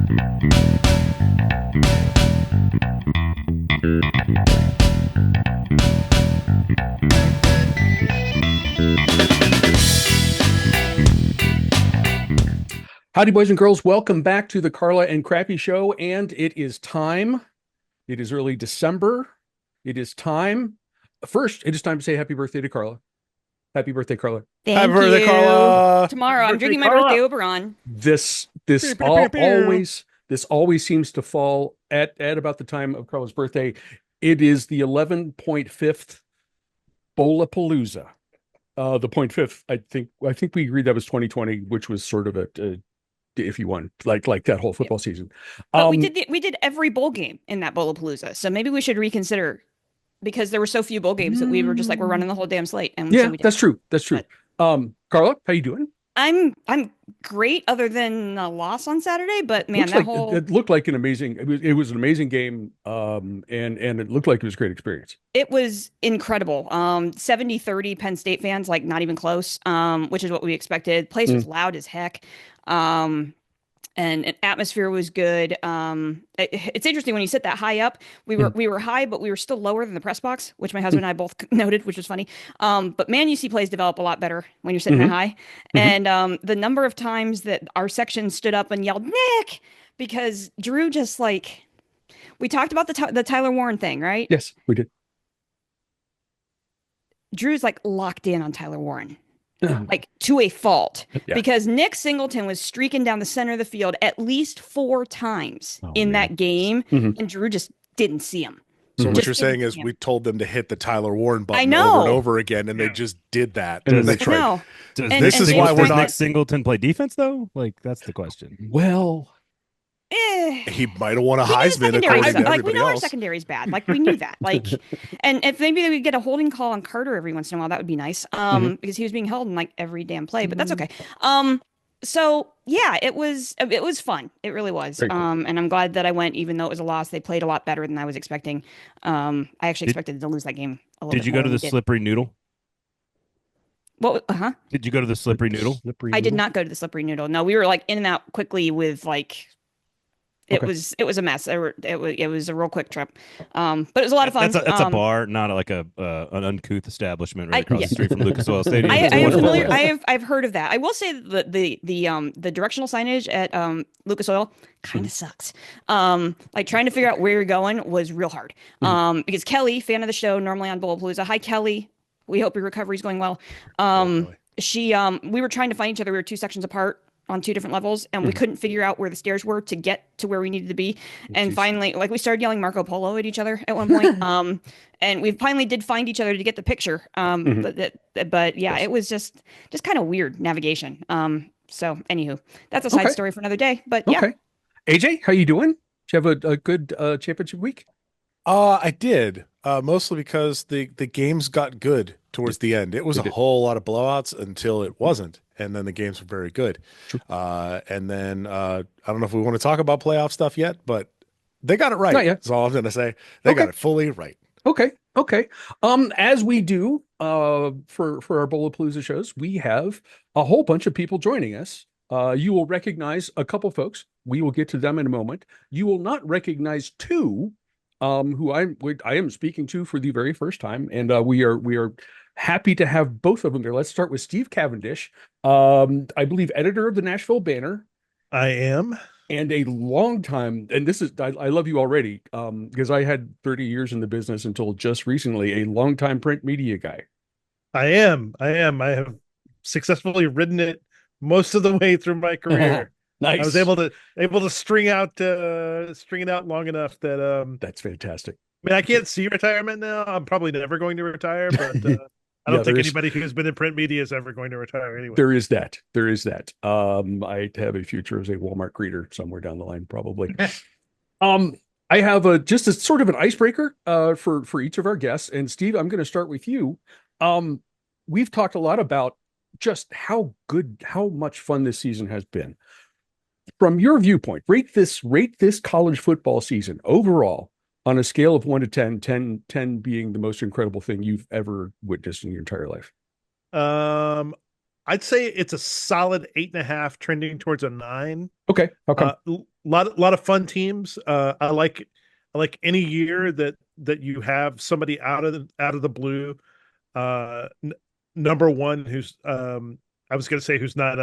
Howdy, boys and girls. Welcome back to the Carla and Crappy Show. And it is time. It is early December. It is time. First, it is time to say happy birthday to Carla. Happy birthday, Carla. Happy birthday, Carla. Tomorrow, I'm drinking my birthday Oberon. This always seems to fall at about the time of Carla's birthday. It is the 11.5th Bowlapalooza. The 0.5th, I think we agreed that was 2020, which was sort of a if you won like that whole football season. But we did every bowl game in that Bowlapalooza, so maybe we should reconsider, because there were so few bowl games that we were just like, we're running the whole damn slate. And yeah, so that's true. But, Carla, how you doing? I'm great, other than a loss on Saturday. But man, it looked like an amazing. It was an amazing game, and it looked like it was a great experience. It was incredible. 70-30 Penn State fans, like not even close, which is what we expected. Place was loud as heck. And atmosphere was good. It's interesting when you sit that high up. We were high, but we were still lower than the press box, which my husband and I both noted, which was funny. But man, you see plays develop a lot better when you're sitting that high. And the number of times that our section stood up and yelled "Nick," because Drew just like, we talked about the Tyler Warren thing, right? Yes, we did. Drew's like locked in on Tyler Warren. Like to a fault, because Nick Singleton was streaking down the center of the field at least 4 times in that game, and Drew just didn't see him. So what you're saying is we told them to hit the Tyler Warren button over and over again, and they just did that. This is why we're not. Nick Singleton play defense though? Like, that's the question. Well, he might have won a Heisman. Like, we know our secondary is bad. Like, we knew that. Like, and if maybe they would get a holding call on Carter every once in a while, that would be nice. Because he was being held in like every damn play, but that's okay. So yeah, it was fun. It really was. Cool. And I'm glad that I went, even though it was a loss. They played a lot better than I was expecting. I actually expected to lose that game a little bit. Did you go to the Slippery Noodle? What? Did you go to the Slippery Noodle? I did not go to the Slippery Noodle. No, we were like in and out quickly with like. It was a mess. It was a real quick trip, but it was a lot of fun. That's a bar, not like an uncouth establishment right across the street from Lucas Oil Stadium. I've heard of that. I will say that the directional signage at Lucas Oil kind of sucks. Like trying to figure out where you're going was real hard. Because Kelly, fan of the show, normally on Bowlapalooza. Hi, Kelly. We hope your recovery is going well. We were trying to find each other. We were 2 sections apart on 2 different levels, and we couldn't figure out where the stairs were to get to where we needed to be. And finally, like, we started yelling Marco Polo at each other at one point. And we finally did find each other to get the picture. But yeah, it was just kind of weird navigation. So anywho, that's a side story for another day. But yeah. Okay. AJ, how you doing? Did you have a good championship week? I did. Mostly because the games got good towards the end. It was a whole lot of blowouts until it wasn't. And then the games were very good. And then I don't know if we want to talk about playoff stuff yet, but they got it right. Not yet. That's all I'm going to say. They got it fully right. Okay. As we do for our Bowlapalooza shows, we have a whole bunch of people joining us. You will recognize a couple folks. We will get to them in a moment. You will not recognize 2 who I am speaking to for the very first time, and we are happy to have both of them there. Let's start with Steve Cavendish, I believe editor of the Nashville Banner. I am, and a long time. And this is I love you already, because I had 30 years in the business until just recently. A longtime print media guy. I am. I have successfully ridden it most of the way through my career. Nice. I was able to string it out long enough that that's fantastic. I mean, I can't see retirement now. I'm probably never going to retire, but I don't think anybody who's been in print media is ever going to retire anyway. There is that. I have a future as a Walmart greeter somewhere down the line, probably. I have just a sort of an icebreaker for each of our guests. And Steve, I'm going to start with you. We've talked a lot about just how much fun this season has been. From your viewpoint, rate this college football season overall on a scale of 1 to 10, 10 being the most incredible thing you've ever witnessed in your entire life. I'd say it's a solid 8.5, trending towards a 9. Okay. How come? Lot of fun teams. I like any year that you have somebody out of the blue. Number one, who's I was going to say who's not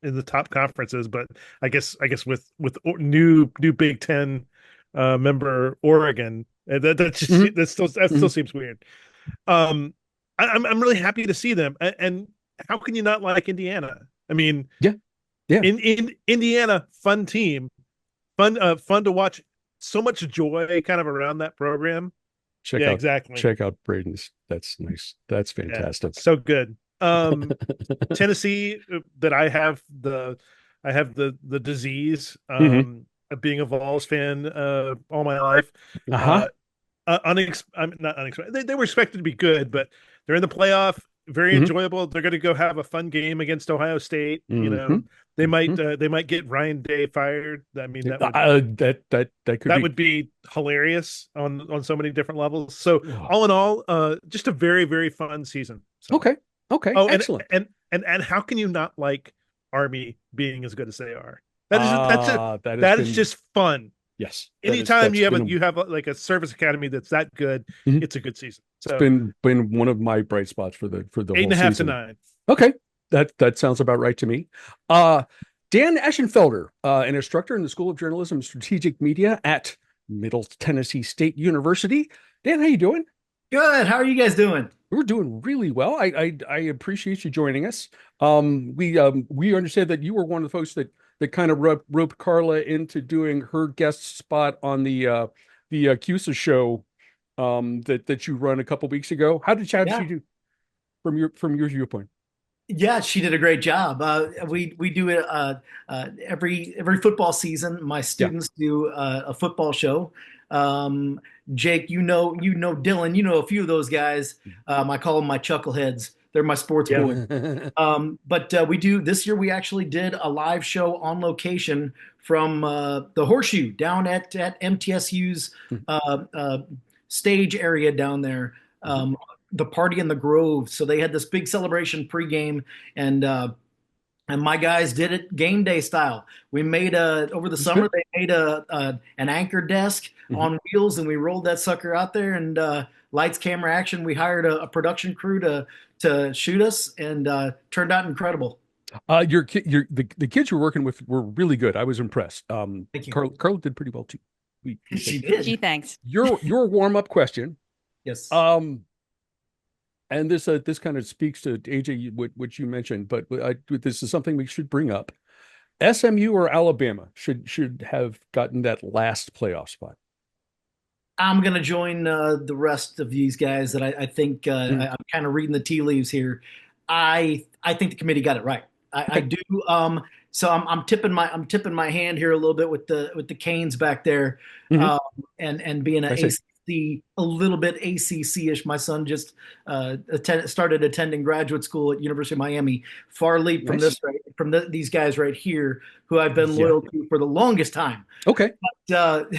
in the top conferences, but I guess with new Big Ten member Oregon, that still seems weird. I'm really happy to see them, and how can you not like Indiana? I mean, yeah. In Indiana, fun team, fun to watch. So much joy kind of around that program. Exactly. Check out Braden's. That's nice. That's fantastic. So good. Tennessee, that I have the disease of being a Vols fan all my life. I'm not unexpected. They were expected to be good, but they're in the playoff. Very enjoyable. They're going to go have a fun game against Ohio State. You know, they might get Ryan Day fired. I mean, that would be hilarious on so many different levels. So all in all, just a very, very fun season. So. Okay. Oh, excellent. And how can you not like Army being as good as they are? That is just fun. Yes. Anytime you have like a service academy that's that good, it's a good season. So it's been one of my bright spots for the 8.5 to 9. Okay. That sounds about right to me. Dan Eschenfelder, an instructor in the School of Journalism and Strategic Media at Middle Tennessee State University. Dan, how you doing? Good. How are you guys doing? We're doing really well. I appreciate you joining us. We understand that you were one of the folks that kind of roped Carla into doing her guest spot on the CUSA show that you run a couple weeks ago. How did she do from your viewpoint? Yeah, she did a great job. We do it every football season. My students do a football show. Jake, you know Dylan, you know a few of those guys. I call them my chuckleheads. They're my sports boys. But we do this year. We actually did a live show on location from the Horseshoe down at MTSU's stage area down there. The Party in the Grove. So they had this big celebration pregame, and my guys did it game day style. We made over the summer they made an anchor desk on wheels, and we rolled that sucker out there, and lights, camera, action. We hired a production crew to shoot us, and turned out incredible. The kids you're working with were really good. I was impressed. Thank you. Carla did pretty well too. She did. Gee, thanks. Your warm-up question. Yes. And this kind of speaks to AJ, what you mentioned, but this is something we should bring up. SMU or Alabama should have gotten that last playoff spot. I'm going to join the rest of these guys that I think I'm kind of reading the tea leaves here. I think the committee got it right. I do. So I'm tipping my hand here a little bit with the Canes back there, and being an ACC, a little bit ACC-ish. My son just started attending graduate school at University of Miami. Far leap from these guys right here, who I've been loyal to for the longest time. Okay. But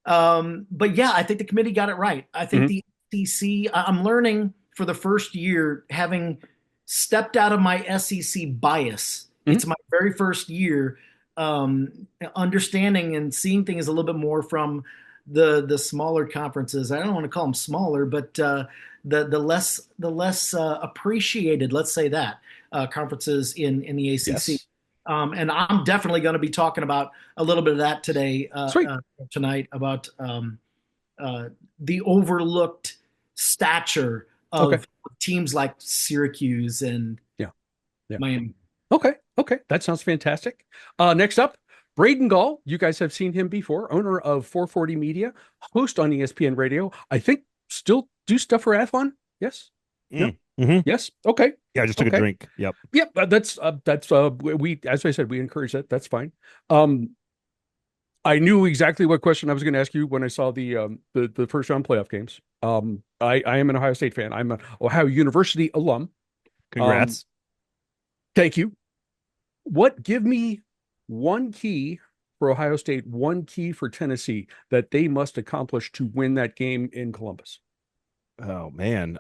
yeah, I think the committee got it right. I think the SEC, I'm learning for the first year, having stepped out of my SEC bias. It's my very first year understanding and seeing things a little bit more from the smaller conferences. I don't want to call them smaller, but the less appreciated, let's say that, conferences in the ACC. Yes. And I'm definitely going to be talking about a little bit of that today, tonight, about the overlooked stature of teams like Syracuse and Miami. Okay. That sounds fantastic. Next up, Braden Gall. You guys have seen him before, owner of 440 Media, host on ESPN Radio. I think still do stuff for Athlon. Yes. Yes. Okay. Yeah, I just took a drink. Yep. That's we, as I said, we encourage that. That's fine. I knew exactly what question I was going to ask you when I saw the first round playoff games. I am an Ohio State fan. I'm an Ohio University alum. Congrats. Thank you. Give me one key for Ohio State, one key for Tennessee that they must accomplish to win that game in Columbus. Oh man.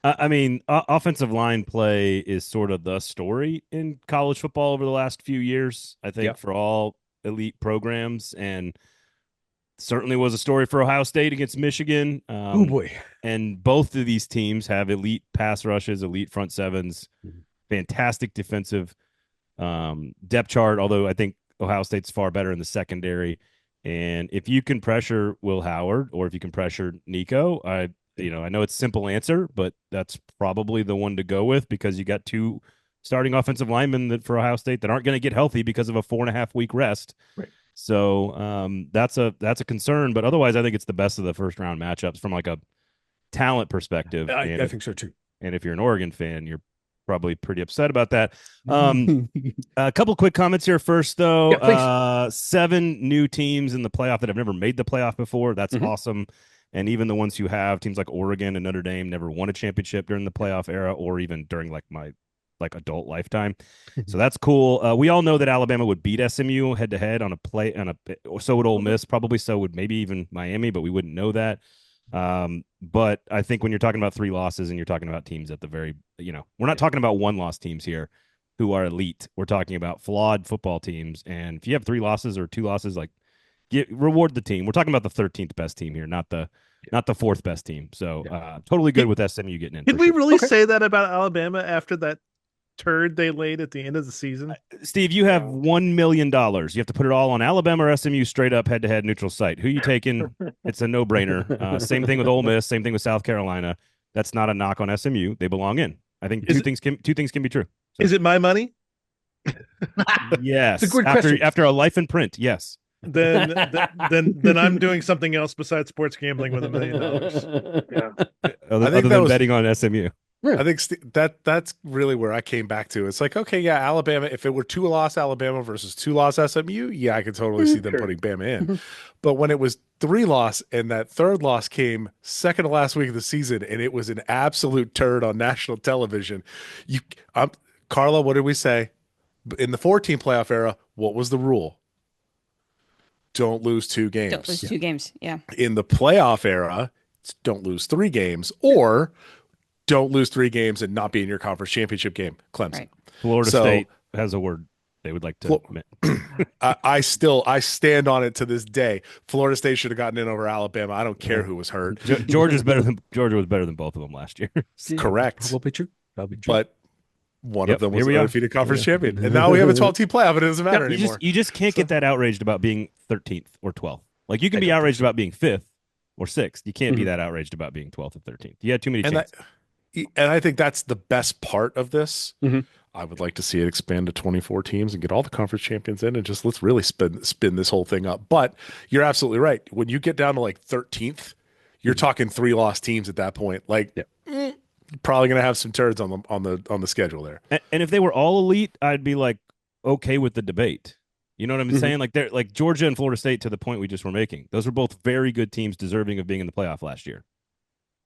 I mean, offensive line play is sort of the story in college football over the last few years. I think for all elite programs, and certainly was a story for Ohio State against Michigan. Oh boy! And both of these teams have elite pass rushes, elite front sevens, fantastic defensive depth chart. Although I think Ohio State's far better in the secondary. And if you can pressure Will Howard, or if you can pressure Nico, I know it's a simple answer, but that's probably the one to go with, because you got two starting offensive linemen for Ohio State that aren't going to get healthy because of a 4.5-week rest. Right. So that's a concern, but otherwise I think it's the best of the first round matchups from like a talent perspective. I think so too. And if you're an Oregon fan, you're probably pretty upset about that. A couple quick comments here first, though. 7 new teams in the playoff that have never made the playoff before. That's awesome. And even the ones who have, teams like Oregon and Notre Dame, never won a championship during the playoff era, or even during like my adult lifetime. So that's cool. We all know that Alabama would beat SMU head to head on so would Ole Miss, probably so would maybe even Miami, but we wouldn't know that. But I think when you're talking about 3 losses and you're talking about teams at the very, we're not talking about 1-loss teams here who are elite. We're talking about flawed football teams. And if you have 3 losses or 2 losses, reward the team. We're talking about the 13th best team here, not the 4th best team. So totally good with SMU getting in. Can we really say that about Alabama after that turd they laid at the end of the season? Steve, you have $1 million. You have to put it all on Alabama or SMU, straight up, head-to-head, neutral site. Who you taking? It's a no-brainer. Same thing with Ole Miss. Same thing with South Carolina. That's not a knock on SMU. They belong in. I think two things can be true. So. Is it my money? Yes. It's a good question. After a life in print, yes. Then I'm doing something else besides sports gambling with $1 million. Yeah. Other than betting on SMU. Yeah. I think that's really where I came back to. It's like, okay, yeah, Alabama, if it were 2-loss Alabama versus 2-loss SMU, yeah, I could totally see them putting Bama in. But when it was 3-loss and that 3rd loss came second to last week of the season and it was an absolute turd on national television, Carla, what did we say? In the 14 playoff era, what was the rule? Don't lose 2 games. Don't lose 2 games, yeah. In the playoff era, it's don't lose 3 games, or don't lose 3 games and not be in your conference championship game. Clemson. Right. Florida State has a word they would like to admit. I stand on it to this day. Florida State should have gotten in over Alabama. I don't care who was hurt. Georgia was better than both of them last year. Correct. That'll be true. But one of them was an undefeated conference champion. And now we have a 12-team playoff, and it doesn't matter anymore. You just can't get that outraged about being 13th or 12th. Like, you can be outraged about being 5th or 6th. You can't be that outraged about being 12th or 13th. You had too many chances. And I think that's the best part of this. I would like to see it expand to 24 teams and get all the conference champions in, and just let's really spin this whole thing up. But you're absolutely right. When you get down to like 13th, you're talking 3-loss teams at that point. Like, probably going to have some turds on the schedule there. And if they were all elite, I'd be like okay with the debate. You know what I'm saying? Like, they're like Georgia and Florida State, to the point we just were making. Those were both very good teams, deserving of being in the playoff last year.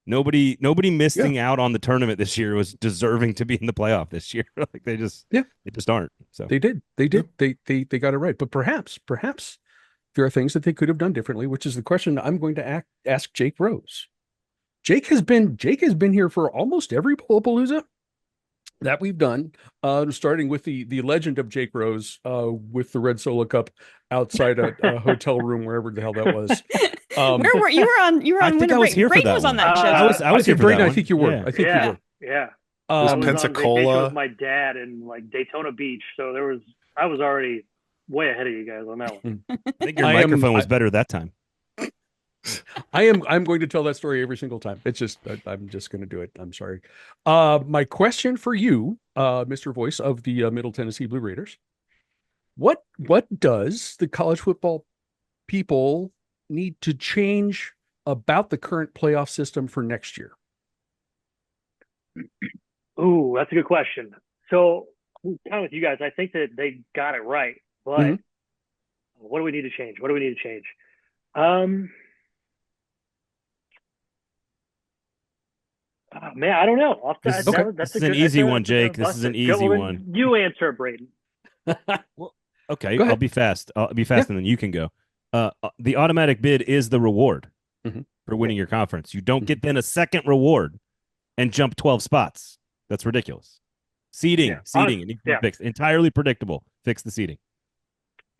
Nobody missing out on the tournament this year was deserving to be in the playoff this year. Like, they just aren't. So they did. They got it right. But perhaps there are things that they could have done differently, which is the question I'm going to ask Jake Rose. Jake has been here for almost every Bowlapalooza that we've done, starting with the legend of Jake Rose with the Red Solo Cup outside a hotel room, wherever the hell that was. Where were you? You were on. I think I was here for that. Braden was on that show. I was here for Braden, that one. I think you were. Yeah. I think you were. Yeah. I was Pensacola with my dad in like Daytona Beach, so I was already way ahead of you guys on that one. I think your microphone was better that time. I'm going to tell that story every single time. It's just I'm just going to do it. I'm sorry. My question for you, Mr. Voice of the Middle Tennessee Blue Raiders, what does the college football people need to change about the current playoff system for next year? Ooh, that's a good question. So, kind of with you guys, I think that they got it right, but what do we need to change? Man, I don't know. This is an easy one, Jake. This is an easy one. You answer, Braden. Well, okay, I'll be fast. And then you can go. The automatic bid is the reward for winning your conference. You don't get then a second reward and jump 12 spots. That's ridiculous. Seating. It needs to be fixed. Entirely predictable. Fix the seating.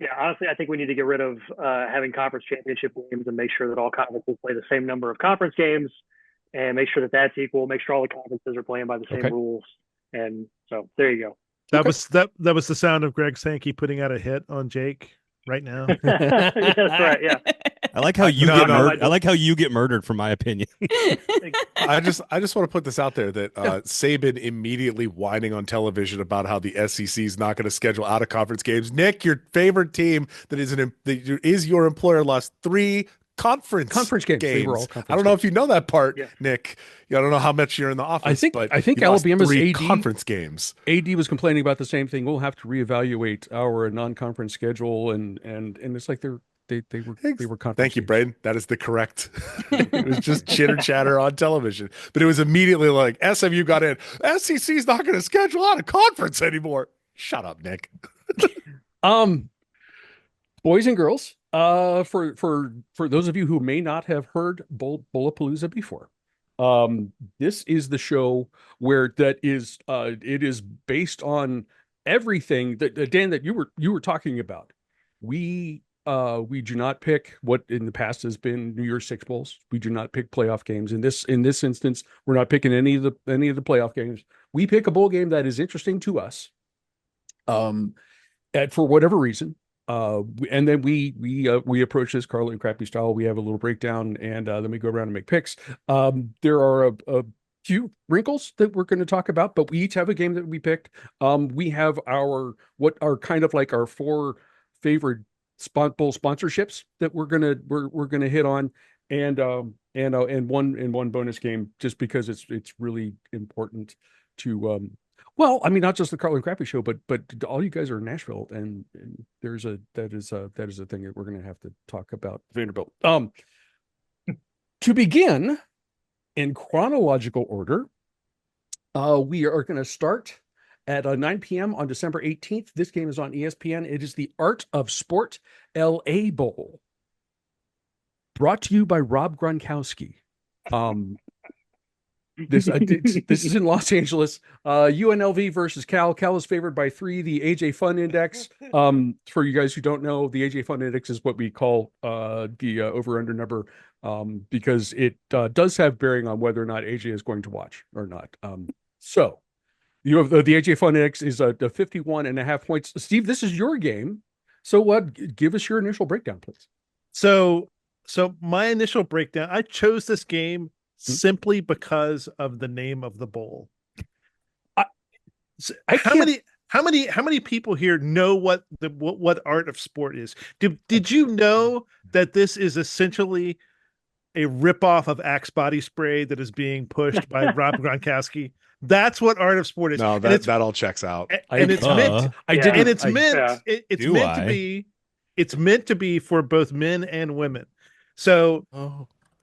Yeah, honestly, I think we need to get rid of having conference championship games and make sure that all conferences play the same number of conference games, and make sure that that's equal. Make sure all the conferences are playing by the same rules. And so there you go. That was the sound of Greg Sankey putting out a hit on Jake right now. Yeah, that's right. Yeah. I like how you get murdered. I like how you get murdered for my opinion. I just want to put this out there that Saban immediately whining on television about how the SEC is not going to schedule out of conference games. Nick, your favorite team that is your employer lost 3 conference games. They were all conference I don't know games. if you know that part, Nick. I don't know how much you're in the office. I think Alabama's 3 AD conference games. AD was complaining about the same thing. We'll have to reevaluate our non-conference schedule, and it's like they were conference. Thank you, games. Braden. That is the correct. It was just chitter chatter on television, but it was immediately like SMU got in. SEC's not going to schedule out a conference anymore. Shut up, Nick. Boys and girls, for those of you who may not have heard Bowlapalooza before, this is the show where it is based on everything that Dan, that you were talking about. We do not pick what in the past has been New Year's Six Bowls. We do not pick playoff games. In this instance, we're not picking any of the playoff games. We pick a bowl game that is interesting to us, for whatever reason. And then we approach this Carla and Crappy style. We have a little breakdown, and then we go around and make picks. There are a few wrinkles that we're going to talk about, but we each have a game that we picked. We have what are kind of like our 4 favorite bowl sponsorships that we're gonna hit on, and one bonus game, just because it's really important to well, I mean, not just the Carla and Crappy show, but all you guys are in Nashville, and that is a thing that we're going to have to talk about Vanderbilt. To begin in chronological order, we are going to start at 9 p.m. on December 18th. This game is on ESPN. It is the Art of Sport LA Bowl, brought to you by Rob Gronkowski. This is in Los Angeles. UNLV versus Cal. Cal is favored by 3. The AJ Fun Index. For you guys who don't know, the AJ Fun Index is what we call the over/under number, because it does have bearing on whether or not AJ is going to watch or not. So you have the AJ Fun Index is the 51.5 points. Steve, this is your game. So give us your initial breakdown, please. So my initial breakdown, I chose this game simply because of the name of the bowl. How many people here know what Art of Sport is? Did you know that this is essentially a ripoff of Axe body spray that is being pushed by Rob Gronkowski? That's what Art of Sport is. No, that all checks out. It's meant to be for both men and women. So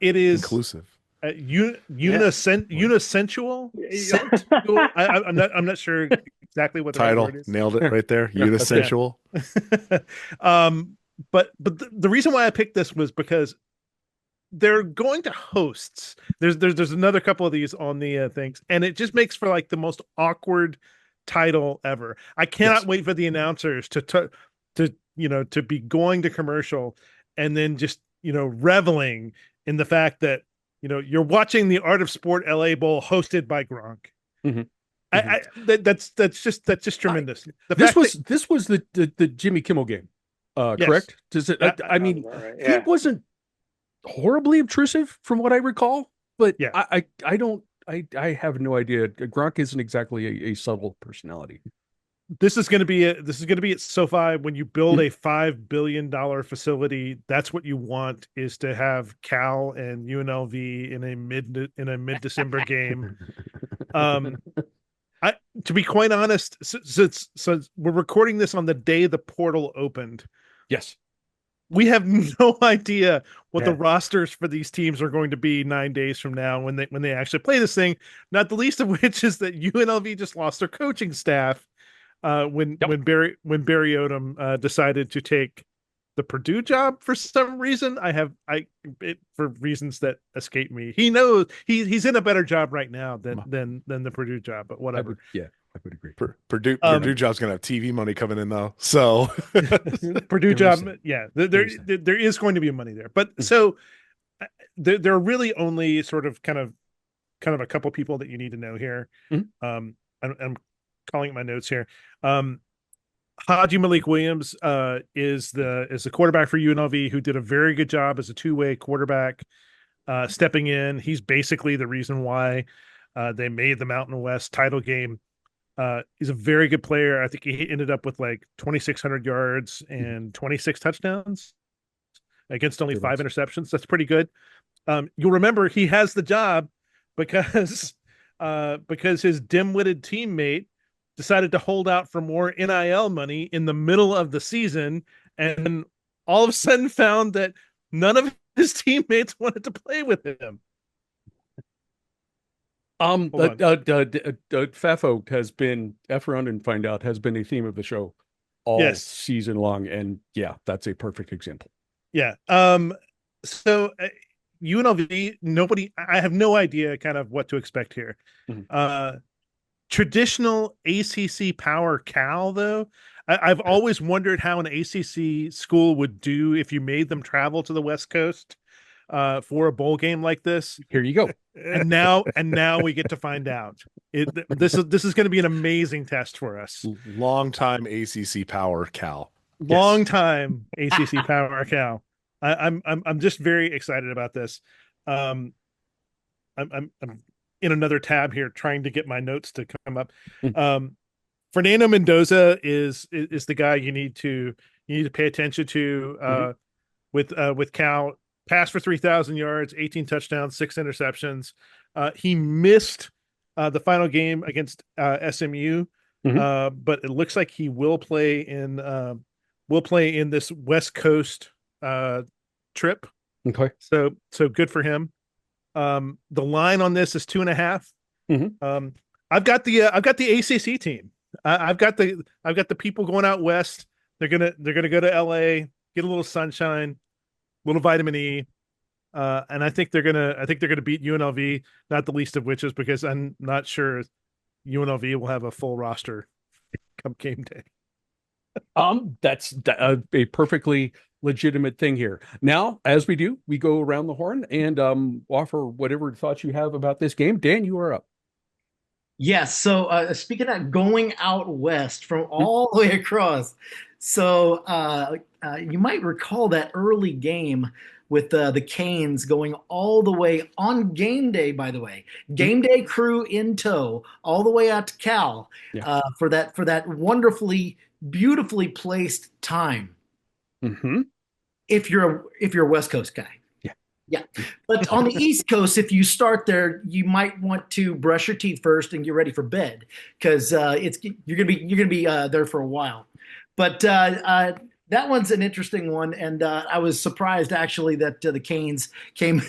it is inclusive. Unisensual. I'm not sure exactly what the title right word is. Nailed it right there. Unisensual. But the reason why I picked this was because they're going to hosts. There's another couple of these on the things, and it just makes for like the most awkward title ever. I cannot wait for the announcers to be going to commercial and then just reveling in the fact that you're watching the Art of Sport LA Bowl hosted by Gronk. Mm-hmm. That's just tremendous. This was the Jimmy Kimmel game, correct? Does it? I mean, he wasn't horribly obtrusive from what I recall, but I have no idea. Gronk isn't exactly a subtle personality. This is going to be at SoFi. When you build a $5 billion facility, that's what you want, is to have Cal and UNLV in a mid-December game. To be quite honest, so we're recording this on the day the portal opened. Yes. We have no idea what the rosters for these teams are going to be 9 days from now when they actually play this thing. Not the least of which is that UNLV just lost their coaching staff when Barry Odom decided to take the Purdue job for some reason. For reasons that escape me. He knows he's in a better job right now than the Purdue job, but whatever. I would agree. Purdue job's gonna have TV money coming in though. So Purdue job, there is going to be money there. But so there are really only sort of kind of a couple people that you need to know here. I'm calling my notes here. Haji Malik Williams is the quarterback for UNLV, who did a very good job as a two-way quarterback, stepping in. He's basically the reason why they made the Mountain West title game. He's a very good player. I think he ended up with like 2,600 yards and 26 touchdowns against only 5 interceptions. That's pretty good. You'll remember he has the job because his dim-witted teammate decided to hold out for more NIL money in the middle of the season, and all of a sudden found that none of his teammates wanted to play with him. FAFO has been F around and find out has been a theme of the show all season long, and that's a perfect example. So UNLV, I have no idea kind of what to expect here. Traditional ACC power Cal, though, I've always wondered how an ACC school would do if you made them travel to the West Coast for a bowl game like this. Here you go. And now we get to find out. This is going to be an amazing test for us. Long time ACC power Cal. Long time ACC power Cal. I'm just very excited about this. I'm in another tab here trying to get my notes to come up. Fernando Mendoza is the guy you need to pay attention to with Cal. Passed for 3,000 yards, 18 touchdowns, 6 interceptions. He missed the final game against SMU, but it looks like he will play in this West Coast trip. Okay, so good for him. The line on this is 2.5. I've got the ACC team. I've got the people going out west. They're gonna go to LA, get a little sunshine, little vitamin E, and I think they're gonna beat UNLV. Not the least of which is because I'm not sure UNLV will have a full roster come game day. That's a perfectly legitimate thing here. Now, as we do, we go around the horn and offer whatever thoughts you have about this game. Dan, you are up. Yes. So speaking of going out west from all the way across, so you might recall that early game with the Canes going all the way on game day, by the way, game day crew in tow, all the way out to Cal for that wonderfully, beautifully placed time. If you're a West Coast guy. Yeah. But on the East Coast, if you start there, you might want to brush your teeth first and get ready for bed because you're gonna be there for a while. But that one's an interesting one, and I was surprised actually that the Canes came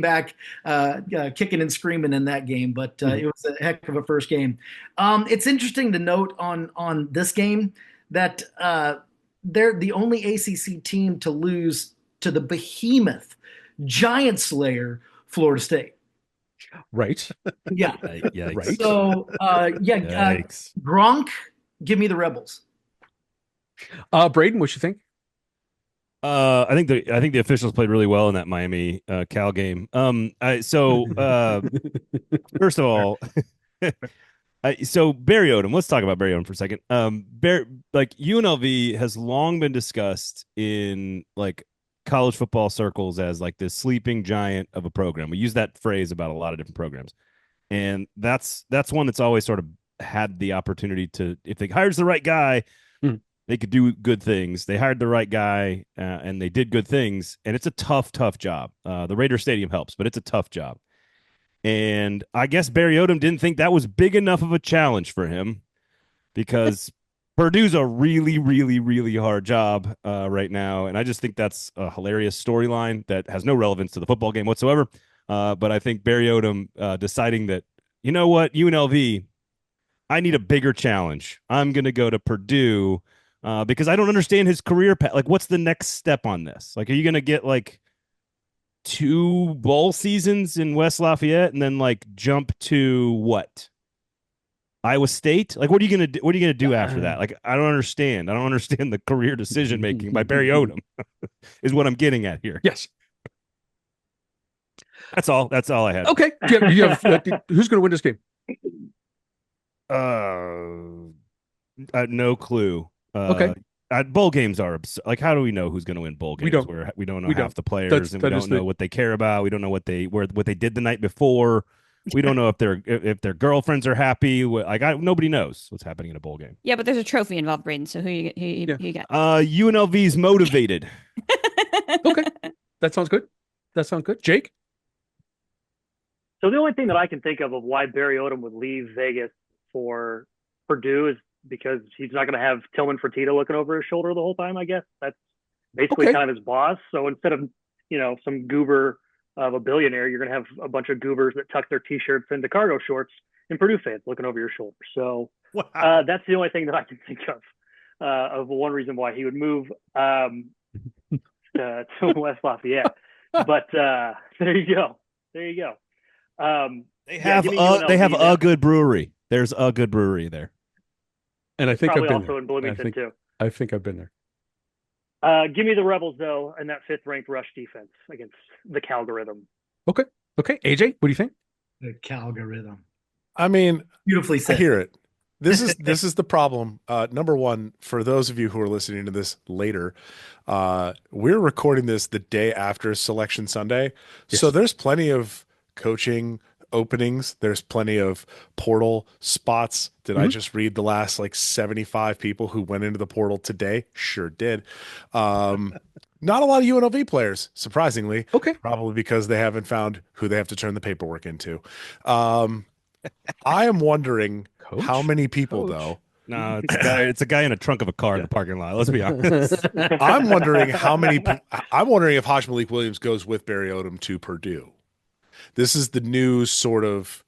back kicking and screaming in that game. But it was a heck of a first game. It's interesting to note on this game that they're the only ACC team to lose to the behemoth, giant slayer, Florida State. Right. Yeah. Right. So Gronk, give me the Rebels. Braden, what you think? I think the officials played really well in that Miami Cal game. First of all, so Barry Odom. Let's talk about Barry Odom for a second. UNLV has long been discussed in like college football circles as like this sleeping giant of a program. We use that phrase about a lot of different programs, and that's one that's always sort of had the opportunity to, if they hires the right guy, they could do good things. They hired the right guy, and they did good things. And it's a tough job. The Raider Stadium helps, but it's a tough job. And I guess Barry Odom didn't think that was big enough of a challenge for him because Purdue's a really, really, really hard job right now. And I just think that's a hilarious storyline that has no relevance to the football game whatsoever. But I think Barry Odom deciding that, you know what, UNLV, I need a bigger challenge. I'm going to go to Purdue, because I don't understand his career path. Like, what's the next step on this? Like, are you going to get like 2 bowl seasons in West Lafayette and then like jump to what? Iowa State? Like, what are you gonna do? What are you gonna do after that? Like, I don't understand. I don't understand the career decision making by Barry Odom. Is what I'm getting at here. Yes. That's all. That's all I had. Okay. Who's going to win this game? No clue. Okay. Bowl games are like, how do we know who's going to win bowl games? We don't know half the players, and we don't know what they care about. We don't know what they did the night before. We don't know if their girlfriends are happy. Like, nobody knows what's happening in a bowl game. Yeah, but there's a trophy involved, Braden. So who you got? UNLV's motivated. Okay, that sounds good. Jake? So the only thing that I can think of why Barry Odom would leave Vegas for Purdue is because he's not going to have Tillman Fertitta looking over his shoulder the whole time, I guess. That's basically kind of his boss. So instead of, some goober of a billionaire, you're going to have a bunch of goobers that tuck their T-shirts into cargo shorts and Purdue fans looking over your shoulder. So that's the only thing that I can think of one reason why he would move to West Lafayette. But there you go. They have a good brewery. There's a good brewery there. And I think probably I've been also there. in Bloomington too. I think I've been there. Give me the Rebels though, and that 5th ranked rush defense against the Calgorithm. Okay. AJ, what do you think? The Calgorithm. I mean, beautifully said. I hear it. This is the problem. Number one, for those of you who are listening to this later, we're recording this the day after Selection Sunday. Yes. So there's plenty of coaching openings. There's plenty of portal spots. Did I just read the last 75 people who went into the portal today? Sure did. Not a lot of UNLV players, surprisingly. Okay. Probably because they haven't found who they have to turn the paperwork into. I am wondering how many people though. No, it's a guy in a trunk of a car in the parking lot. Let's be honest. I'm wondering I'm wondering if Haj Malik Williams goes with Barry Odom to Purdue. This is the new sort of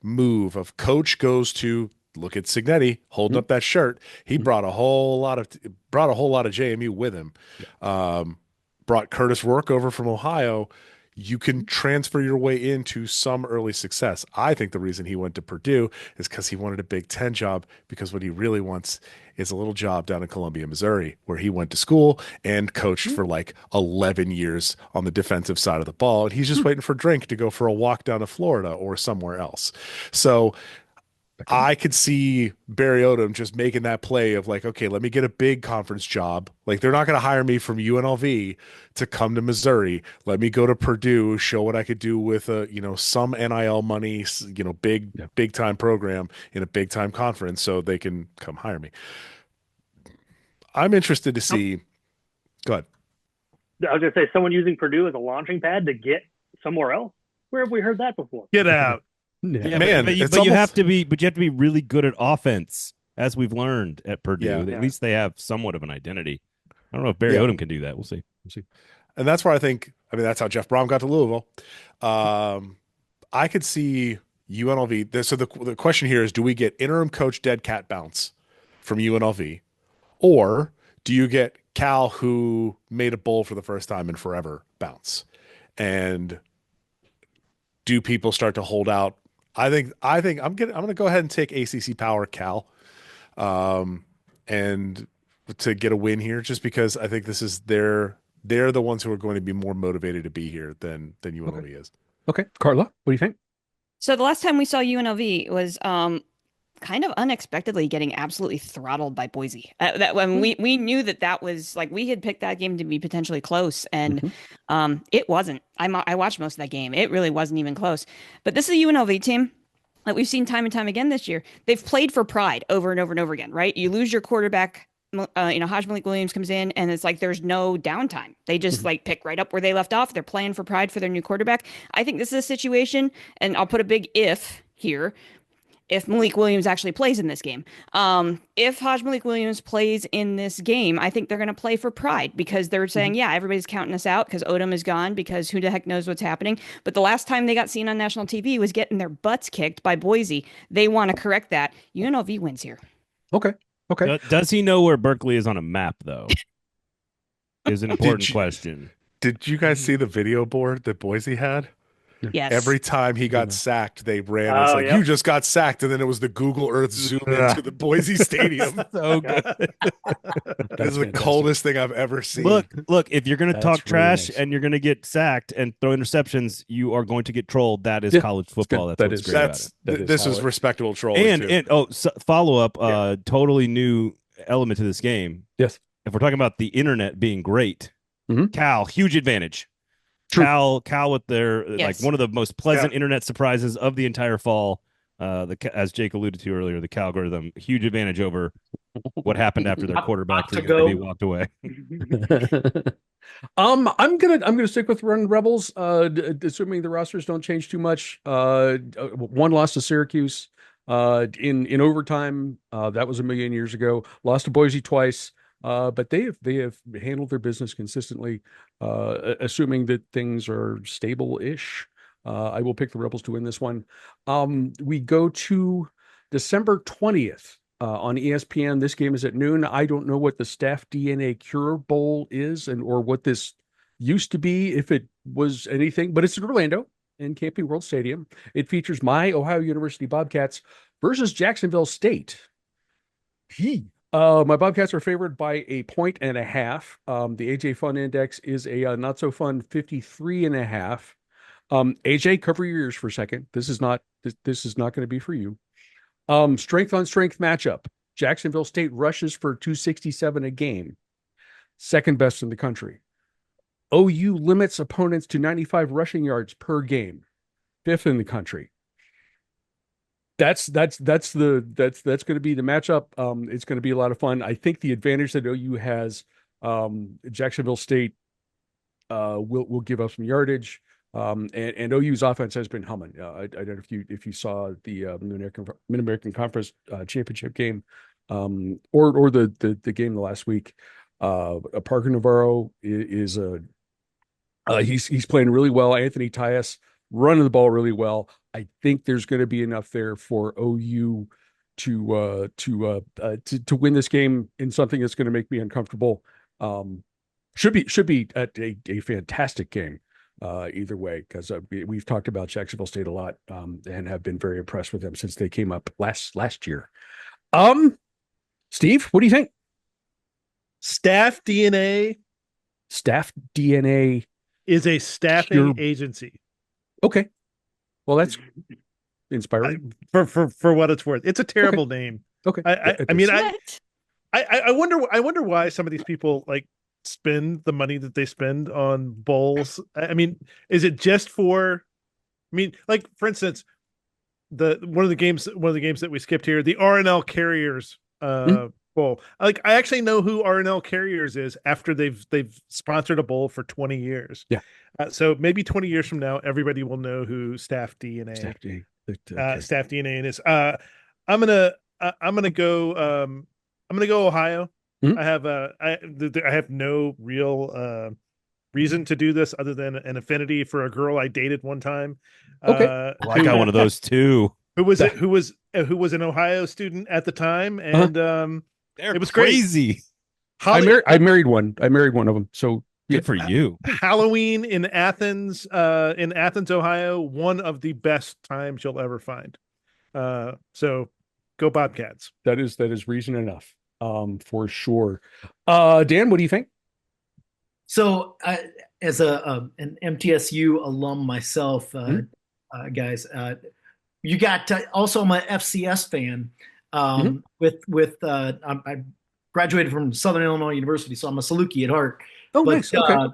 move of coach goes to look at Signetti holding up that shirt. He brought a whole lot of JMU with him. Brought Curtis Rourke over from Ohio. You can transfer your way into some early success. I think the reason he went to Purdue is because he wanted a Big Ten job, because what he really wants is a little job down in Columbia, Missouri, where he went to school and coached for 11 years on the defensive side of the ball. And he's just waiting for Drink to go for a walk down to Florida or somewhere else. So I could see Barry Odom just making that play of okay, let me get a big conference job. They're not going to hire me from UNLV to come to Missouri. Let me go to Purdue, show what I could do with some NIL money, big time program in a big time conference, so they can come hire me. I'm interested to see. Go ahead. I was going to say, someone using Purdue as a launching pad to get somewhere else. Where have we heard that before? Get out. Yeah, man, but you have to be really good at offense, as we've learned at Purdue. At least they have somewhat of an identity. I don't know if Barry Odom can do that. We'll see. And that's where I think, that's how Jeff Brom got to Louisville. I could see UNLV. So the question here is, do we get interim coach dead cat bounce from UNLV, or do you get Cal, who made a bowl for the first time in forever, bounce? And do people start to hold out? I think I'm going to go ahead and take ACC Power Cal, and to get a win here, just because I think this is they're the ones who are going to be more motivated to be here than UNLV is. Okay, Carla, what do you think? So the last time we saw UNLV was kind of unexpectedly getting absolutely throttled by Boise. That when we knew that was we had picked that game to be potentially close, and it wasn't. I watched most of that game. It really wasn't even close. But this is a UNLV team that we've seen time and time again this year. They've played for pride over and over and over again, right? You lose your quarterback. Haj Malik Williams comes in, and it's there's no downtime. They just pick right up where they left off. They're playing for pride for their new quarterback. I think this is a situation, and I'll put a big if here. If Malik Williams actually plays in this game. If Haj Malik Williams plays in this game, I think they're going to play for pride, because they're saying, everybody's counting us out because Odom is gone, because who the heck knows what's happening. But the last time they got seen on national TV was getting their butts kicked by Boise. They want to correct that. UNLV wins here. Okay. Okay. Does he know where Berkeley is on a map, though? Is an important you- question. Did you guys see the video board that Boise had? Yes. Every time he got sacked, they ran. It's Oh, like, yep. you just got sacked. And then it was the Google Earth zoom into the Boise Stadium. So good. This is the fantastic. coldest thing I've ever seen. Look, if you're going to That's talk really trash nice. and you're going to get sacked and throw interceptions, you are going to get trolled. That is Yeah, college football. good. That's That what's is- great about it. This is respectable trolling And, too. follow up, Yeah. totally new element to this game. Yes. If we're talking about the internet being great, Mhm. Cal, huge advantage. True. Cal with their Yes. like one of the most pleasant internet surprises of the entire fall. As Jake alluded to earlier, the Cal algorithm, huge advantage over what happened after their quarterback to maybe go. walked away. I'm gonna stick with Run Rebels, assuming the rosters don't change too much. One loss to Syracuse, in overtime. That was a million years ago. Lost to Boise twice. But they have handled their business consistently, assuming that things are stable-ish. I will pick the Rebels to win this one. We go to December 20th on ESPN. This game is at noon. I don't know what the Staff DNA Cure Bowl is or what this used to be, if it was anything, but it's in Orlando in Camping World Stadium. It features my Ohio University Bobcats versus Jacksonville State. My Bobcats are favored by 1.5 points. The AJ Fun Index is a not so fun 53.5. AJ, cover your ears for a second. This is not going to be for you. Strength on strength matchup. Jacksonville State rushes for 267 a game, second best in the country. OU limits opponents to 95 rushing yards per game, fifth in the country. That's going to be the matchup. It's going to be a lot of fun. I think the advantage that OU has, Jacksonville State will give up some yardage. And OU's offense has been humming. I don't know if you saw the Mid-American Conference championship game, or the game the last week. Parker Navarro is he's playing really well. Anthony Tyus running the ball really well. I think there's going to be enough there for OU to win this game in something that's going to make me uncomfortable. Should be a fantastic game either way, because we've talked about Jacksonville State a lot, and have been very impressed with them since they came up last year. Steve, what do you think? Staff DNA is a staffing agency. Okay. Well, that's inspiring. For what it's worth. It's a terrible name. Okay. I wonder why some of these people like spend the money that they spend on bowls. I mean, is it just for? I mean, like for instance, one of the games that we skipped here, the R&L Carriers bowl. Like, I actually know who R&L Carriers is after they've sponsored a bowl for 20 years. Yeah. So maybe 20 years from now, everybody will know who Staff DNA is. I'm gonna go Ohio. Mm-hmm. I have no real reason to do this other than an affinity for a girl I dated one time. Okay. I got one of those too. Who was an Ohio student at the time, and it was crazy. I married one of them. So good for you. Halloween in Athens, Ohio, one of the best times you'll ever find. So go Bobcats. That is reason enough, for sure. Dan, what do you think? So, as an MTSU alum myself, guys, you got also I'm an FCS fan. I graduated from Southern Illinois University, so I'm a Saluki at heart. Oh, nice. Okay.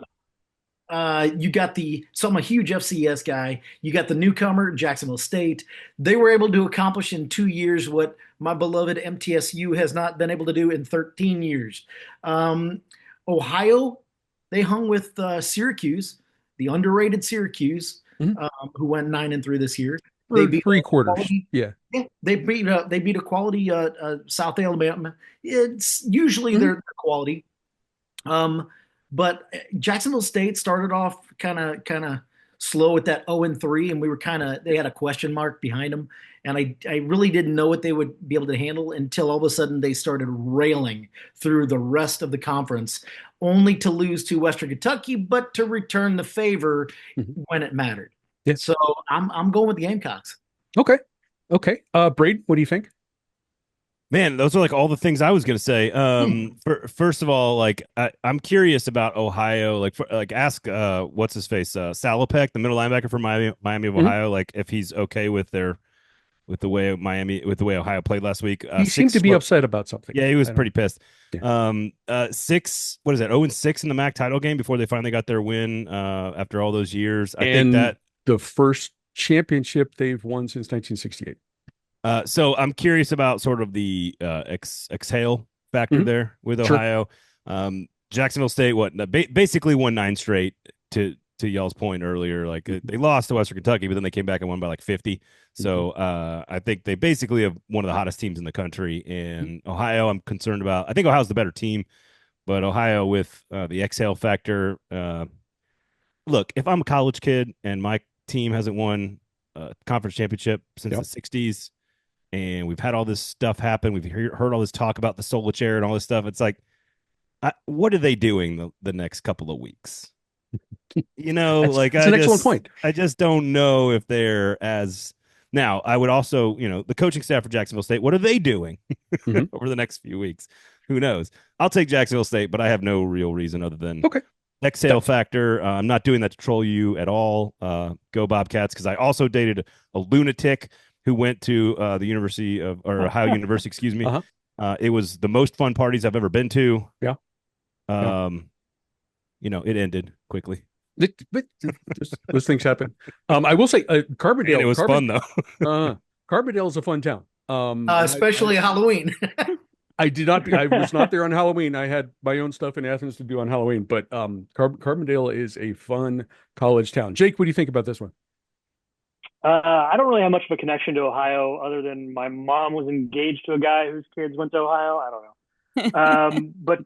So I'm a huge FCS guy. You got the newcomer, Jacksonville State. They were able to accomplish in 2 years what my beloved MTSU has not been able to do in 13 years. Ohio, they hung with Syracuse, the underrated Syracuse, who went 9-3 this year. They beat three quarters. They beat a quality South Alabama. It's usually their quality. But Jacksonville State started off kind of slow at that 0-3, and we were they had a question mark behind them. And I really didn't know what they would be able to handle until all of a sudden they started railing through the rest of the conference, only to lose to Western Kentucky, but to return the favor when it mattered. Yeah. So I'm going with the Gamecocks. Okay. Braden, what do you think? Man, those are like all the things I was going to say. First of all, like I'm curious about Ohio. Ask what's his face, Salopek, the middle linebacker for Miami of Ohio, like if he's okay with the way Ohio played last week. He seemed to be upset about something. Yeah, he was pretty pissed. Yeah. 0-6 in the MAC title game before they finally got their win after all those years. I and think that the first championship they've won since 1968. So I'm curious about sort of the exhale factor there with Ohio. Jacksonville State, basically won 9 straight to y'all's point earlier. Like they lost to Western Kentucky, but then they came back and won by like 50. So I think they basically have one of the hottest teams in the country. And Ohio, I'm concerned about. I think Ohio's the better team, but Ohio with the exhale factor. Look, if I'm a college kid and my team hasn't won a conference championship since the 60s, and we've had all this stuff happen, we've heard all this talk about the Sola chair and all this stuff, it's like, what are they doing the next couple of weeks? That's an excellent point. I just don't know if they're as. Now, I would also, the coaching staff for Jacksonville State, what are they doing over the next few weeks? Who knows? I'll take Jacksonville State, but I have no real reason other than exhale factor. I'm not doing that to troll you at all. Go Bobcats, because I also dated a lunatic who went to the University of Ohio University, excuse me. It was the most fun parties I've ever been to. Yeah. It ended quickly. But those things happen. I will say, Carbondale. And it was fun though. Carbondale is a fun town. Especially Halloween. I was not there on Halloween. I had my own stuff in Athens to do on Halloween. But Carbondale is a fun college town. Jake, what do you think about this one? I don't really have much of a connection to Ohio, other than my mom was engaged to a guy whose kids went to Ohio. I don't know. But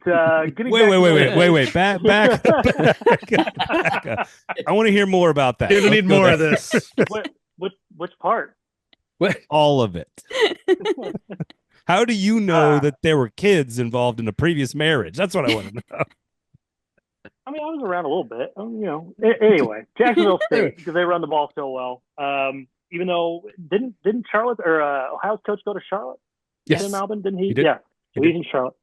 wait. Back up. I want to hear more about that. You need more of this. Which part? All of it. How do you know that there were kids involved in a previous marriage? That's what I want to know. I mean, I was around a little bit, Anyway, Jacksonville State, because they run the ball so well. Even though didn't Charlotte or Ohio's coach go to Charlotte? Yes, Tim Albin, didn't he? He did. Yeah, he's in Charlotte.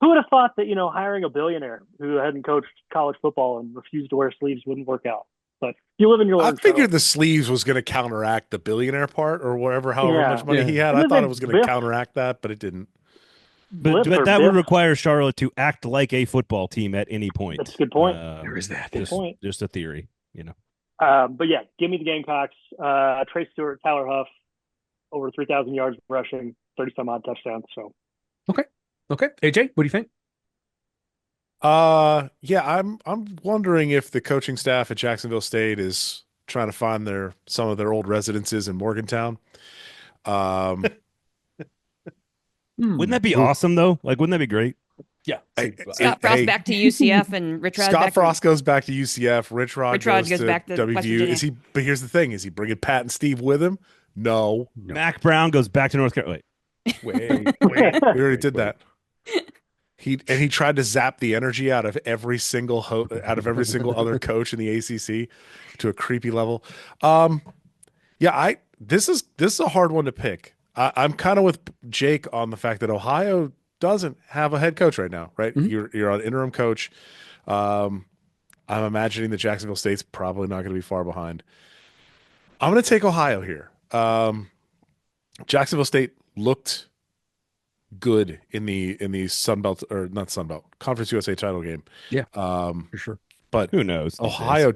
Who would have thought that hiring a billionaire who hadn't coached college football and refused to wear sleeves wouldn't work out? But you live in your. I figured the sleeves was going to counteract the billionaire part, or however much money he had. I thought it was going to counteract that, but it didn't. But that would require Charlotte to act like a football team at any point. That's a good point. There is that. Just a theory, But yeah, give me the Gamecocks. Trey Stewart, Tyler Huff, over 3,000 yards rushing, 30-some odd touchdowns. So. Okay. AJ, what do you think? I'm wondering if the coaching staff at Jacksonville State is trying to find some of their old residences in Morgantown. Wouldn't that be awesome though? Like, wouldn't that be great? Yeah. Scott Frost back to UCF and Rich Rod. Scott Frost goes back to UCF. Rich Rod goes back to WVU. But here's the thing: is he bringing Pat and Steve with him? No. Mac Brown goes back to North Carolina. Wait. We already did that. He tried to zap the energy out of every single other coach in the ACC to a creepy level. This is a hard one to pick. I'm kind of with Jake on the fact that Ohio doesn't have a head coach right now, right? Mm-hmm. You're an interim coach. I'm imagining that Jacksonville State's probably not going to be far behind. I'm going to take Ohio here. Jacksonville State looked good in the Sun Belt, or not Sun Belt, Conference USA title game. Yeah, for sure. But who knows? Ohio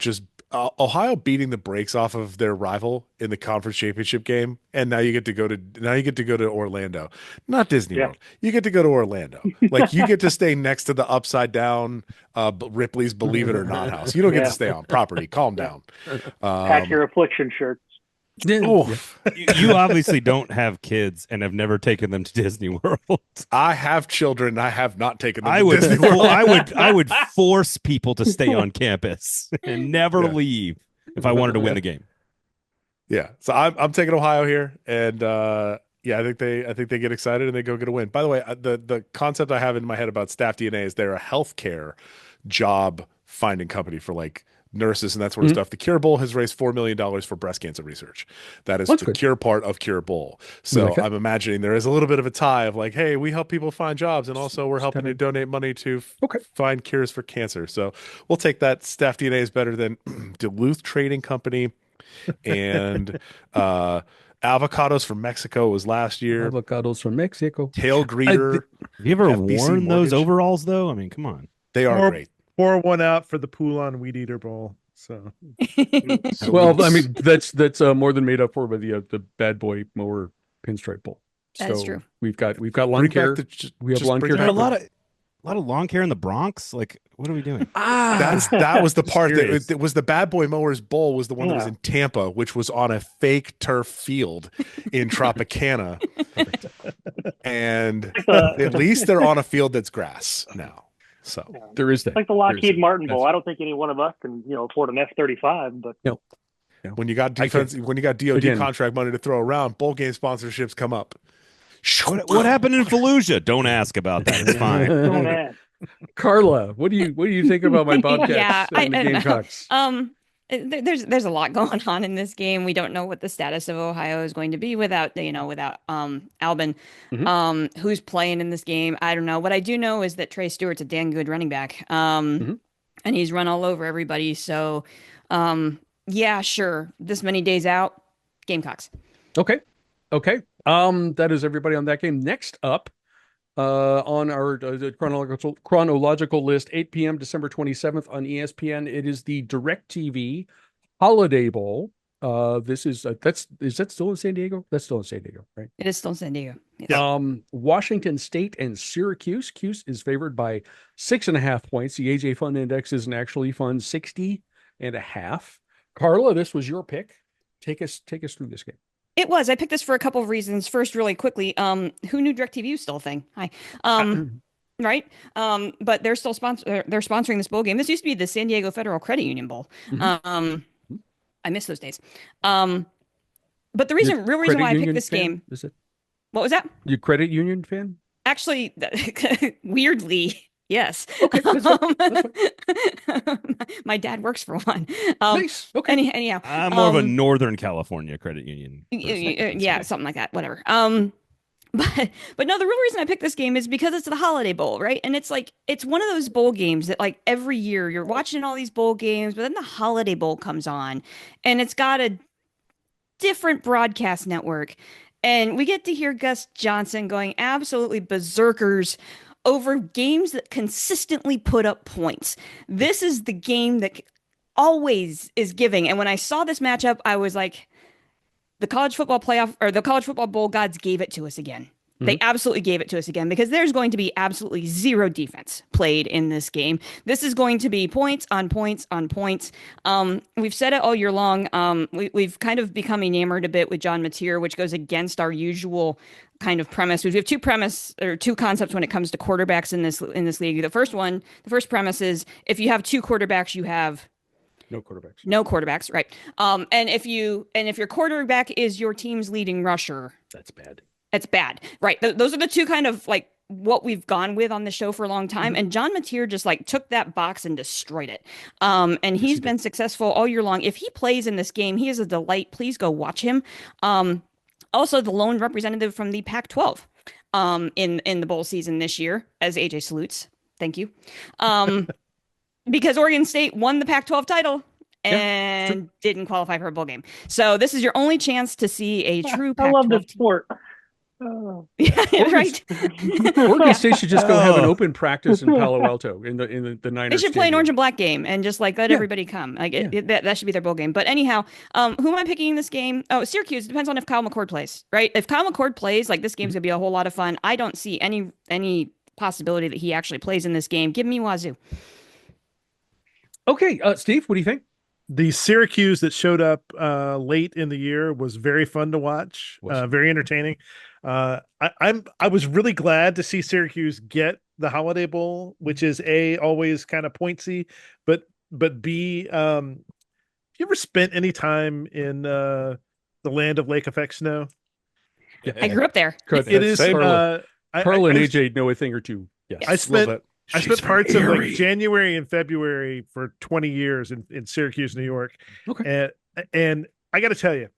beating the brakes off of their rival in the conference championship game, and now you get to go to Orlando, not Disney World. You get to go to Orlando. Like, you get to stay next to the upside down Ripley's Believe It or Not house. You don't get to stay on property. Calm down. Pack your affliction shirts. You obviously don't have kids and have never taken them to Disney World. I have children. I have not taken them to Disney World. I would force people to stay on campus and never leave. if I wanted to win the game. Yeah, so I'm taking Ohio here, and yeah, I think they get excited and they go get a win. By the way, the concept I have in my head about Staff DNA is they're a healthcare job finding company for like nurses and that sort of stuff. The Cure Bowl has raised $4 million for breast cancer research. That is the good. Cure part of Cure Bowl. So I'm imagining there is a little bit of a tie of like, hey, we help people find jobs, and also we're helping to donate money to find cures for cancer. So we'll take that. Staff DNA is better than Duluth Trading Company and avocados from Mexico was last year. Avocados from Mexico. Tail greeter. Have you ever FBC worn those mortgage. overalls though? I mean, come on. They are great. Pour one out for the Poulon Weed Eater Bowl. So, Well, I mean, that's more than made up for by the Bad Boy Mower Pinstripe Bowl. That's So true. We've got lawn care. We have lawn care. A lot of lawn care in the Bronx. Like, what are we doing? That was the part Serious. that was the Bad Boy Mowers Bowl was the one that was in Tampa, which was on a fake turf field in Tropicana. And at least they're on a field that's grass now. So there is that. It's like the Lockheed Martin Bowl. I don't think any one of us can, afford an F-35, but no. When you got defense, when you got DoD contract money to throw around, bowl game sponsorships come up. What happened in Fallujah? Don't ask about that. It's fine. don't ask. Carla, what do you think about my Bobcats and the Gamecocks? There's a lot going on in this game. We don't know what the status of Ohio is going to be without Albin, who's playing in this game. I don't know. What I do know is that Trey Stewart's a damn good running back, and he's run all over everybody. So, yeah, sure. This many days out, Gamecocks. Okay. That is everybody on that game. Next up, on our chronological list, 8 p.m. December 27th on ESPN. It is the DirecTV Holiday Bowl. This is is that still in San Diego? That's still in San Diego, right? It is still in San Diego. Yes. Yeah. Washington State and Syracuse. Cuse is favored by 6.5 points. The AJ Fun Index is an actually fun 60.5. Carla, this was your pick. Take us through this game. It was. I picked this for a couple of reasons. First, really quickly, who knew DirecTV was still a thing? Hi. Right. But they're still sponsoring this bowl game. This used to be the San Diego Federal Credit Union Bowl. I miss those days. But the real reason why I picked this game. Is it? What was that? You credit union fan? Actually, weirdly, yes. Okay, that's fine. My dad works for one. Nice. Okay. Anyhow, I'm more of a Northern California credit union. Yeah, something like that. Whatever. But no, the real reason I picked this game is because it's the Holiday Bowl, right? And it's like it's one of those bowl games that like every year you're watching all these bowl games, but then the Holiday Bowl comes on, and it's got a different broadcast network, and we get to hear Gus Johnson going absolutely berserkers over games that consistently put up points. This is the game that always is giving. And when I saw this matchup, I was like, the college football playoff or the college football bowl gods gave it to us again. They absolutely gave it to us again because there's going to be absolutely zero defense played in this game. This is going to be points on points on points. We've said it all year long. We've kind of become enamored a bit with John Mateer, which goes against our usual kind of premise. We have two concepts when it comes to quarterbacks in this league. The first premise is if you have two quarterbacks, you have no quarterbacks. No quarterbacks, right? And if your quarterback is your team's leading rusher, that's bad. It's bad, right? Those are the two kind of like what we've gone with on the show for a long time. And John Mateer just like took that box and destroyed it. And he's been successful all year long. If he plays in this game, he is a delight. Please go watch him. Also, the lone representative from the Pac-12 in the bowl season this year, as AJ salutes. Thank you. Because Oregon State won the Pac-12 title and didn't qualify for a bowl game. So this is your only chance to see a true Pac-12 I love this team. sport. Yeah, right. Oregon State should just go have an open practice in Palo Alto in the Niners. They should play an orange and black game and just like let everybody come. Like that should be their bowl game. But anyhow, who am I picking in this game? Oh, Syracuse. Depends on if Kyle McCord plays, right? If Kyle McCord plays, like this game's gonna be a whole lot of fun. I don't see any possibility that he actually plays in this game. Give me Wazoo. Okay, Steve, what do you think? The Syracuse that showed up late in the year was very fun to watch, very entertaining. I was really glad to see Syracuse get the Holiday Bowl, which is always kind of pointsy, but B, you ever spent any time in the land of lake effect snow? I grew up there. It is. Carla and I AJ know a thing or two. Yes. I spent parts of like Erie. January and February for 20 years in Syracuse, New York. Okay. And I got to tell you,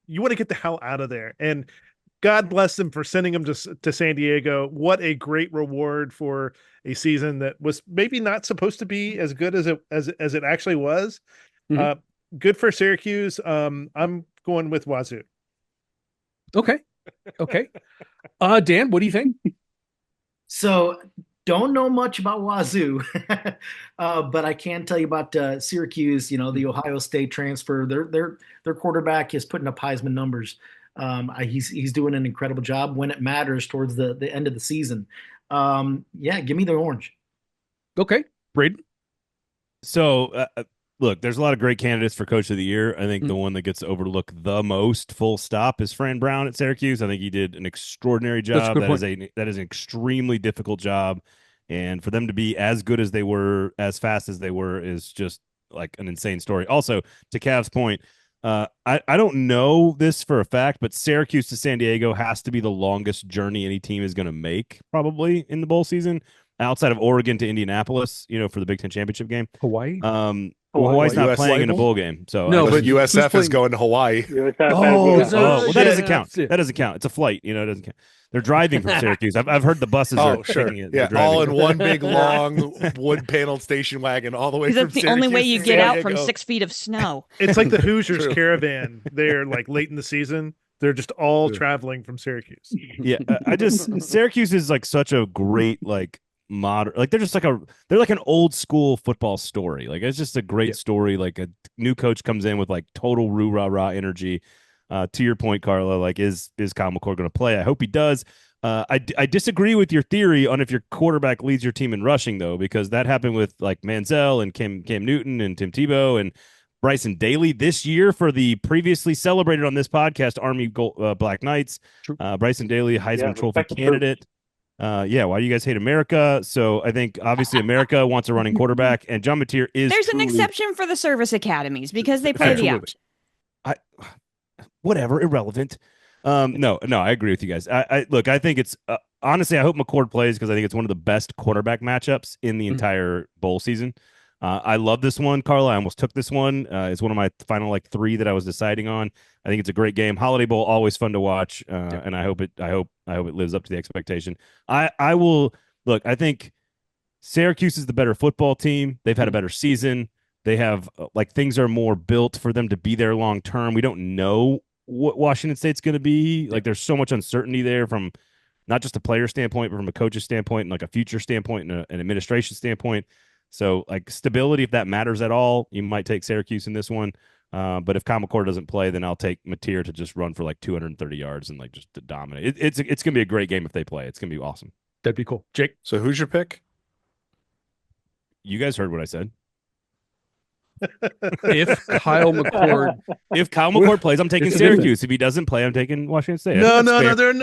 you want to get the hell out of there. And God bless them for sending them to San Diego. What a great reward for a season that was maybe not supposed to be as good as it actually was. Mhm. Good for Syracuse. I'm going with Wazoo. Okay. Dan, what do you think? So don't know much about Wazoo, but I can tell you about Syracuse. You know, the Ohio State transfer. Their quarterback is putting up Heisman numbers. He's doing an incredible job when it matters towards the end of the season. Yeah, give me the orange. Okay, Braden. So, look, there's a lot of great candidates for Coach of the Year. I think the one that gets overlooked the most, full stop, is Fran Brown at Syracuse. I think he did an extraordinary job. That is an extremely difficult job, and for them to be as good as they were, as fast as they were, is just like an insane story. Also, to Cav's point, I don't know this for a fact, but Syracuse to San Diego has to be the longest journey any team is going to make, probably in the bowl season, outside of Oregon to Indianapolis, for the Big Ten championship game. Hawaii. Hawaii's not US playing in a Bible? bowl game, so No, But but USF who's is going to Hawaii. well, that doesn't count. Yeah. That doesn't count. It's a flight. It doesn't count. They're driving from Syracuse. I've heard the buses are Sure. taking it. Yeah, They're all driving. in one big long wood paneled station wagon all the way from That's the only way Syracuse you to get San out from Diego. 6 feet of snow. It's like the Hoosiers True. caravan. They're like late in the season. They're just all traveling from Syracuse. Yeah, Syracuse is like such a great modern, like they're like an old school football story. Like it's just a great story. Like a new coach comes in with like total rah rah energy. To your point, Carla, like is Kyle McCord going to play? I hope he does. I disagree with your theory on if your quarterback leads your team in rushing, though, because that happened with like Manziel and Cam Newton and Tim Tebow and Bryson Daly this year for the previously celebrated on this podcast Army Black Knights. Bryson Daly, Heisman Trophy candidate. Why do you guys hate America? So I think obviously America wants a running quarterback, and John Mateer is. There's an exception for the service academies because they play the out. Whatever, irrelevant. No, I agree with you guys. I think it's honestly, I hope McCord plays because I think it's one of the best quarterback matchups in the entire bowl season. I love this one, Carla. I almost took this one. It's one of my final 3 that I was deciding on. I think it's a great game. Holiday Bowl, always fun to watch, and I hope it lives up to the expectation. I will look. I think Syracuse is the better football team. They've had a better season. They have things are more built for them to be there long term. We don't know what Washington State's going to be. Like there's so much uncertainty there from not just a player standpoint, but from a coach's standpoint and like a future standpoint and an administration standpoint. So stability, if that matters at all, you might take Syracuse in this one. But if Kyle McCord doesn't play, then I'll take Mateer to just run for 230 yards and just to dominate. It's going to be a great game if they play. It's going to be awesome. That'd be cool. Jake. So who's your pick? You guys heard what I said. If Kyle McCord plays, I'm taking Syracuse. If he doesn't play, I'm taking Washington State. No. I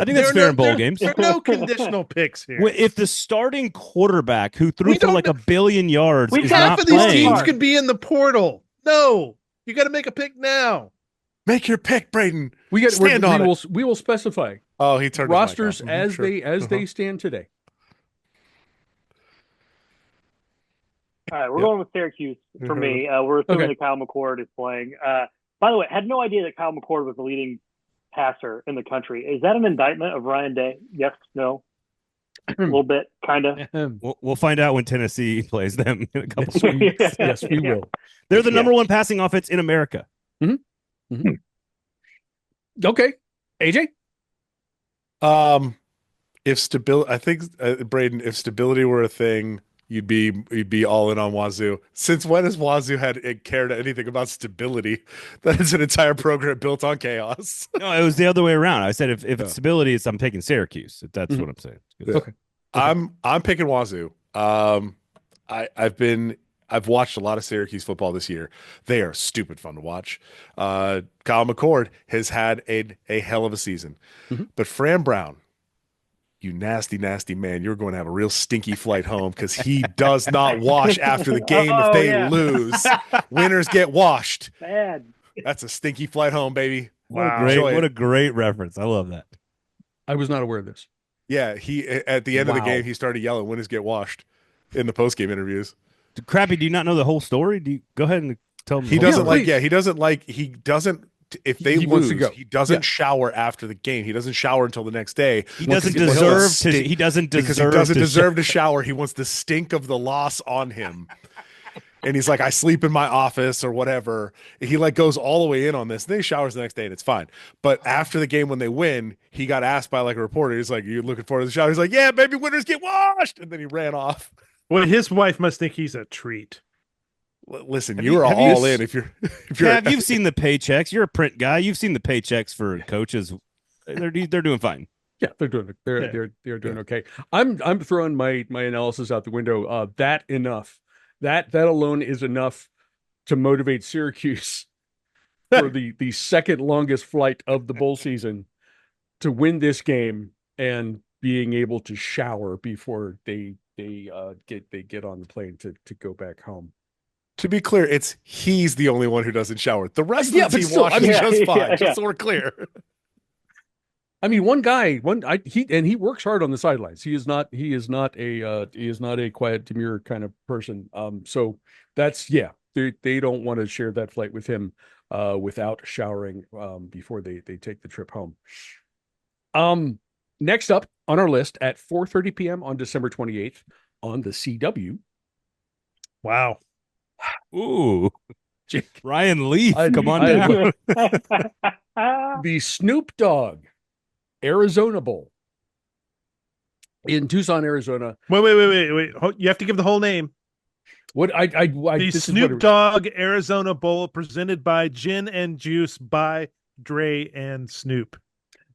think that's fair in bowl games. There are no conditional picks here. If the starting quarterback who threw for a billion yards is half not of these playing, teams could be in the portal. No, you got to make a pick now. Make your pick, Braden. We will specify. Oh, he turned rosters his mic off. as they stand today. All right, we're going with Syracuse for me. We're assuming that Kyle McCord is playing. By the way, I had no idea that Kyle McCord was the leading passer in the country. Is that an indictment of Ryan Day? Yes, no? A little bit, kind of. We'll find out when Tennessee plays them in a couple of weeks. Yes, we will. They're the number one passing offense in America. Okay. AJ? If stability, I think Braden, if stability were a thing, you'd be all in on Wazoo. Since when has Wazoo cared anything about stability? That is an entire program built on chaos. No, it was the other way around. I said if it's stability, I'm taking Syracuse. That's what I'm saying. Okay. I'm picking Wazoo. I've watched a lot of Syracuse football this year. They are stupid fun to watch. Kyle McCord has had a hell of a season. But Fran Brown, you nasty, nasty man, you're going to have a real stinky flight home because he does not wash after the game if they lose. Winners get washed. Bad. That's a stinky flight home, baby. Wow. What a great reference. I love that. I was not aware of this. Yeah, he at the end of the game, he started yelling, winners get washed in the post-game interviews. Crappy, do you not know the whole story? Do you go ahead and tell them? He doesn't if they lose, he doesn't shower after the game. He doesn't shower until the next day. He doesn't deserve to shower. He wants the stink of the loss on him. And he's like, I sleep in my office or whatever. He like goes all the way in on this. And then he showers the next day and it's fine. But after the game, when they win, he got asked by like a reporter. He's like, you looking forward to the shower? He's like, yeah, baby, winners get washed. And then he ran off. Well, his wife must think he's a treat. Listen, you are all in if you're you've seen the paychecks. You're a print guy. You've seen the paychecks for coaches. They're doing fine. Yeah, they're doing okay. I'm throwing my analysis out the window. That alone is enough to motivate Syracuse for the second longest flight of the bowl season to win this game and being able to shower before they get on the plane to go back home. To be clear, he's the only one who doesn't shower. The rest of the team washes just fine. Just so we're clear. I mean, he works hard on the sidelines. He is not a quiet, demure kind of person. So that's they don't want to share that flight with him without showering before they take the trip home. Next up on our list at 4:30 p.m. on December 28th on the CW. Wow. Ooh, Ryan Leaf, come on down. The Snoop Dogg Arizona Bowl in Tucson, Arizona. Wait. You have to give the whole name. What the Snoop Dogg Arizona Bowl presented by Gin and Juice by Dre and Snoop.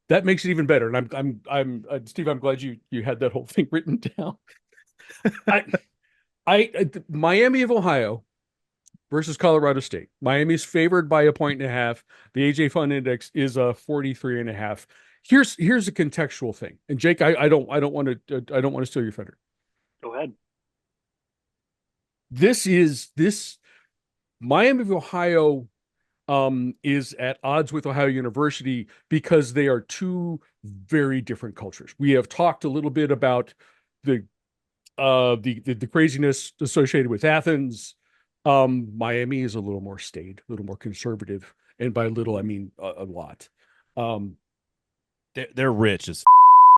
That makes it even better. And I'm Steve, I'm glad you had that whole thing written down. Miami of Ohio versus Colorado State. Miami's favored by 1.5. The AJ Fun Index is a 43.5. Here's a contextual thing. And Jake, I don't want to steal your thunder. Go ahead. This Miami of Ohio is at odds with Ohio University because they are two very different cultures. We have talked a little bit about the craziness associated with Athens. Miami is a little more staid, a little more conservative, and by little I mean a lot. They're rich as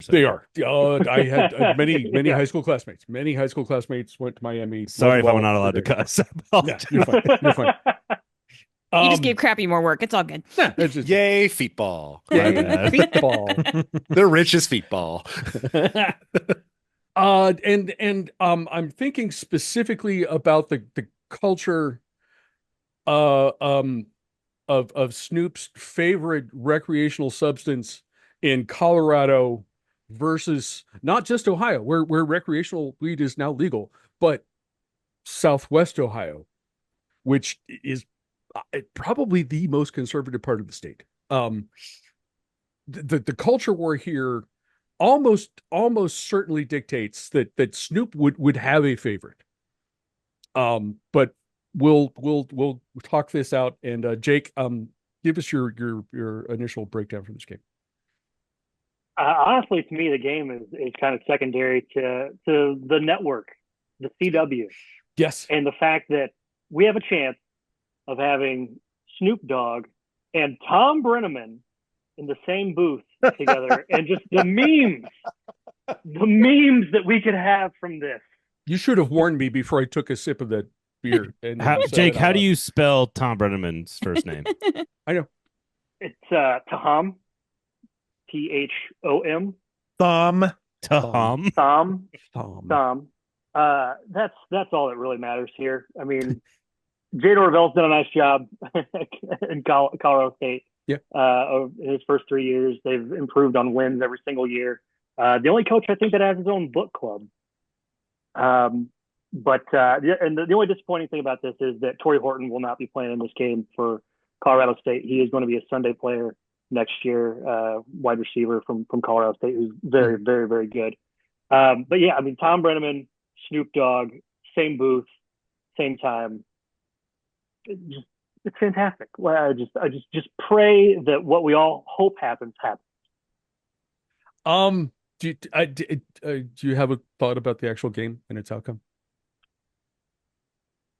so. They are. I had many high school classmates. Many high school classmates went to Miami. Sorry if I'm not allowed to cuss. Yeah, you're fine. You're fine. You just gave Crappy more work. It's all good. Yeah, yay, feetball. Yay, feetball. They're rich as feetball. I'm thinking specifically about the culture of Snoop's favorite recreational substance in Colorado versus not just Ohio, where recreational weed is now legal, but Southwest Ohio, which is probably the most conservative part of the state. The culture war here almost certainly dictates that Snoop would have a favorite. But we'll talk this out. And Jake, give us your initial breakdown for this game. Honestly, to me, the game is kind of secondary to the network, the CW. Yes, and the fact that we have a chance of having Snoop Dogg and Tom Brenneman in the same booth together, and just the memes that we could have from this. You should have warned me before I took a sip of that beer. And Jake, how do you spell Tom Brenneman's first name? I know. It's Tahom. THOM. Thom. Tom. That's all that really matters here. I mean, Jay Norvell's done a nice job in Colorado State. Yeah. In his first 3 years, they've improved on wins every single year. The only coach I think that has his own book club. And the only disappointing thing about this is that Torrey Horton will not be playing in this game for Colorado State. He is going to be a Sunday player next year, wide receiver from Colorado State, who's very, very, very good. But yeah, I mean, Tom Brenneman, Snoop Dogg, same booth, same time. It's fantastic. Well, I just pray that what we all hope happens. Do you have a thought about the actual game and its outcome?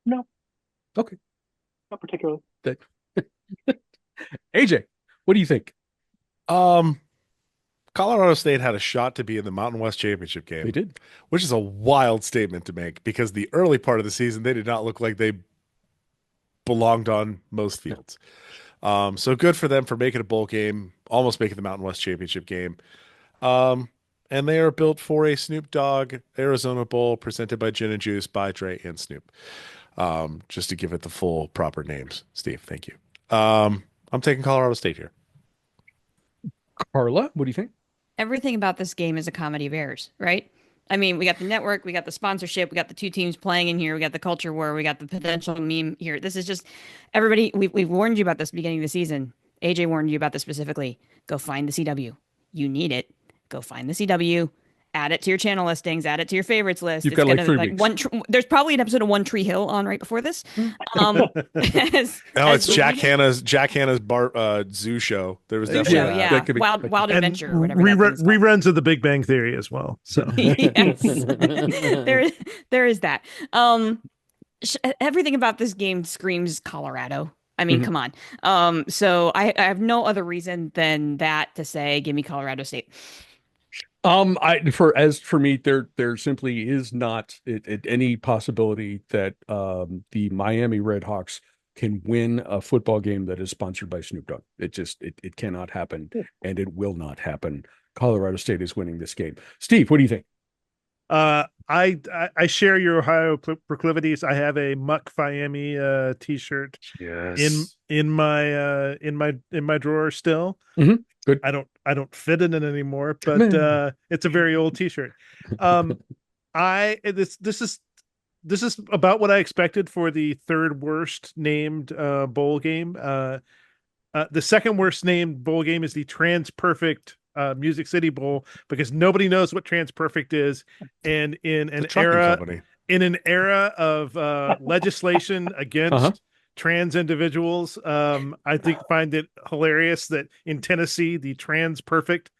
No. Okay. Not particularly. AJ, what do you think? Colorado State had a shot to be in the Mountain West Championship game. They did. Which is a wild statement to make because the early part of the season, they did not look like they belonged on most fields. So good for them for making a bowl game, almost making the Mountain West Championship game. And they are built for a Snoop Dogg Arizona Bowl presented by Gin and Juice by Dre and Snoop. Just to give it the full proper names. Steve, thank you. I'm taking Colorado State here. Carla, what do you think? Everything about this game is a comedy of errors, right? I mean, we got the network, we got the sponsorship, we got the two teams playing in here, we got the culture war, we got the potential meme here. This is just everybody. We've warned you about this beginning of the season. AJ warned you about this specifically. Go find the CW. You need it. Go find the CW. Add it to your channel listings. Add it to your favorites list. You've got like 3 weeks. There's probably an episode of One Tree Hill on right before this. It's Jack Hanna's zoo show. There was definitely yeah, that could be, Wild Adventure or whatever. Reruns of The Big Bang Theory as well. So yes, there is that. Everything about this game screams Colorado. I mean, come on. So I have no other reason than that to say, give me Colorado State. For me, there simply is not any possibility that the Miami Redhawks can win a football game that is sponsored by Snoop Dogg. It cannot happen, and it will not happen. Colorado State is winning this game. Steve, what do you think? I share your Ohio proclivities. I have a Muck Miami t-shirt in my drawer still. Mm-hmm. Good. I don't fit in it anymore, but it's a very old t-shirt. This is about what I expected for the third worst named bowl game. The second worst named bowl game is the Trans Perfect Music City Bowl, because nobody knows what Trans Perfect is, and in an era of legislation against trans individuals, I find it hilarious that in Tennessee the Trans Perfect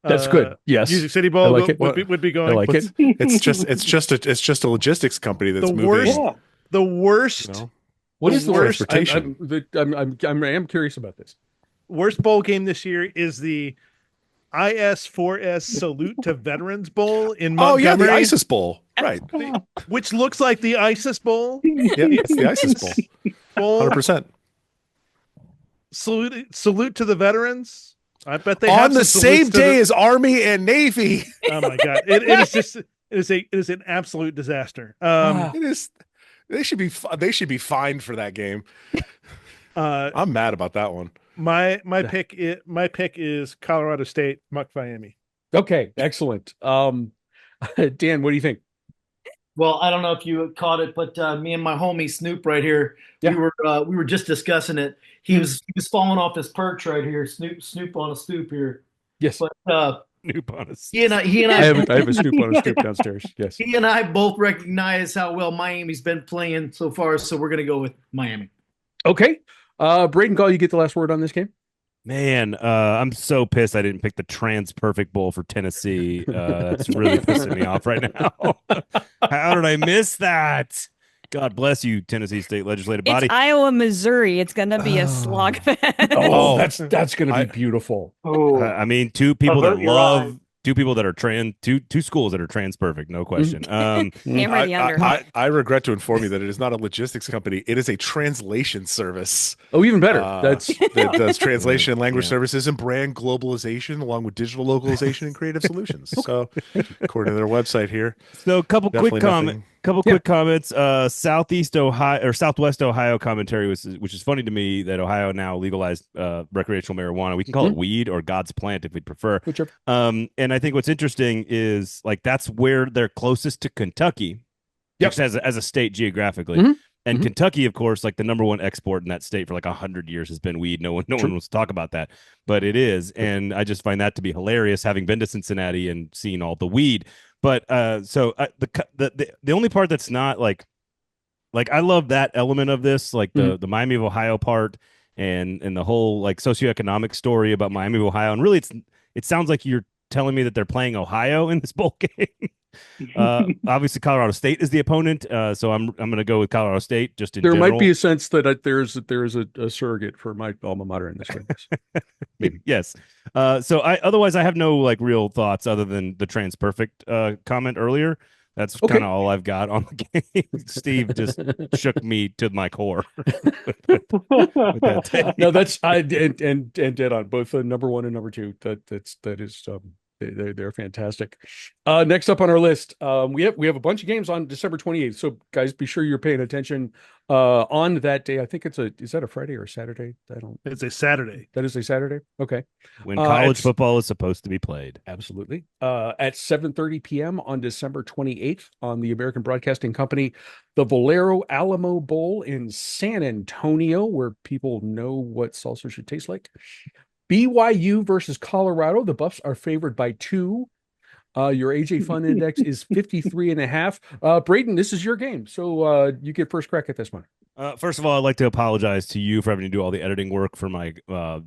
that's good. Yes, Music City Bowl would be going. I like it. It's just a logistics company that's moving. The worst. You know? What is the worst? Transportation. I am curious about this. Worst bowl game this year is the IS4S Salute to Veterans Bowl in Montgomery. Oh yeah, the ISIS Bowl, right? Which looks like the ISIS Bowl. Yeah, it's the ISIS Bowl. 100%. Salute to the veterans. I bet they on have the same day as Army and Navy. Oh my god! It is an absolute disaster. It is. They should be fined for that game. I'm mad about that one. My pick is Colorado State, Muck Miami. Okay, excellent. Dan, what do you think? Well, I don't know if you caught it, but me and my homie Snoop right here, we were just discussing it. He was falling off his perch right here. Snoop on a stoop here. Yes. But Snoop on a stoop. he and I I have a Snoop on a stoop downstairs. Yes. He and I both recognize how well Miami's been playing so far, so we're gonna go with Miami. Okay. Braden, Gall, you get the last word on this game? Man, I'm so pissed I didn't pick the Trans Perfect Bowl for Tennessee. That's really pissing me off right now. How did I miss that? God bless you, Tennessee State Legislative Body. It's Iowa, Missouri. It's gonna be a slogfest. Oh, that's gonna be beautiful. I mean, two people that are trans, two schools that are trans perfect, no question. Hammer the under. I regret to inform you that it is not a logistics company. It is a translation service. Oh, even better. That does translation and language services and brand globalization, along with digital localization and creative solutions. So, according to their website here. So, a couple quick comments. Southwest Ohio commentary which is funny to me that Ohio now legalized recreational marijuana. We can call it weed or God's plant if we'd prefer. Whichever. And I think what's interesting is like that's where they're closest to Kentucky, just as a state geographically. And Kentucky, of course, like the number one export in that state for like 100 years has been weed. No one wants to talk about that, but it is. And I just find that to be hilarious, having been to Cincinnati and seen all the weed. But the only part that's not like I love that element of this, like the Miami of Ohio part and the whole like socioeconomic story about Miami of Ohio. And really, it sounds like you're telling me that they're playing Ohio in this bowl game. Obviously Colorado State is the opponent, so I'm going to go with Colorado State just in there general. might be a sense that there's a surrogate for my alma mater in this game. Maybe. Yes. So otherwise I have no like real thoughts other than the TransPerfect comment earlier. That's kind of all I've got on the game. Steve just shook me to my core. with that no, that's and dead on both number 1 and number 2. That is they're fantastic. Next up on our list, we have a bunch of games on December 28th. So guys, be sure you're paying attention on that day. I think is that a Friday or a Saturday? It's a Saturday. That is a Saturday. Okay. When college football is supposed to be played. Absolutely. At 7:30 p.m. on December 28th on the American Broadcasting Company, the Valero Alamo Bowl in San Antonio, where people know what salsa should taste like. BYU versus Colorado. The Buffs are favored by 2. Your AJ Fun Index is 53.5. Braden, this is your game, so you get first crack at this one. First of all, I'd like to apologize to you for having to do all the editing work for my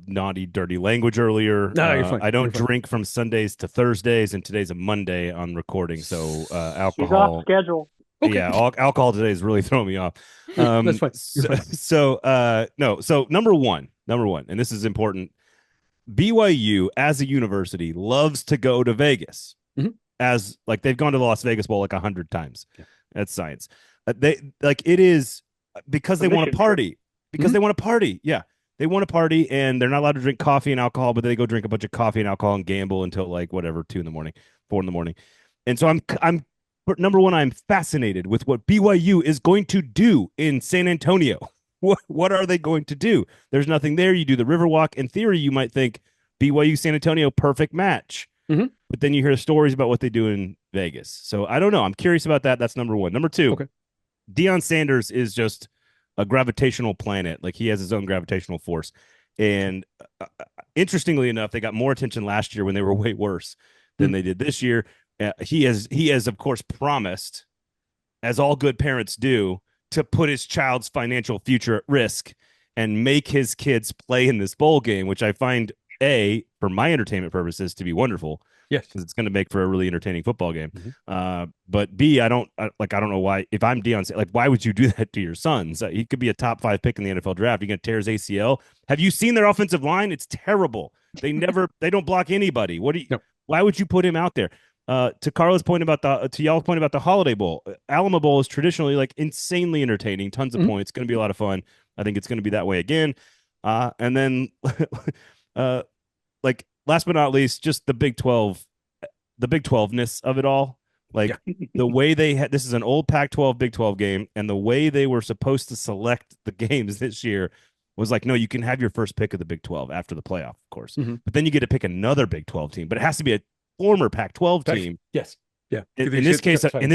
naughty, dirty language earlier. No, you're fine. I don't drink from Sundays to Thursdays, and today's a Monday on recording, so alcohol. He's off schedule. Okay. Yeah, alcohol today is really throwing me off. That's fine. So number one, and this is important. BYU as a university loves to go to Vegas, as like they've gone to the Las Vegas Bowl like 100 times. Yeah. That's science. They like it is because they want to party. Because they want to party. Yeah, they want to party, and they're not allowed to drink coffee and alcohol, but they go drink a bunch of coffee and alcohol and gamble until like whatever 2 in the morning, 4 in the morning. And so I'm number one. I'm fascinated with what BYU is going to do in San Antonio. What are they going to do? There's nothing there. You do the Riverwalk. In theory, you might think BYU San Antonio, perfect match. But then you hear stories about what they do in Vegas. So I don't know. I'm curious about that. That's number 1. Number 2, Deion Sanders is just a gravitational planet. Like he has his own gravitational force. And interestingly enough, they got more attention last year when they were way worse than they did this year. He has, of course, promised, as all good parents do, to put his child's financial future at risk and make his kids play in this bowl game, which I find, A, for my entertainment purposes, to be wonderful. Yes, because it's going to make for a really entertaining football game. But B, I don't know why. If I'm Deion, like, why would you do that to your sons? He could be a top 5 pick in the NFL draft. You're going to tear his ACL. Have you seen their offensive line? It's terrible. They don't block anybody. Why would you put him out there? To Carla's point about to y'all's point about the Holiday Bowl, Alamo Bowl is traditionally like insanely entertaining, tons of points, going to be a lot of fun. I think it's going to be that way again. And then, like last but not least, just the Big 12, the Big 12-ness of it all. Like the way they had, this is an old Pac-12 Big 12 game, and the way they were supposed to select the games this year was like, no, you can have your first pick of the Big 12 after the playoff, of course, but then you get to pick another Big 12 team, but it has to be a former Pac-12 team. Yes. Yeah. In this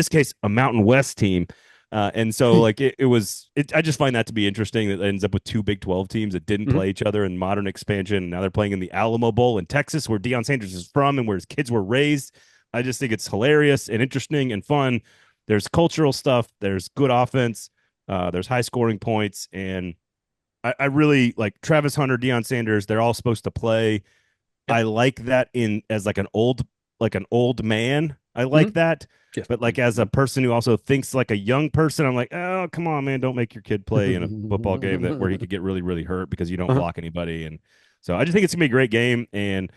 case, a Mountain West team. And so like I just find that to be interesting that it ends up with 2 Big 12 teams that didn't play each other in modern expansion. And now they're playing in the Alamo Bowl in Texas, where Deion Sanders is from and where his kids were raised. I just think it's hilarious and interesting and fun. There's cultural stuff. There's good offense. There's high scoring points. And I really like Travis Hunter, Deion Sanders. They're all supposed to play. I like that as like an old man. I like that. Yes. But like as a person who also thinks like a young person, I'm like, oh, come on, man, don't make your kid play in a football game where he could get really, really hurt because you don't block anybody. And so I just think it's gonna be a great game. And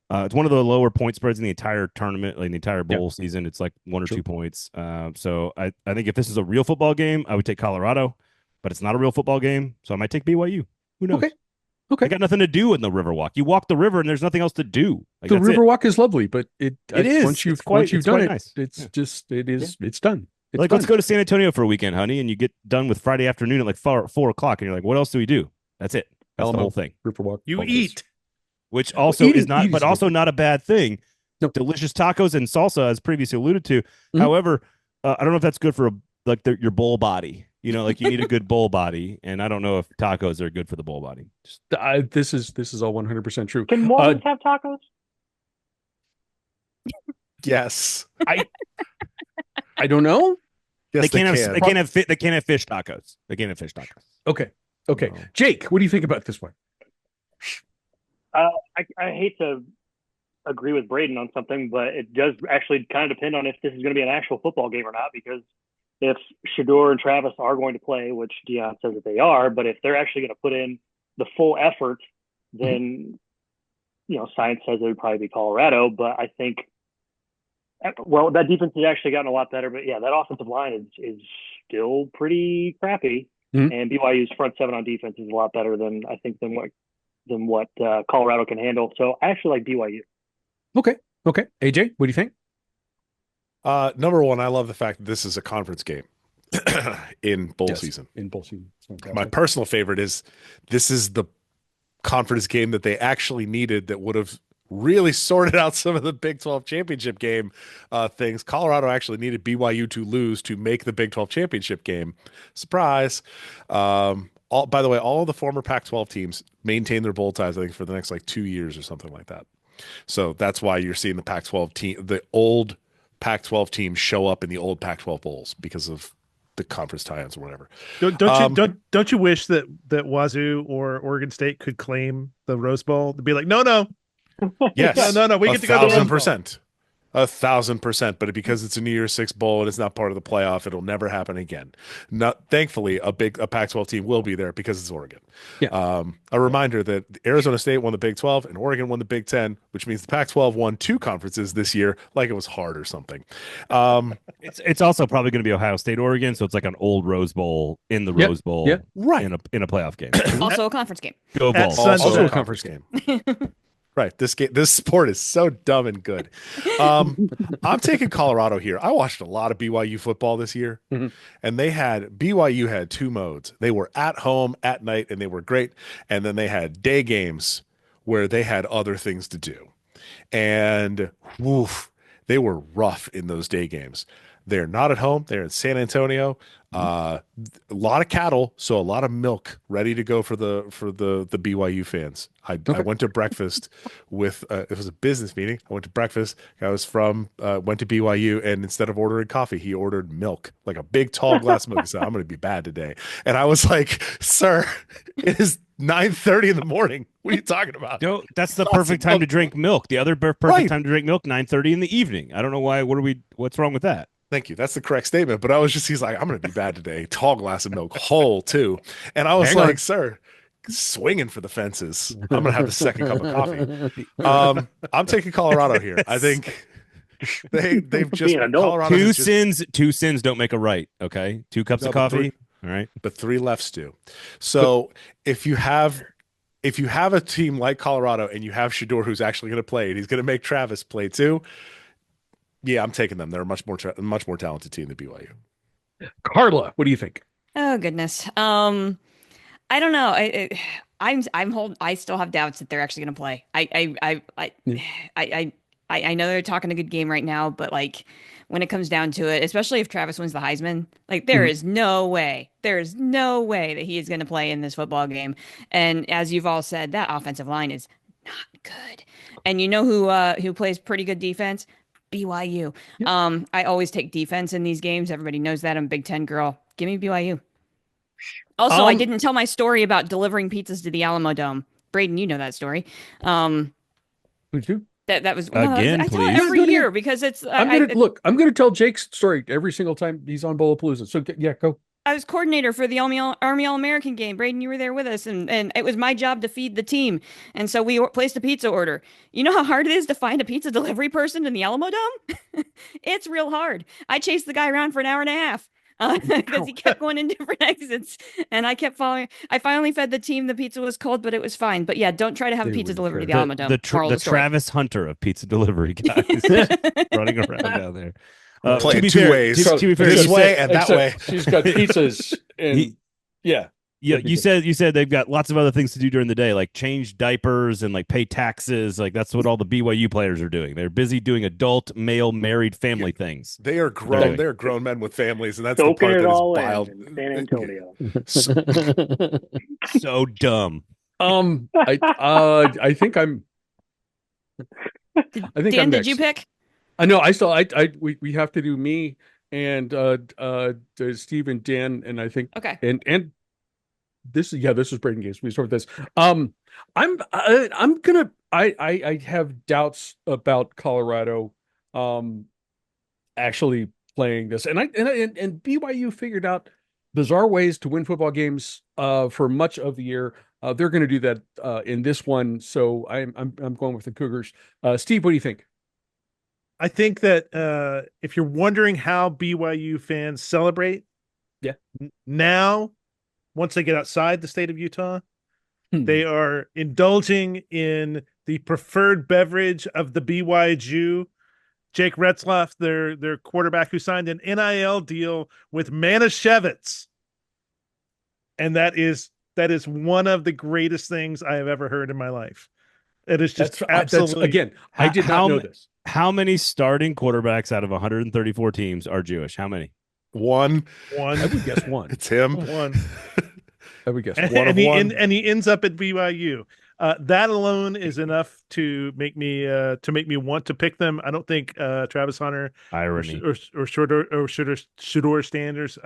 it's one of the lower point spreads in the entire tournament, like the entire bowl season. It's like 1 or 2 points. So I think if this is a real football game, I would take Colorado, but it's not a real football game. So I might take BYU. Who knows? Okay. They got nothing to do in the Riverwalk. You walk the river and there's nothing else to do. Like, the Riverwalk is lovely, but it is once you've done it, nice. It's done. Let's go to San Antonio for a weekend, honey, and you get done with Friday afternoon at like 4 o'clock, and you're like, what else do we do? That's it. That's the whole thing. Riverwalk. You eat, which also is not, but also not a bad thing. Nope. Delicious tacos and salsa, as previously alluded to. However, I don't know if that's good for your bowl body. You know, like you need a good bowl body, and I don't know if tacos are good for the bowl body. Just, This is all 100% true. Can Mormons have tacos? Yes. I don't know. Yes, they can't have can. they can't have they can't have fish tacos. They can't have fish tacos. Okay. No. Jake, what do you think about this one? I hate to agree with Braden on something, but it does actually kind of depend on if this is going to be an actual football game or not. Because if Shador and Travis are going to play, which Dion says that they are, but if they're actually going to put in the full effort, then science says it would probably be Colorado. But I think, well, that defense has actually gotten a lot better. But yeah, that offensive line is still pretty crappy. And BYU's front seven on defense is a lot better than what Colorado can handle. So I actually like BYU. Okay. AJ, what do you think? Number one, I love the fact that this is a conference game in bowl season. In bowl season. My personal favorite is this is the conference game that they actually needed that would have really sorted out some of the Big 12 championship game things. Colorado actually needed BYU to lose to make the Big 12 championship game. Surprise. By the way, all of the former Pac-12 teams maintain their bowl ties, I think, for the next 2 years or something like that. So that's why you're seeing the Pac-12 team, the old Pac-12 teams show up in the old Pac-12 bowls because of the conference tie-ins or whatever. Don't you wish that Wazoo or Oregon State could claim the Rose Bowl to be like, no. Yes. No. We get to go to the Rose Bowl. 1,000%. 1,000%, but because it's a New Year's Six bowl and it's not part of the playoff, it'll never happen again. Thankfully, a Pac-12 team will be there because it's Oregon. Yeah. A reminder that Arizona State won the Big 12 and Oregon won the Big 10, which means the Pac-12 won 2 conferences this year, like it was hard or something. It's also probably going to be Ohio State, Oregon, so it's like an old Rose Bowl in the Rose Bowl, right? In a playoff game, also a conference game. Go Vols. Also a conference game. Right. This sport is so dumb and good. I'm taking Colorado here. I watched a lot of BYU football this year, and BYU had 2 modes. They were at home at night, and they were great. And then they had day games where they had other things to do. And they were rough in those day games. They're not at home. They're in San Antonio. A lot of cattle, so a lot of milk ready to go for the BYU fans. I went to breakfast with it was a business meeting. I went to breakfast. I was went to BYU, and instead of ordering coffee, he ordered milk, like a big tall glass of milk. He said, "I'm going to be bad today," and I was like, "Sir, it is 9:30 in the morning. What are you talking about?" No, that's the perfect time to drink milk. The other perfect time to drink milk, 9:30 in the evening. I don't know why. What's wrong with that? Thank you. That's the correct statement. But he's like, "I'm going to be bad today. Tall glass of milk, whole too." And I was like, "Sir, swinging for the fences. I'm going to have the second cup of coffee." I'm taking Colorado here. I think they've just Colorado two sins don't make a right. Okay, 2 cups of coffee. All right, but 3 lefts do. So if you have a team like Colorado and you have Shador who's actually going to play and he's going to make Travis play too. Yeah, I'm taking them. They're a much more talented team than BYU. Carla, what do you think? Oh goodness. I don't know. I still have doubts that they're actually going to play. I know they're talking a good game right now, but when it comes down to it, especially if Travis wins the Heisman, there is no way that he is going to play in this football game. And as you've all said, that offensive line is not good. And you know who plays pretty good defense? BYU. Yep. I always take defense in these games. Everybody knows that. I'm a Big Ten girl. Give me BYU. Also, I didn't tell my story about delivering pizzas to the Alamo Dome. Braden, you know that story. Would you? That was again, I tell it every year because it's. I'm going to tell Jake's story every single time he's on Bowlapalooza. So yeah, go. I was coordinator for the Army All-American game. Braden, you were there with us, and it was my job to feed the team. And so we placed a pizza order. You know how hard it is to find a pizza delivery person in the Alamo Dome? It's real hard. I chased the guy around for an hour and a half because he kept going in different exits, and I kept following. I finally fed the team. The pizza was cold, but it was fine. But yeah, don't try to have a pizza delivered to the Alamo Dome. The Travis Hunter of pizza delivery guys running around down there. Play it 2 ways. To be fair, this way and that way. She's got pizzas. And, yeah. Yeah, you said they've got lots of other things to do during the day, like change diapers and like pay taxes. Like that's what all the BYU players are doing. They're busy doing adult male married family things. They are grown. They're grown men with families, and that's the Soaking part it that is all wild. in San Antonio. So dumb. I think I'm. I think Dan, I'm did next. you pick? No, we have to do me and Steve and Dan, and I think Okay. and this is Braden games. We start with this. I'm gonna I have doubts about Colorado actually playing this, and BYU figured out bizarre ways to win football games for much of the year. They're going to do that in this one, so I'm going with the Cougars. Steve, what do you think? I think that if you're wondering how BYU fans celebrate, now once they get outside the state of Utah, they are indulging in the preferred beverage of the BYU. Jake Retzlaff, their quarterback, who signed an NIL deal with Manischewitz, and that is one of the greatest things I have ever heard in my life. It is just absolutely. Again, I did not know this. How many starting quarterbacks out of 134 teams are Jewish? How many? One. I would guess one. It's him. One. I would guess one. And he ends up at BYU. That alone is enough to make me want to pick them. I don't think Travis Hunter irony or Shador Sanders,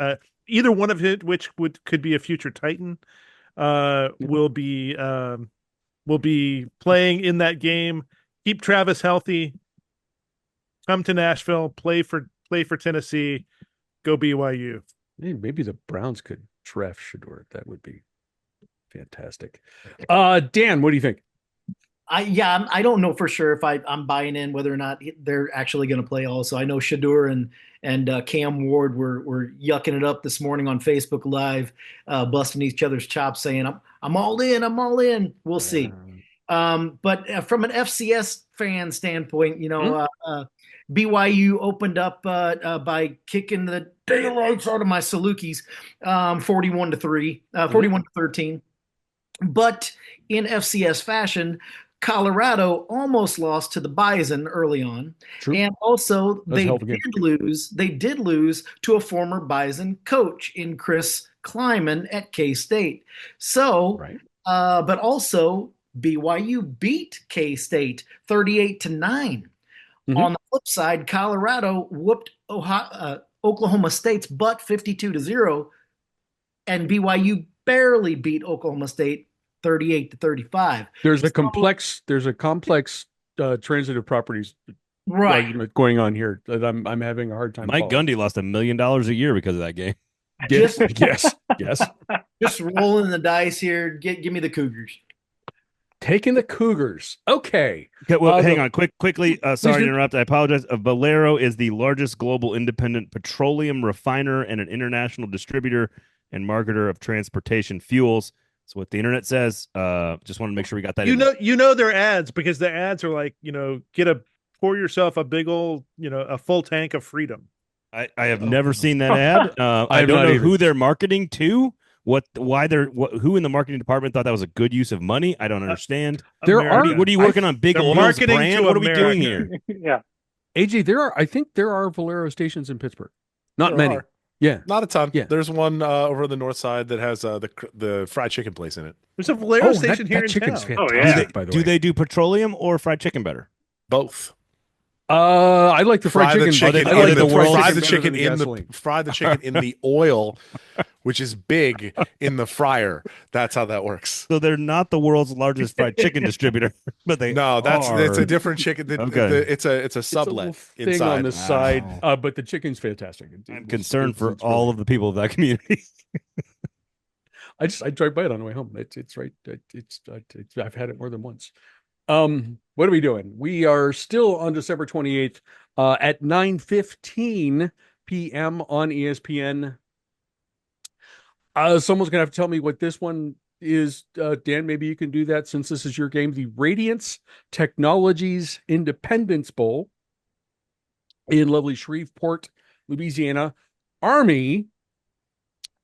either one of which could be a future Titan, will be playing in that game. Keep Travis healthy. Come to Nashville, play for Tennessee, go BYU. Maybe the Browns could draft Shador. That would be fantastic. Dan, what do you think? I don't know for sure if I'm buying in whether or not they're actually going to play. Also, I know Shador and Cam Ward were yucking it up this morning on Facebook Live, busting each other's chops, saying I'm all in, I'm all in. We'll see. But from an FCS fan standpoint, BYU opened up by kicking the daylights out of my Salukis, 41-3, 41-13. But in FCS fashion, Colorado almost lost to the Bison early on. True. And also they did lose to a former Bison coach in Chris Kleiman at K-State. So, but also BYU beat K-State 38-9. On the flip side, Colorado whooped Oklahoma State's butt 52-0, and BYU barely beat Oklahoma State 38-35. There's a complex transitive properties argument going on here that I'm having a hard time. Mike Gundy lost $1 million a year because of that game. Yes. Just rolling the dice here. Give me the Cougars. Taking the Cougars. Okay. Well, hang on. Quickly. Sorry to interrupt. I apologize. Valero is the largest global independent petroleum refiner and an international distributor and marketer of transportation fuels. That's what the internet says. Just want to make sure we got that. You know their ads, because the ads are like, pour yourself a big old, a full tank of freedom. I have never seen that ad. I don't know who they're marketing to. Who in the marketing department thought that was a good use of money? I don't understand. What are you working on? Big Oil's brand? What are we doing here? Yeah. AJ, I think there are Valero stations in Pittsburgh. Not many. Yeah. Not a ton. Yeah. There's one over the north side that has the fried chicken place in it. There's a Valero station here in chicken's town. fantastic, by the way. Do they do petroleum or fried chicken better? Both. I like the fried chicken. I like fry the chicken in the oil, which is big in the fryer. That's how that works. So they're not the world's largest fried chicken distributor, but it's a different chicken. It's a sublet inside on the side. But the chicken's fantastic. I'm concerned for all of the people of that community. I drive by it on the way home. It's right. I've had it more than once. What are we doing? We are still on December 28th at 9:15 p.m. on ESPN. Someone's gonna have to tell me what this one is. Dan, maybe you can do that since this is your game. The Radiance Technologies Independence Bowl in lovely Shreveport, Louisiana. Army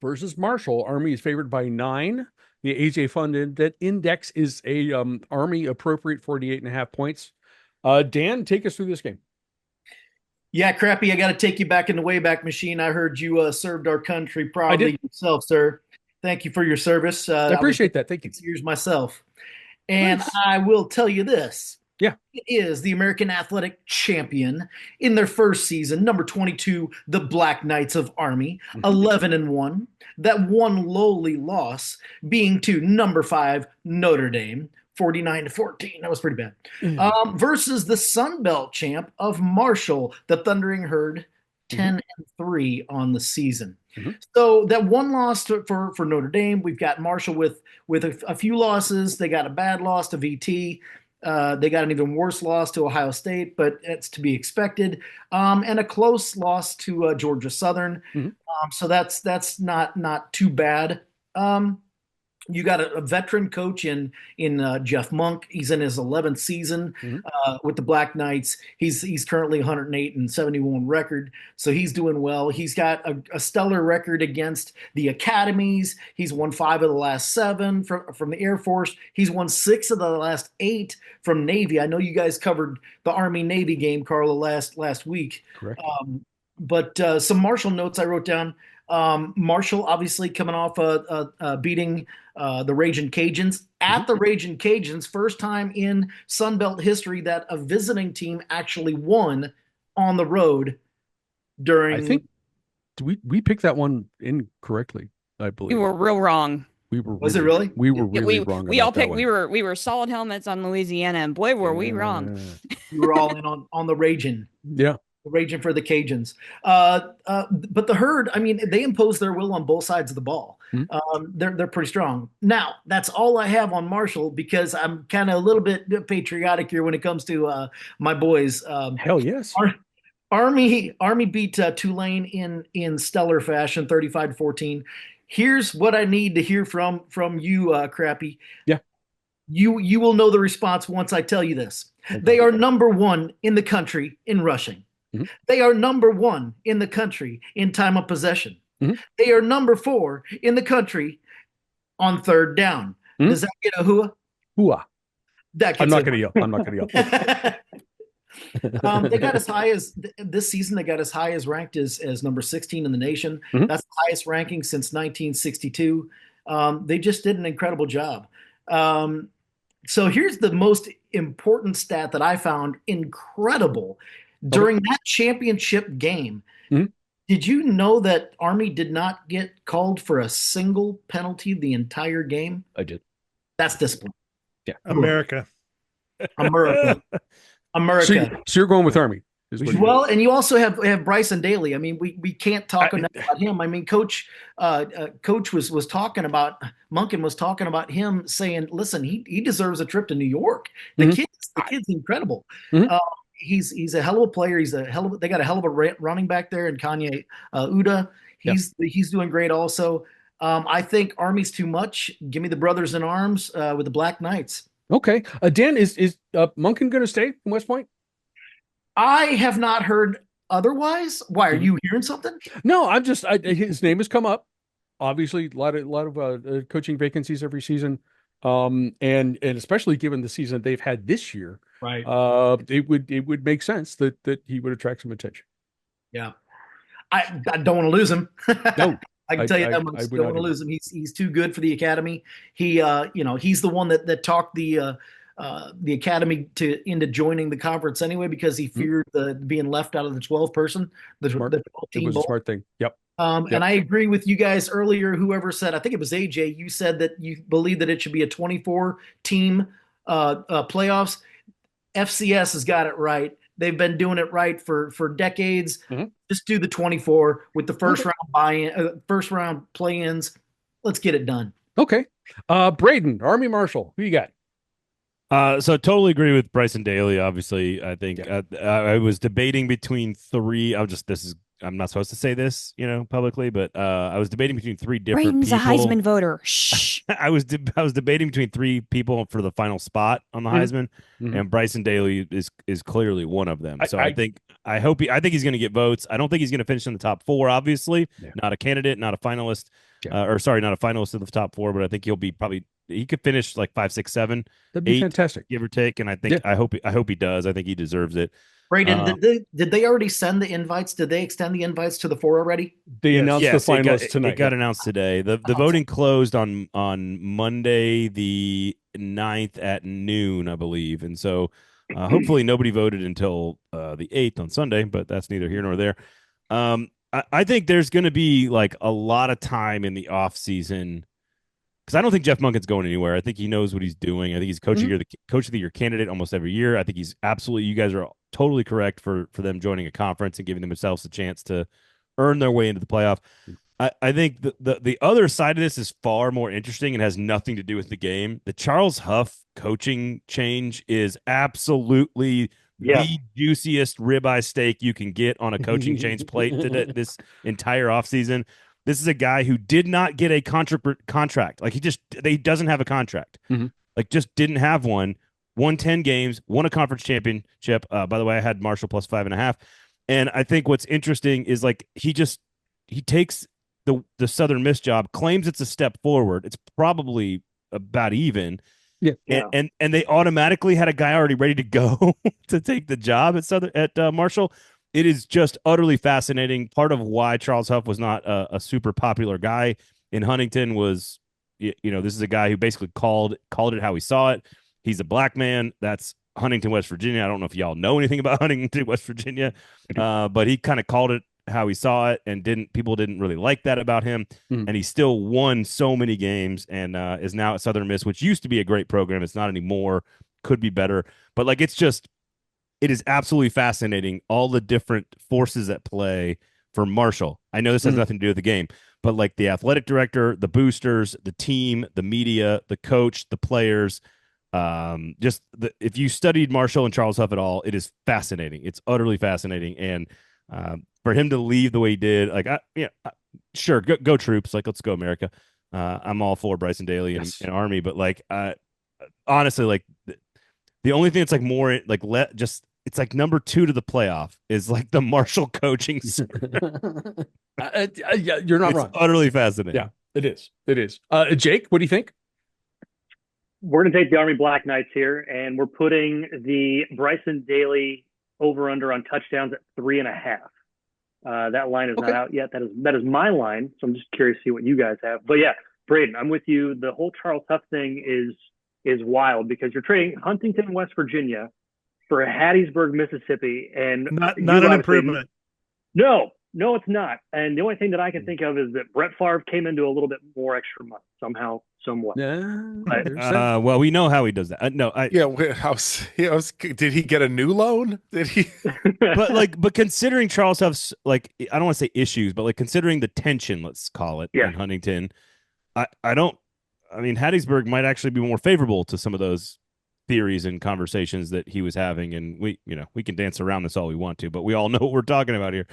versus Marshall. Army is favored by 9. The AJ Fund Index is a Army appropriate 48.5 points. Dan, take us through this game. Yeah, Crappy, I got to take you back in the Wayback Machine. I heard you served our country proudly yourself, sir. Thank you for your service. I appreciate that. Thank you. 6 years myself. And Nice. I will tell you this. Yeah. It is the American Athletic Champion in their first season, number 22, the Black Knights of Army, 11-1. That one lowly loss being to number 5, Notre Dame, 49-14. That was pretty bad. Versus the Sun Belt champ of Marshall, the Thundering Herd, 10-3 on the season. So that one loss for Notre Dame. We've got Marshall with a few losses. They got a bad loss to VT. They got an even worse loss to Ohio State, but it's to be expected. And a close loss to Georgia Southern. So that's not too bad. You got a veteran coach in Jeff Monk. He's in his 11th season with the Black Knights. He's currently 108-71 record, so he's doing well. He's got a stellar record against the academies. He's won 5 of the last 7 from the Air Force. He's won 6 of the last 8 from Navy. I know you guys covered the Army-Navy game, Carla, last week. Correct. But some Marshall notes I wrote down. Marshall obviously coming off beating the Ragin' Cajuns at the Ragin' Cajuns, first time in Sun Belt history that a visiting team actually won on the road during. I think we picked that one incorrectly. I believe We were real wrong. Was it really? We were really wrong. We all picked. We were solid helmets on Louisiana, and boy, were we wrong. We were all in on the Ragin'. Yeah. Raging for the Cajuns. But the Herd, I mean, they impose their will on both sides of the ball. They're pretty strong. Now, that's all I have on Marshall because I'm kind of a little bit patriotic here when it comes to my boys. Hell yes. Army beat Tulane in stellar fashion, 35-14. Here's what I need to hear from you, Crappy. Yeah. You will know the response once I tell you this. Okay. They are number 1 in the country in rushing. They are number 1 in the country in time of possession. They are number 4 in the country on third down. Does that get a hooah? Hooah. I'm not going to yell. I'm not going to yell. They got as high as this season. They got as high as ranked as number 16 in the nation. That's the highest ranking since 1962. They just did an incredible job. So here's the most important stat that I found incredible during that championship game. Did you know that Army did not get called for a single penalty the entire game? I did. That's discipline. Yeah. America. So you're going with Army. Well, and you also have Bryson Daly. I mean, we can't talk enough about him. I mean, Coach was talking about Monken was talking about him, saying, "Listen, he deserves a trip to New York. The kid's incredible. He's a hell of a player. They got a hell of a running back there in Kanye Uda. He's doing great also. I think Army's too much. Give me the brothers in arms with the Black Knights. Okay, Dan, is Monken going to stay in West Point? I have not heard otherwise. Why, are you hearing something? No, I'm just his name has come up. Obviously, a lot of coaching vacancies every season, and especially given the season they've had this year, right? It would make sense that he would attract some attention. Yeah, I don't want to lose him. No. I can tell you that much. I don't want to lose him. He's too good for the academy. He's the one that talked the academy into joining the conference anyway because he feared being left out of the 12 person. The 12 team. It was a smart thing. Yep. And I agree with you guys earlier. Whoever said, I think it was AJ. You said that you believe that it should be a 24 team playoffs. FCS has got it right. They've been doing it right for decades. Just do the 24 with the first round play-ins. Let's get it done. Okay. Braden, Army Marshall, who you got? So totally agree with Bryson Daly. Obviously, I think I was debating between 3. This is I'm not supposed to say this, publicly, but I was debating between three different Braden's a people. Heisman voter. Shh. I was debating between three people for the final spot on the Heisman, and Bryson Daly is clearly one of them. So I think he's going to get votes. I don't think he's going to finish in the top 4. Obviously, not a candidate, not a finalist, not a finalist of the top 4. But I think he could finish like 5, 6, 7. That'd be 8, fantastic, give or take. And I think I hope he does. I think he deserves it. Braden, did they already send the invites? Did they extend the invites to the 4 already? They announced the finalists tonight. It got announced today. The voting closed on Monday the 9th at noon, I believe. And so hopefully nobody voted until the 8th on Sunday, but that's neither here nor there. I think there's going to be like a lot of time in the off season, because I don't think Jeff Monken's going anywhere. I think he knows what he's doing. I think he's coach of the year candidate almost every year. I think he's absolutely. You guys are totally correct for them joining a conference and giving themselves a chance to earn their way into the playoff. I think the other side of this is far more interesting and has nothing to do with the game. The Charles Huff coaching change is absolutely the juiciest ribeye steak you can get on a coaching change plate this entire offseason. This is a guy who did not get a contract. Like he doesn't have a contract. Like just didn't have one. Won 10 games, won a conference championship. By the way, I had Marshall plus 5.5. And I think what's interesting is like he takes the Southern Miss job, claims it's a step forward. It's probably about even. And they automatically had a guy already ready to go to take the job at Marshall. It is just utterly fascinating. Part of why Charles Huff was not a super popular guy in Huntington was, this is a guy who basically called it how he saw it. He's a black man. That's Huntington, West Virginia. I don't know if y'all know anything about Huntington, West Virginia, but he kind of called it how he saw it, and people didn't really like that about him. And he still won so many games and is now at Southern Miss, which used to be a great program. It's not anymore. Could be better, but like it is absolutely fascinating, all the different forces at play for Marshall. I know this has nothing to do with the game, but like the athletic director, the boosters, the team, the media, the coach, the players, if you studied Marshall and Charles Huff at all, it is fascinating. It's utterly fascinating. And for him to leave the way he did, like, sure, go Troops. Like, let's go America. I'm all for Bryson Daly and Army, but like, honestly, like the only thing that's like more like it's like number 2 to the playoff is like the Marshall coaching. You're not wrong. Utterly fascinating. Yeah, it is. It is. Jake, what do you think? We're going to take the Army Black Knights here, and we're putting the Bryson Daly over/under on touchdowns at 3.5. That line is not out yet. That is my line, so I'm just curious to see what you guys have. But yeah, Braden, I'm with you. The whole Charles Huff thing is wild because you're trading Huntington, West Virginia for Hattiesburg, Mississippi, and not an improvement. No, it's not. And the only thing that I can think of is that Brett Favre came into a little bit more extra money somehow, somewhat. Well, we know how he does that. Did he get a new loan? Did he? but considering Charles Huff's, like, I don't want to say issues, but like considering the tension, let's call it, in Huntington, I mean, Hattiesburg might actually be more favorable to some of those theories and conversations that he was having, and we can dance around this all we want to, but we all know what we're talking about here.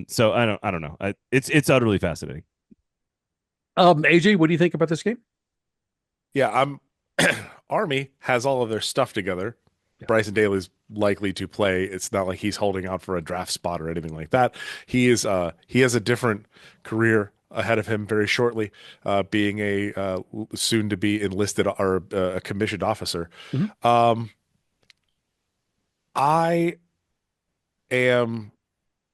So I don't know. It's utterly fascinating. AJ, what do you think about this game? Yeah, Army has all of their stuff together. Bryson Daly's likely to play. It's not like he's holding out for a draft spot or anything like that. He has a different career ahead of him very shortly, being a soon to be enlisted or a commissioned officer. I am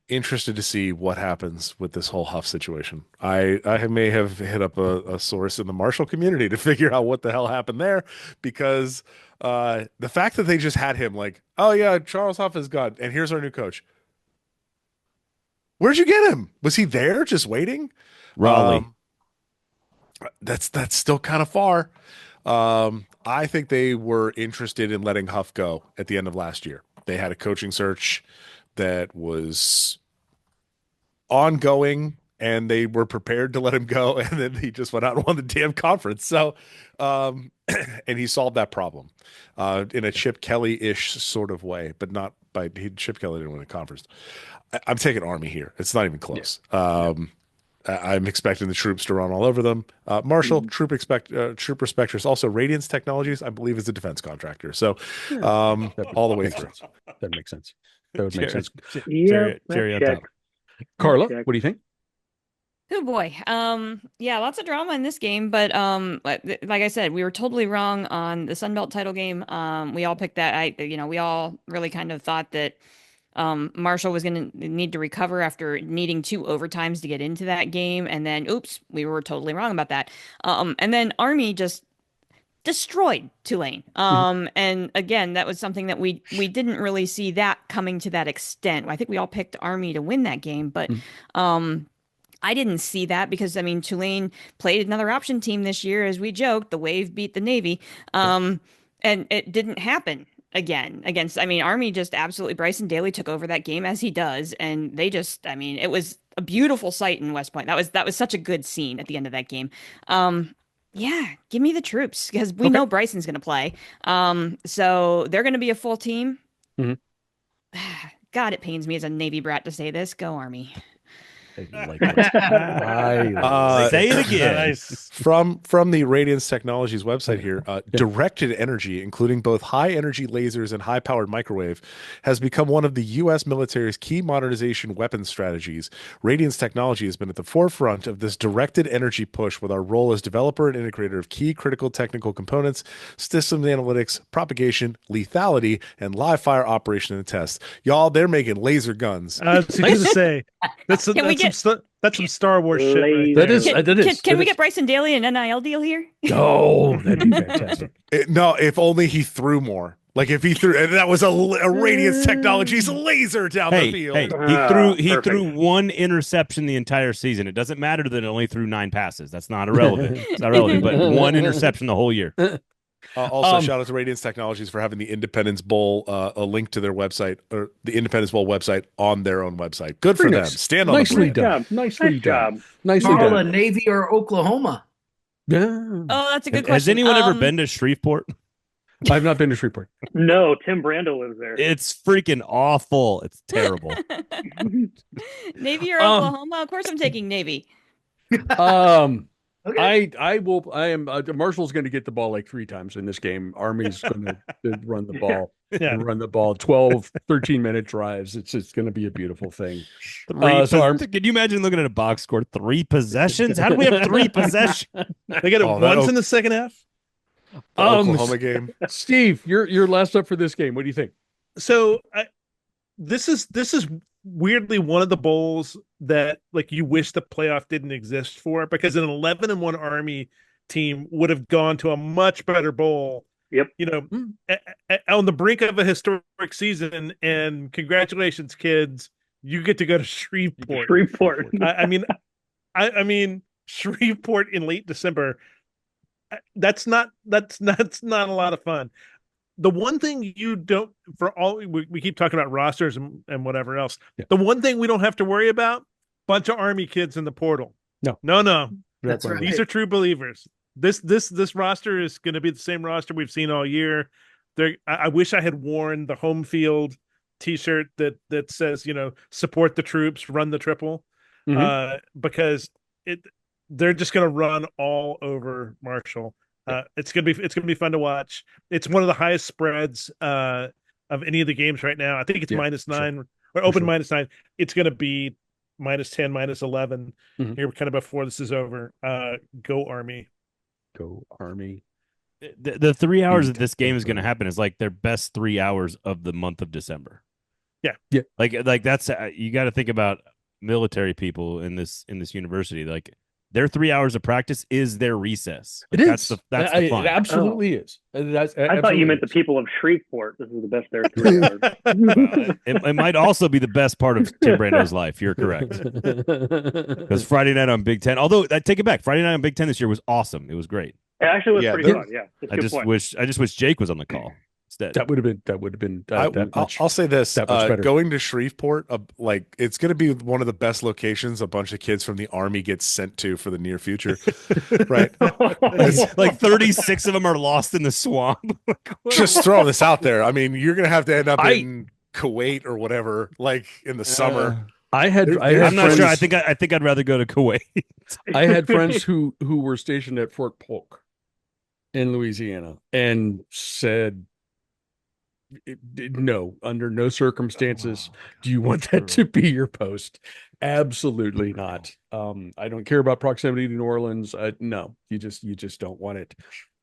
interested to see what happens with this whole Huff situation. I may have hit up a source in the Marshall community to figure out what the hell happened there, because the fact that they just had him like, oh yeah, Charles Huff is gone, and here's our new coach. Where'd you get him? Was he there just waiting? Raleigh. That's still kind of far. I think they were interested in letting Huff go at the end of last year. They had a coaching search that was ongoing, and they were prepared to let him go, and then he just went out and won the damn conference. So, and he solved that problem in a Chip Kelly-ish sort of way, but not Chip Kelly didn't win a conference. I'm taking Army here. It's not even close. I'm expecting the troops to run all over them. Marshall, troop respecters, also Radiance Technologies, I believe, is a defense contractor. So all the way through. That makes sense. That would make sense. Cherry on top. Carla, what do you think? Oh boy. Yeah, lots of drama in this game, but like I said, we were totally wrong on the Sunbelt title game. We all picked that. We all really kind of thought that Marshall was going to need to recover after needing 2 overtimes to get into that game, and then oops, we were totally wrong about that. And then Army just destroyed Tulane. And again, that was something that we didn't really see that coming to that extent. I think we all picked Army to win that game, but I didn't see that because, I mean, Tulane played another option team this year, as we joked. The Wave beat the Navy, and it didn't happen again against. I mean, Army just absolutely. Bryson Daly took over that game as he does, and they just. I mean, it was a beautiful sight in West Point. That was such a good scene at the end of that game. Yeah, give me the troops because we know Bryson's going to play. So they're going to be a full team. God, it pains me as a Navy brat to say this. Go Army. Say it again. Nice. From the Radiance Technologies website here, directed energy, including both high energy lasers and high powered microwave, has become one of the U.S. military's key modernization weapons strategies. Radiance Technology has been at the forefront of this directed energy push with our role as developer and integrator of key critical technical components, systems analytics, propagation, lethality, and live fire operation and test. Y'all, they're making laser guns. I was going to say that's some Star Wars shit. Right that there. is. Can we get Bryson Daly an NIL deal here? Oh, that'd be fantastic. No, if only he threw more. Like if he threw, and that was a Radiance Technologies laser down the field. He threw 1 interception the entire season. It doesn't matter that it only threw 9 passes. That's not irrelevant. It's not relevant, but 1 interception the whole year. Also, shout out to Radiance Technologies for having the Independence Bowl, a link to their website, or the Independence Bowl website on their own website. Good for them. Stand on Nicely the done. Nicely done. Nicely Carla, done. Navy or Oklahoma? Yeah. Oh, that's a good question. Has anyone ever been to Shreveport? I've not been to Shreveport. No, Tim Brando lives there. It's freaking awful. It's terrible. Navy or Oklahoma? Of course I'm taking Navy. Okay. I am Marshall's going to get the ball like 3 times in this game. Army's going to run the ball and run the ball 12 13-minute drives. It's going to be a beautiful thing. Can you imagine looking at a box score 3 possessions? How do we have 3 possessions? They got it once in the second half. Oklahoma game. Steve, you're last up for this game. What do you think? So this is weirdly one of the bowls that like you wish the playoff didn't exist for, because an 11-1 Army team would have gone to a much better bowl. Yep. You know, on the brink of a historic season, and congratulations, kids, you get to go to Shreveport. I mean, Shreveport in late December. That's not a lot of fun. The one thing you don't, for all we keep talking about rosters and whatever else. Yeah. The one thing we don't have to worry about: bunch of Army kids in the portal. No. That's right. These are true believers. This roster is going to be the same roster we've seen all year. I wish I had worn the home field T-shirt that says, support the troops, run the triple, because they're just going to run all over Marshall. It's gonna be fun to watch. It's one of the highest spreads of any of the games right now. I think it's -9 or open -9. It's gonna be -10, -11 here kind of before this is over. Go Army. Go Army. The 3 hours that this game is going to happen is like their best 3 hours of the month of December. Yeah. Like that's you got to think about military people in this university. Like their 3 hours of practice is their recess. It That's is. That's the fun. It absolutely is. I thought you meant the people of Shreveport. This is the best there. 3 hours. It might also be the best part of Tim Brando's life. You're correct. Because Friday night on Big Ten, although I take it back, Friday night on Big Ten this year was awesome. It was great. It actually was pretty fun. Yeah, I just wish Jake was on the call instead. That would have been. I'll say this: that much better. Going to Shreveport, it's going to be one of the best locations a bunch of kids from the Army gets sent to for the near future. Right? It's like 36 of them are lost in the swamp. Just throw this out there. I mean, you're going to have to end up in Kuwait or whatever, like in the summer. I'm not sure. I think I'd rather go to Kuwait. I had friends who were stationed at Fort Polk in Louisiana and said, no, under no circumstances do you want that to be your post. Absolutely not. I don't care about proximity to New Orleans. No, you just don't want it.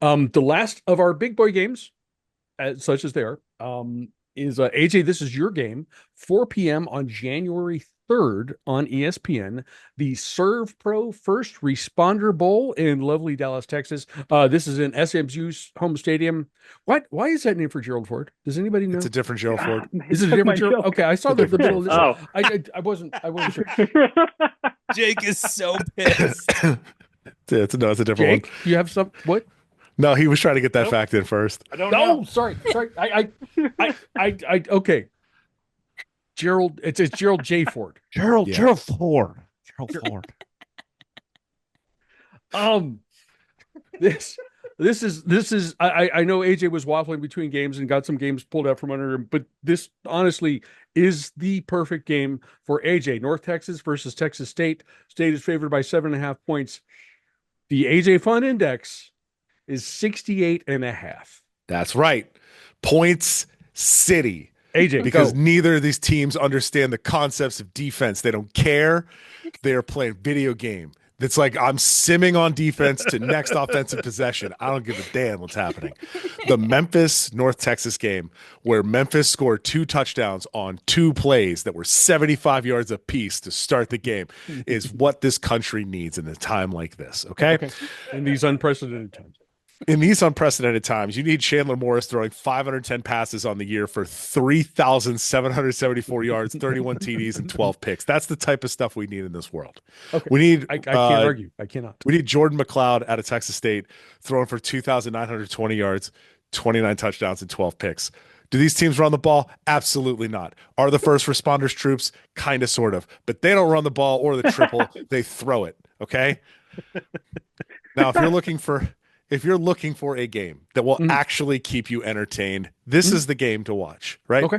The last of our big boy games, such as they are, is AJ. This is your game, 4 p.m. on January 3rd on ESPN, the Serve Pro First Responder Bowl in lovely Dallas, Texas. This is in SMU's home stadium. Why is that named for Gerald Ford? Does anybody know? It's a different Gerald Ford. Is it a different Gerald? Okay, I saw the middle of this. Oh. I wasn't sure. Jake is so pissed. It's a different Jake, one. you have some what? No, he was trying to get that fact in first. I don't know. Oh, sorry. I okay. Gerald, it's Gerald J. Ford. Gerald Ford. This is I know AJ was waffling between games and got some games pulled out from under him, but this honestly is the perfect game for AJ. North Texas versus Texas State. State is favored by 7.5 points. The AJ Fun Index is 68.5. That's right. Points City. AJ, because go. neither of these teams understand the concepts of defense. They don't care. They're playing video game. It's like I'm simming on defense to next offensive possession. I don't give a damn what's happening. The Memphis North Texas game, where Memphis scored 2 touchdowns on 2 plays that were 75 yards apiece to start the game, is what this country needs in a time like this. Okay. In these unprecedented times. In these unprecedented times, you need Chandler Morris throwing 510 passes on the year for 3,774 yards, 31 TDs, and 12 picks. That's the type of stuff we need in this world. Okay. We need. I can't argue. I cannot. We need Jordan McLeod out of Texas State throwing for 2,920 yards, 29 touchdowns, and 12 picks. Do these teams run the ball? Absolutely not. Are the first responders troops? Kind of, sort of. But they don't run the ball or the triple. They throw it. Okay. Now, if you're looking for a game that will actually keep you entertained, this is the game to watch, right? Okay.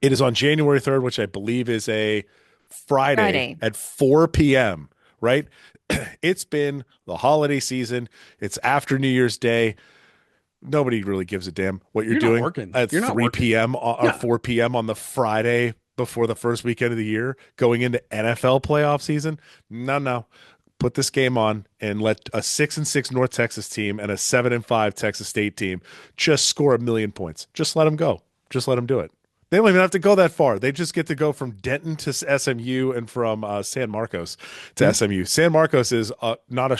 It is on January 3rd, which I believe is a Friday. At 4 p.m., right? It's been the holiday season. It's after New Year's Day. Nobody really gives a damn what you're doing at 3 p.m. or 4 p.m. on the Friday before the first weekend of the year, going into NFL playoff season. No. Put this game on and let a 6-6 North Texas team and a 7-5 Texas State team just score 1,000,000 points. Just let them go. Just let them do it. They don't even have to go that far. They just get to go from Denton to SMU and from San Marcos to SMU. San Marcos is it's not a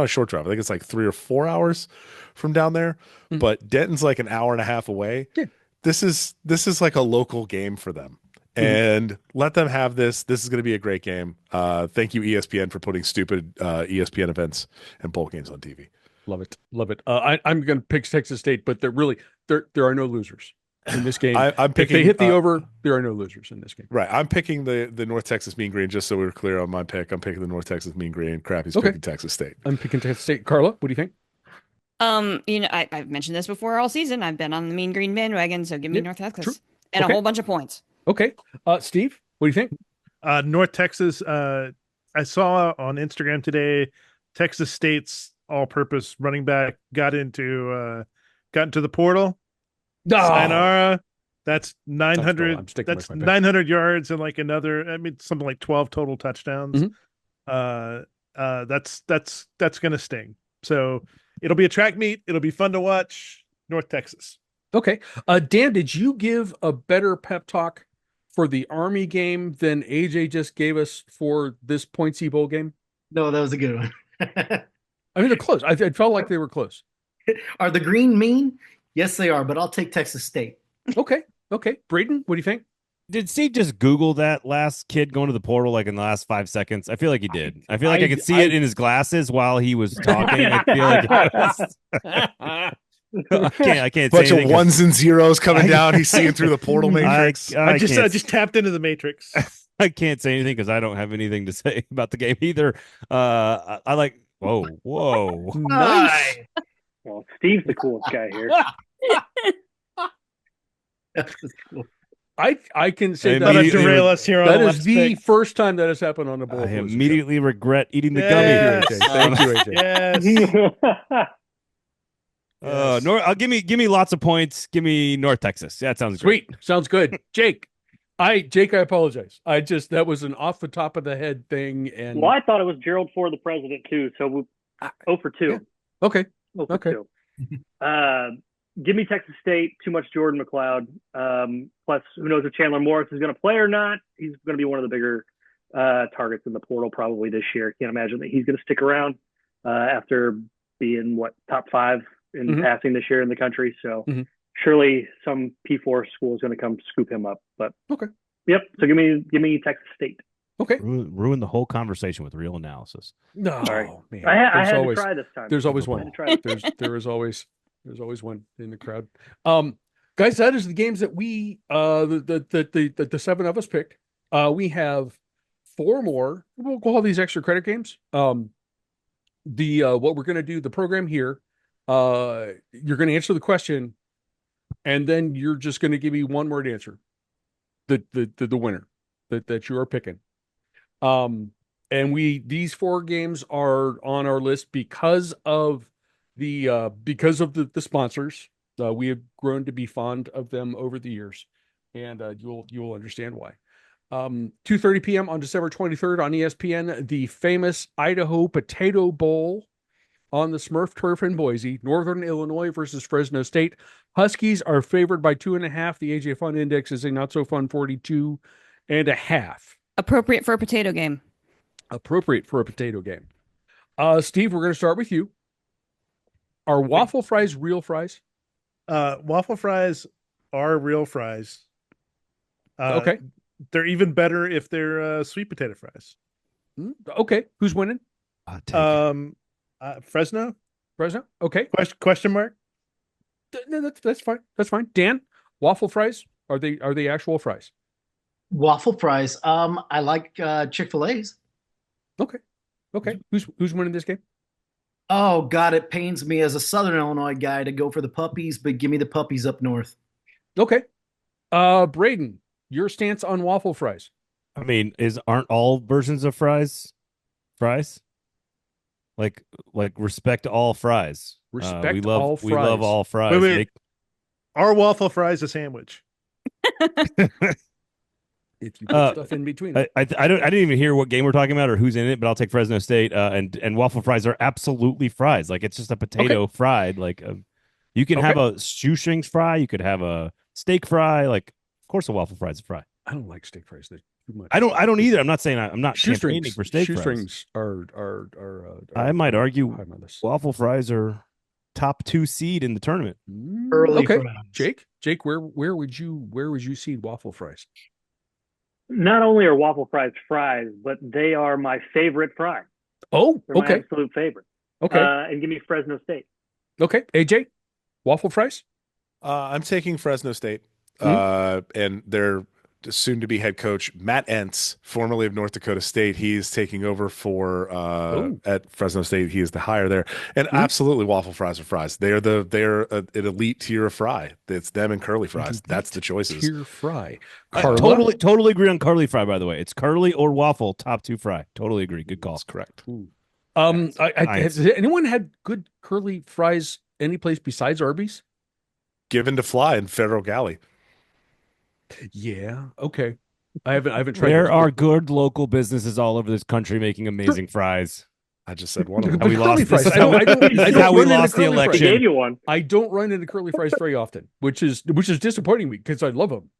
short drive. I think it's like 3 or 4 hours from down there, but Denton's like an hour and a half away. Yeah. This is like a local game for them. And let them have this. This is going to be a great game. Thank you, ESPN, for putting stupid ESPN events and bowl games on TV. Love it. I'm going to pick Texas State, but there are no losers in this game. I'm picking, if they hit the over, there are no losers in this game. Right. I'm picking the North Texas Mean Green, just so we were clear on my pick. I'm picking the North Texas Mean Green. Crappy's picking Texas State. I'm picking Texas State. Carla, what do you think? I've mentioned this before all season. I've been on the Mean Green bandwagon, so give me North Texas and a whole bunch of points. Okay. Steve, what do you think? North Texas. I saw on Instagram today, Texas State's all-purpose running back got into the portal. Sayonara. That's 900. That's 900 yards and like another. I mean, something like 12 total touchdowns. That's gonna sting. So it'll be a track meet. It'll be fun to watch. North Texas. Okay. Dan, did you give a better pep talk for the Army game than AJ just gave us for this Pointsy Bowl game? No, that was a good one. I mean, they're close. I felt like they were close. Are the green mean? Yes, they are, but I'll take Texas State. Okay. Braden, what do you think? Did Steve just Google that last kid going to the portal like in the last 5 seconds? I feel like he did. I feel like I could see it in his glasses while he was talking. I feel like I can't bunch say of ones and zeros coming down. He's seeing through the portal matrix. I just tapped into the matrix. I can't say anything because I don't have anything to say about the game either. I like whoa. Nice. Well, Steve's the coolest guy here. That's cool. I can say I that Not to immediately derail us here on that the is last the pick. first time that has happened on the I Bowlapalooza show. immediately regret eating the Yes. gummy. Thank you, AJ. Yes. Yes. I'll give me lots of points. Give me North Texas. Yeah, that sounds Sweet. great. Sounds good. Jake, I apologize. That was an off the top of the head thing. And Well, I thought it was Gerald Ford, the president, too. So 0 for 2. Yeah. Okay. 0 for Okay. 2. Give me Texas State. Too much Jordan McLeod. Plus, who knows if Chandler Morris is going to play or not. He's going to be one of the bigger targets in the portal probably this year. Can't imagine that he's going to stick around after being, top 5 in passing this year in the country. So surely some P4 school is going to come scoop him up. But okay. Yep. So give me Texas State. Okay. Ruin the whole conversation with real analysis. No, Sorry. man. I had to try this time. There's always one. There's always one in the crowd. Guys, that is the games that we the 7 of us picked. We have 4 more. We'll call these extra credit games. What we're gonna do, the program here, you're gonna answer the question, and then you're just gonna give me one word answer. The winner that you are picking. And these 4 games are on our list because of the sponsors. We have grown to be fond of them over the years, and you'll understand why. 2:30 p.m. on December 23rd on ESPN, the famous Idaho Potato Bowl on the Smurf Turf in Boise. Northern Illinois versus Fresno State. Huskies are favored by 2.5. The AJ Fun Index is a not so fun 42.5. Appropriate for a potato game. Appropriate for a potato game. Steve, we're going to start with you. Are waffle fries real fries? Waffle fries are real fries. Okay. They're even better if they're sweet potato fries. Okay. Who's winning? Fresno. Fresno? Okay. Question mark? No, that's fine. That's fine. Dan, waffle fries, are they actual fries? Waffle fries. I like Chick-fil-A's. Okay. Who's winning this game? Oh God, it pains me as a Southern Illinois guy to go for the puppies, but give me the puppies up north. Okay. Braden, your stance on waffle fries? I mean, aren't all versions of fries? Like respect all fries. Respect we all fries. We love all fries. Wait. Are waffle fries a sandwich? If you put stuff in between. I didn't even hear what game we're talking about or who's in it, but I'll take Fresno State. And waffle fries are absolutely fries. Like, it's just a potato fried. Like, you can have a shoestrings fry. You could have a steak fry. Like, of course, a waffle fry is a fry. I don't like steak fries. They're too much. I don't either. I'm not saying I'm not campaigning for steak shoestrings fries. are I might argue waffle fries are top 2 seed in the tournament. Early okay. fries. Jake, where would you seed waffle fries? Not only are waffle fries fries, but they are my favorite fry. Oh, They're my absolute favorite. Okay. And give me Fresno State. Okay. AJ, waffle fries? I'm taking Fresno State. And their soon-to-be head coach, Matt Entz, formerly of North Dakota State, he's taking over for at Fresno State. He is the hire there, and absolutely, waffle fries are fries. They're an elite tier of fry. It's them and curly fries. That's the choices. Tier fry. Totally agree on curly fry. By the way, it's curly or waffle, top 2 fry. Totally agree. Good call. That's correct. Has anyone had good curly fries any place besides Arby's? Given to Fly in Federal Galley. Yeah. Okay. I haven't tried. There are good local businesses all over this country making amazing fries. I just said one of them. But curly fries. This is how we lost the election. They gave you one. I don't run into curly fries very often, which is disappointing me because I love them.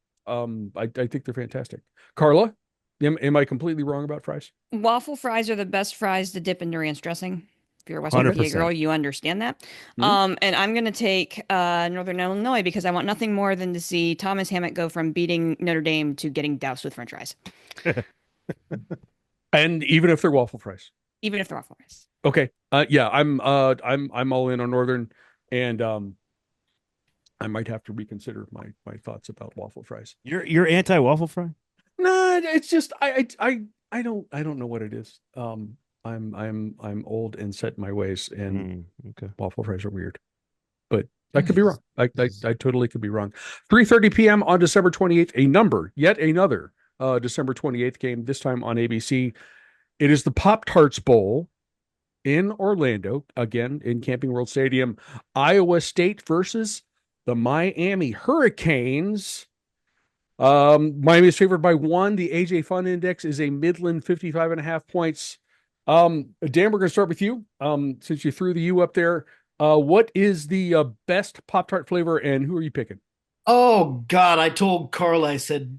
I think they're fantastic. Carla, am I completely wrong about fries? Waffle fries are the best fries to dip into ranch dressing. If you're a West Virginia 100%. girl, you understand that. And I'm going to take Northern Illinois because I want nothing more than to see Thomas Hammett go from beating Notre Dame to getting doused with French fries. And even if they're waffle fries. Even if they're waffle fries. Okay. Yeah, I'm all in on Northern, and I might have to reconsider my thoughts about waffle fries. You're anti waffle fry? No, it's just I don't know what it is. I'm old and set in my ways, and waffle fries are weird. But I could be wrong. I totally could be wrong. 3:30 p.m. on December 28th, yet another December 28th game, this time on ABC. It is the Pop-Tarts Bowl in Orlando, again in Camping World Stadium. Iowa State versus the Miami Hurricanes. Miami is favored by 1. The AJ Fun Index is a Midland 55.5 points. Dan, we're going to start with you. Since you threw the U up there, what is the best Pop-Tart flavor and who are you picking? Oh God, I told Carla, I said,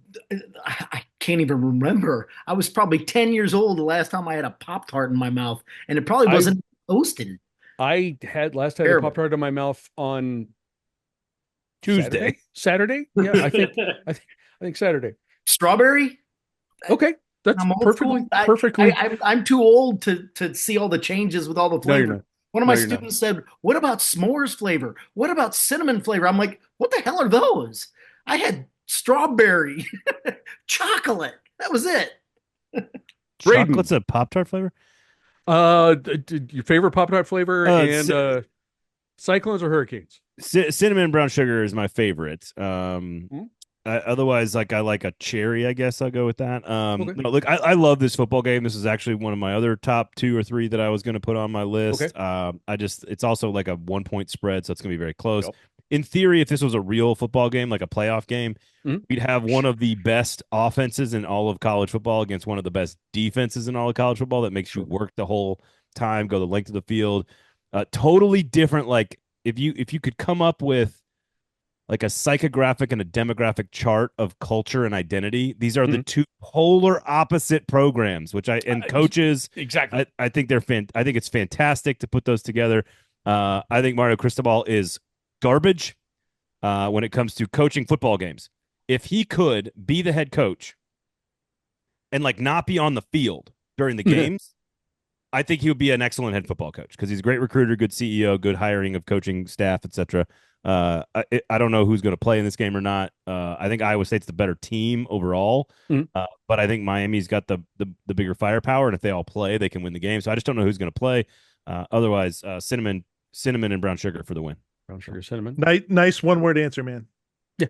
I can't even remember. I was probably 10 years old the last time I had a Pop-Tart in my mouth, and it probably wasn't toasted. I had a Pop-Tart in my mouth on Tuesday. Saturday? Yeah, I think Saturday. Strawberry? Okay. That's perfectly. I'm too old to see all the changes with all the flavors. No, One of my students said, "What about s'mores flavor? What about cinnamon flavor?" I'm like, "What the hell are those?" I had strawberry, chocolate. That was it. Braden, chocolate's a Pop-Tart flavor? Your favorite Pop-Tart flavor and Cyclones or Hurricanes? Cinnamon brown sugar is my favorite. Otherwise, I like a cherry, I guess I'll go with that. Okay. No, look, I love this football game. This is actually one of my other top 2 or 3 that I was going to put on my list. Okay. It's also like a 1-point spread, so it's going to be very close. Yep. In theory, if this was a real football game, like a playoff game, we'd have one of the best offenses in all of college football against one of the best defenses in all of college football that makes you work the whole time, go the length of the field. Totally different. Like if you could come up with like a psychographic and a demographic chart of culture and identity. These are the 2 polar opposite programs, coaches. Exactly. I think I think it's fantastic to put those together. I think Mario Cristobal is garbage when it comes to coaching football games. If he could be the head coach and not be on the field during the games, I think he would be an excellent head football coach because he's a great recruiter, good CEO, good hiring of coaching staff, etc. I don't know who's going to play in this game or not. I think Iowa State's the better team overall, but I think Miami's got the bigger firepower, and if they all play, they can win the game. So I just don't know who's going to play. Otherwise, cinnamon and brown sugar for the win. Brown sugar, cinnamon. Nice one-word answer, man. Yeah.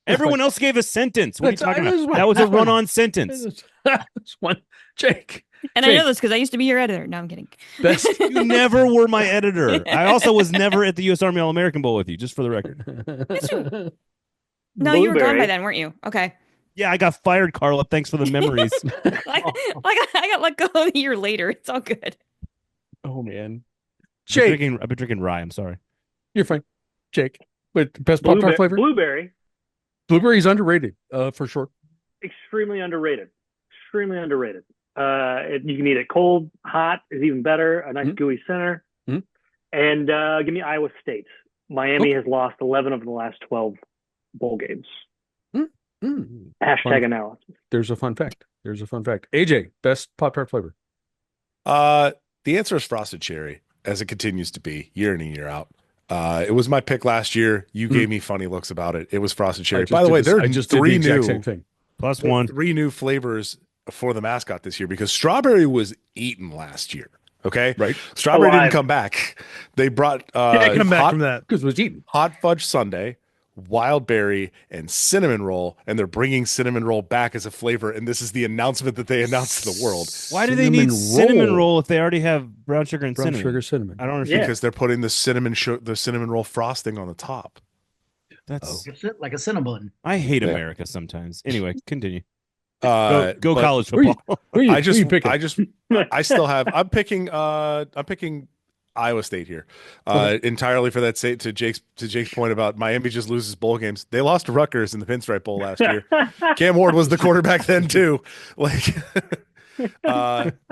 Everyone else gave a sentence. What are you talking about? That was a run-on sentence. That's one. Jake. And I know this because I used to be your editor. No, I'm kidding. You never were my editor. I also was never at the U.S. Army All-American Bowl with you, just for the record. No, you were gone by then, weren't you? Okay. Yeah, I got fired, Carla. Thanks for the memories. I got let go a year later. It's all good. Oh, man. Jake. I've been drinking rye. I'm sorry. You're fine. Jake. But best Pop-Tart flavor? Blueberry. Blueberry is underrated, for sure. Extremely underrated. You can eat it cold, hot is even better. A nice gooey center. And give me Iowa State. Miami has lost 11 of the last 12 bowl games. Hashtag analysis. There's a fun fact. AJ, best Pop-Tart flavor? The answer is frosted cherry, as it continues to be year in and year out. It was my pick last year. You gave me funny looks about it. It was frosted cherry. By the way, there are just 3 new same thing. Plus 1. 3 new flavors for the mascot this year because strawberry was eaten last year. Okay, right. Strawberry didn't come back. They brought come back from that because it was eaten. Hot fudge sundae, wild berry, and cinnamon roll, and they're bringing cinnamon roll back as a flavor. And this is the announcement that they announced to the world. Why do they need cinnamon roll if they already have brown sugar and cinnamon? Cinnamon. I don't understand. Because they're putting the cinnamon roll frosting on the top. That's like a cinnamon. I hate America sometimes. Anyway, continue. Go college football. I still have. I'm picking Iowa State here, entirely for that. To Jake's point about Miami just loses bowl games. They lost to Rutgers in the Pinstripe Bowl last year. Cam Ward was the quarterback then too.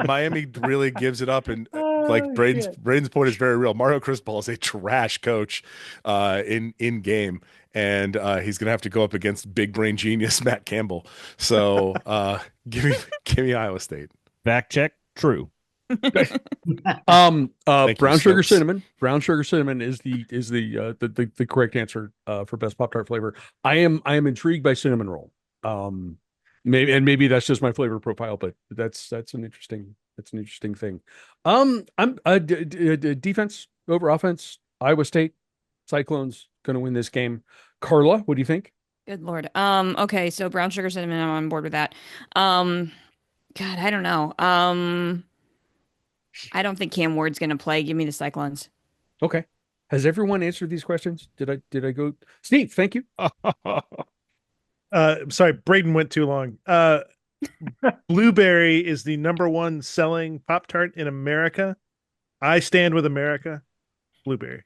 Miami really gives it up, and Braden's point is very real. Mario Cristobal is a trash coach in game. And he's gonna have to go up against big brain genius Matt Campbell. So give me Iowa State. Fact check, true. Brown sugar cinnamon. Brown sugar cinnamon is the correct answer for best Pop-Tart flavor. I am intrigued by cinnamon roll. Maybe that's just my flavor profile, but that's an interesting thing. I'm defense over offense. Iowa State. Cyclones going to win this game. Carla, what do you think? Good Lord. Okay, so brown sugar cinnamon, I'm on board with that. God, I don't know. I don't think Cam Ward's gonna play. Give me the Cyclones. Okay. Has everyone answered these questions? Did I go? Steve, thank you. Sorry, Braden went too long. Blueberry is the #1 selling Pop-Tart in America. I stand with America. Blueberry.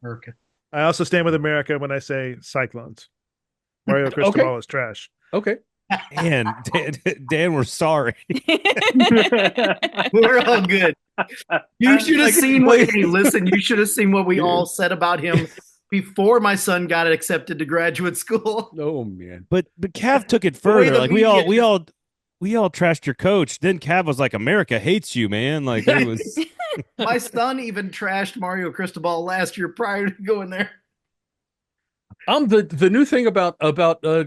America. I also stand with America when I say Cyclones. Mario Cristobal is trash. Okay. And Dan, we're sorry. We're all good. You should have seen what. Hey, listen, you should have seen what we all said about him before my son got accepted to graduate school. Oh man. But Cav took it further. Like we all trashed your coach. Then Cav was like, "America hates you, man." Like it was. My son even trashed Mario Cristobal last year prior to going there. The new thing about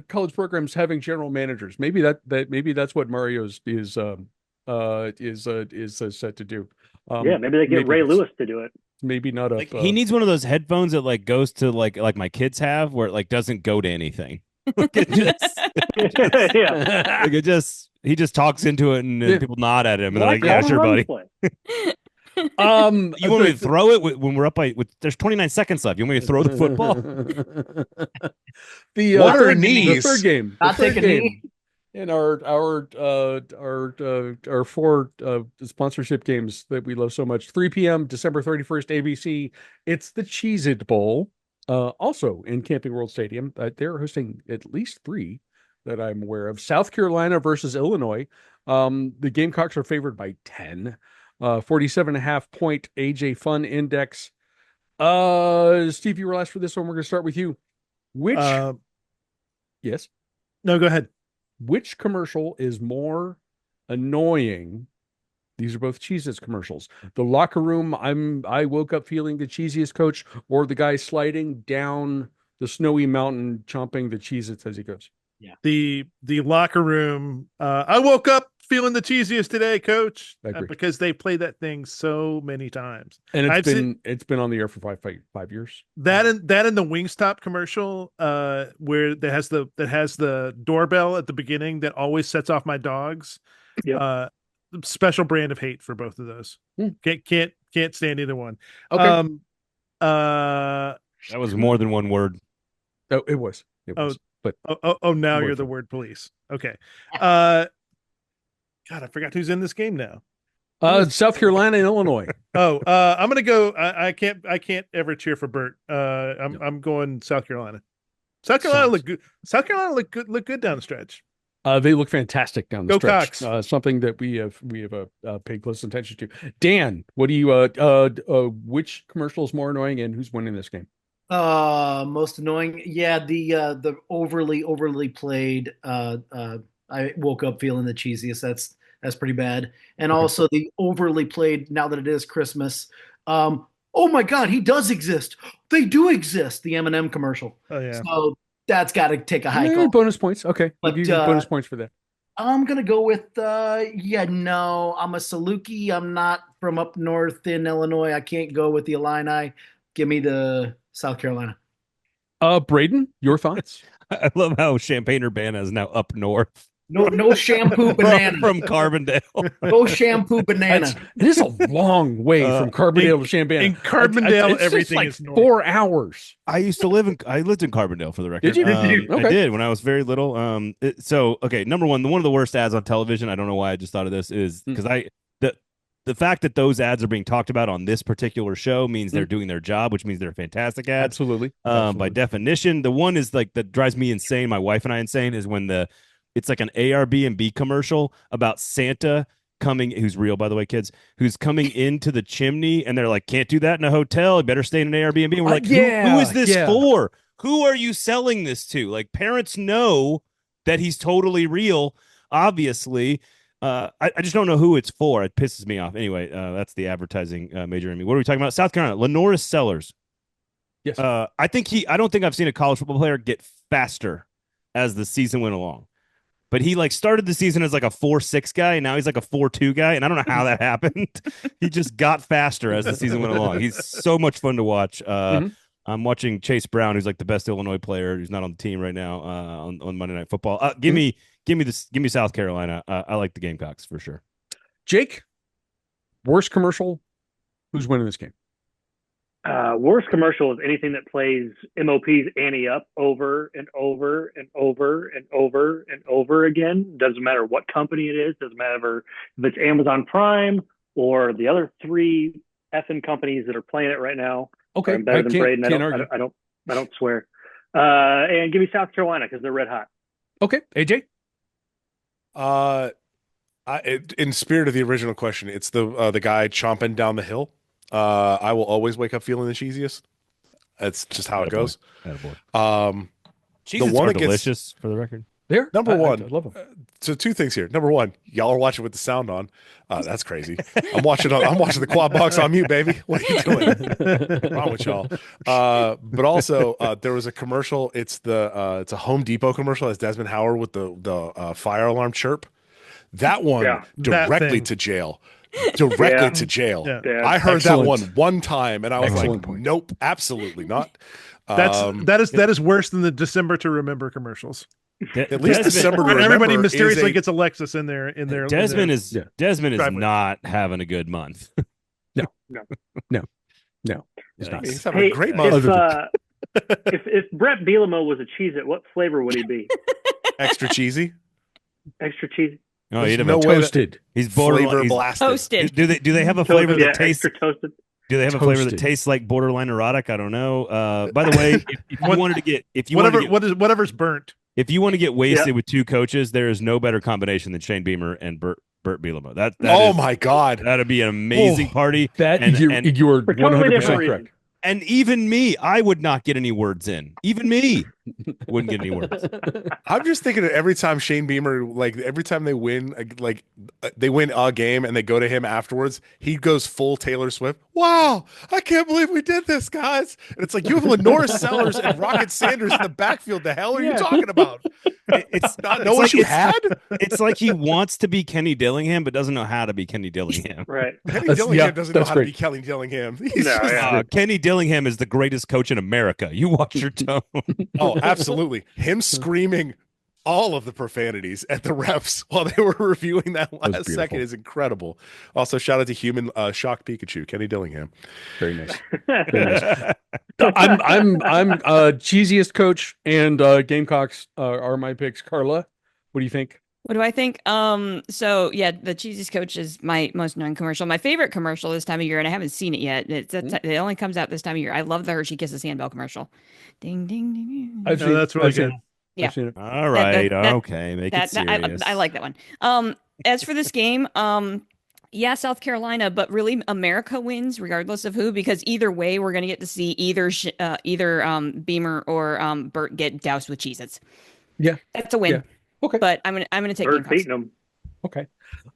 college programs having general managers. Maybe that's what Mario's is set to do. Yeah, maybe they get Ray Lewis to do it. Maybe not a. Like, he needs one of those headphones that like goes to like my kids have, where it like doesn't go to anything. Yeah. Like he just talks into it and people nod at him and they're like, "Yeah, sure, buddy." You want me to throw it when we're up by? There's 29 seconds left. You want me to throw the football? The third game. I'll take a knee. In our 4 sponsorship games that we love so much. 3 p.m. December 31st, ABC. It's the Cheez-It Bowl. Also in Camping World Stadium. They're hosting at least 3 that I'm aware of. South Carolina versus Illinois. The Gamecocks are favored by 10. 47.5 point AJ Fun Index. Steve, you were last for this one. We're going to start with you. Yes. No, go ahead. Which commercial is more annoying? These are both Cheez-Its commercials. The locker room, I woke up feeling the cheesiest coach, or the guy sliding down the snowy mountain chomping the Cheez-Its as he goes. Yeah. The locker room, I woke up feeling the cheesiest today, coach, because they play that thing so many times. And it's been on the air for five years. That and the Wingstop commercial, where that has the doorbell at the beginning that always sets off my dogs. Yep. Special brand of hate for both of those. Can't stand either one. Okay. That was more than one word. Oh, it was. But now you're the word police. Okay. God, I forgot who's in this game now. South Carolina and Illinois. I'm gonna go. I can't ever cheer for Bert. I'm going South Carolina. South Carolina look good. South Carolina look good down the stretch. They look fantastic down the Go stretch. Cox. Something that we have paid close attention to. Dan, what do you which commercial is more annoying and who's winning this game? Most annoying. Yeah, the overly played. I woke up feeling the cheesiest. That's pretty bad. And also the overly played, now that it is Christmas. Oh my God, he does exist. They do exist. The M&M commercial. Oh yeah. So that's got to take a hike. Bonus points. Okay, But, give you bonus points for that. I'm gonna go with I'm a Saluki. I'm not from up north in Illinois. I can't go with the Illini. Give me the South Carolina. Braden, your thoughts? I love how Champaign-Urbana is now up north. No shampoo banana from Carbondale. No shampoo banana. It is a long way from Carbondale to Champaign. In Carbondale, everything like is north. 4 hours. I lived in Carbondale, for the record. Did you? I did when I was very little. Number one, one of the worst ads on television, I don't know why I just thought of this, is because the fact that those ads are being talked about on this particular show means they're doing their job, which means they're fantastic ads. Absolutely. By definition. The one is like that drives me insane, my wife and I insane, is when it's like an Airbnb commercial about Santa coming, who's real, by the way, kids, who's coming into the chimney, and they're like, can't do that in a hotel. You better stay in an Airbnb. And we're like, who is this for? Who are you selling this to? Like, parents know that he's totally real, obviously. I just don't know who it's for. It pisses me off. Anyway, that's the advertising major in me. What are we talking about? South Carolina, Lenoris Sellers. Yes. I don't think I've seen a college football player get faster as the season went along. But he like started the season as like a 4.6 guy, and now he's like a 4.2 guy, and I don't know how that happened. He just got faster as the season went along. He's so much fun to watch. I'm watching Chase Brown, who's like the best Illinois player, who's not on the team right now on Monday Night Football. Give me South Carolina. I like the Gamecocks for sure. Jake, worst commercial. Who's winning this game? Worst commercial is anything that plays MOP's Annie Up over and over and over and over and over again. Doesn't matter what company it is. Doesn't matter if it's Amazon Prime or the other 3 effing companies that are playing it right now. Okay, I'm better than Braden. I don't swear. And give me South Carolina because they're red hot. Okay, AJ. In spirit of the original question, it's the guy chomping down the hill. I will always wake up feeling the cheesiest. That's just how it goes. Cheeses are delicious, for the record. There, number one. I love them. So 2 things here. Number 1, y'all are watching with the sound on. That's crazy. I'm watching the quad box on mute, baby. What are you doing? What's wrong with y'all? But also, there was a commercial. It's a Home Depot commercial. It's Desmond Howard with the fire alarm chirp. That one directly to jail. Directly to jail. Yeah. I heard Excellent. that one time, and I was Excellent like, point. nope, absolutely not. That is worse than the December to Remember commercials. At least December to When Remember everybody mysteriously is a- gets Alexis in there. Desmond is driveway. not having a good month. No, it's not. He's having a great month. If Brett Bielema was a Cheez-It, what flavor would he be? Extra cheesy. Extra cheesy? Oh, There's he'd have no a way Toasted. He's Flavor borderline. blasted. Toasted. Do they have a flavor that tastes? extra toasted. Do they have a flavor that Toasted. tastes like borderline erotic? I don't know. By the way, if you wanted to get whatever's burnt. if you want to get wasted Yeah. with 2 coaches, there is no better combination than Shane Beamer and Bert Bielema. That Oh is- my God. that'd be an amazing party. That And- you're and- you're For totally 100% different correct. reasons. And even me, I would not get any words in. Even me wouldn't get any words. I'm just thinking of every time Shane Beamer, like every time they win, they win a game and they go to him afterwards, he goes full Taylor Swift. Wow, I can't believe we did this, guys. And it's like, you have Lenore Sellers and Rocket Sanders in the backfield. The hell are you talking about? It's Not know what you had? It's like he wants to be Kenny Dillingham, but doesn't know how to be Kenny Dillingham. Right. Kenny That's- Dillingham yeah, doesn't know that's how to great. be Kelly Dillingham. He's No, just- yeah. Kenny Dillingham is the greatest coach in America. You watch your tone. Oh, absolutely. Him screaming all of the profanities at the refs while they were reviewing that last beautiful. second is incredible. Also, shout out to human shocked Pikachu, Kenny Dillingham. Very nice. Very nice. I'm cheesiest coach, and Gamecocks are my picks. Carla, what do you think? What do I think? So yeah, the cheesiest coach is my most known commercial. My favorite commercial this time of year, and I haven't seen it yet. It only comes out this time of year. I love the Hershey Kisses Handbell commercial. Ding ding ding. ding. I've No, seen that's really I've seen good. it. Yeah. I've seen it. All right. that- Okay. Make it That serious. I like that one. As for this game, yeah, South Carolina, but really America wins regardless of who, because either way we're gonna get to see either Beamer or Bert get doused with Cheez-Its. Yeah. That's a win. Yeah. Okay. But I'm gonna take Bird Gamecocks. beating them. Okay.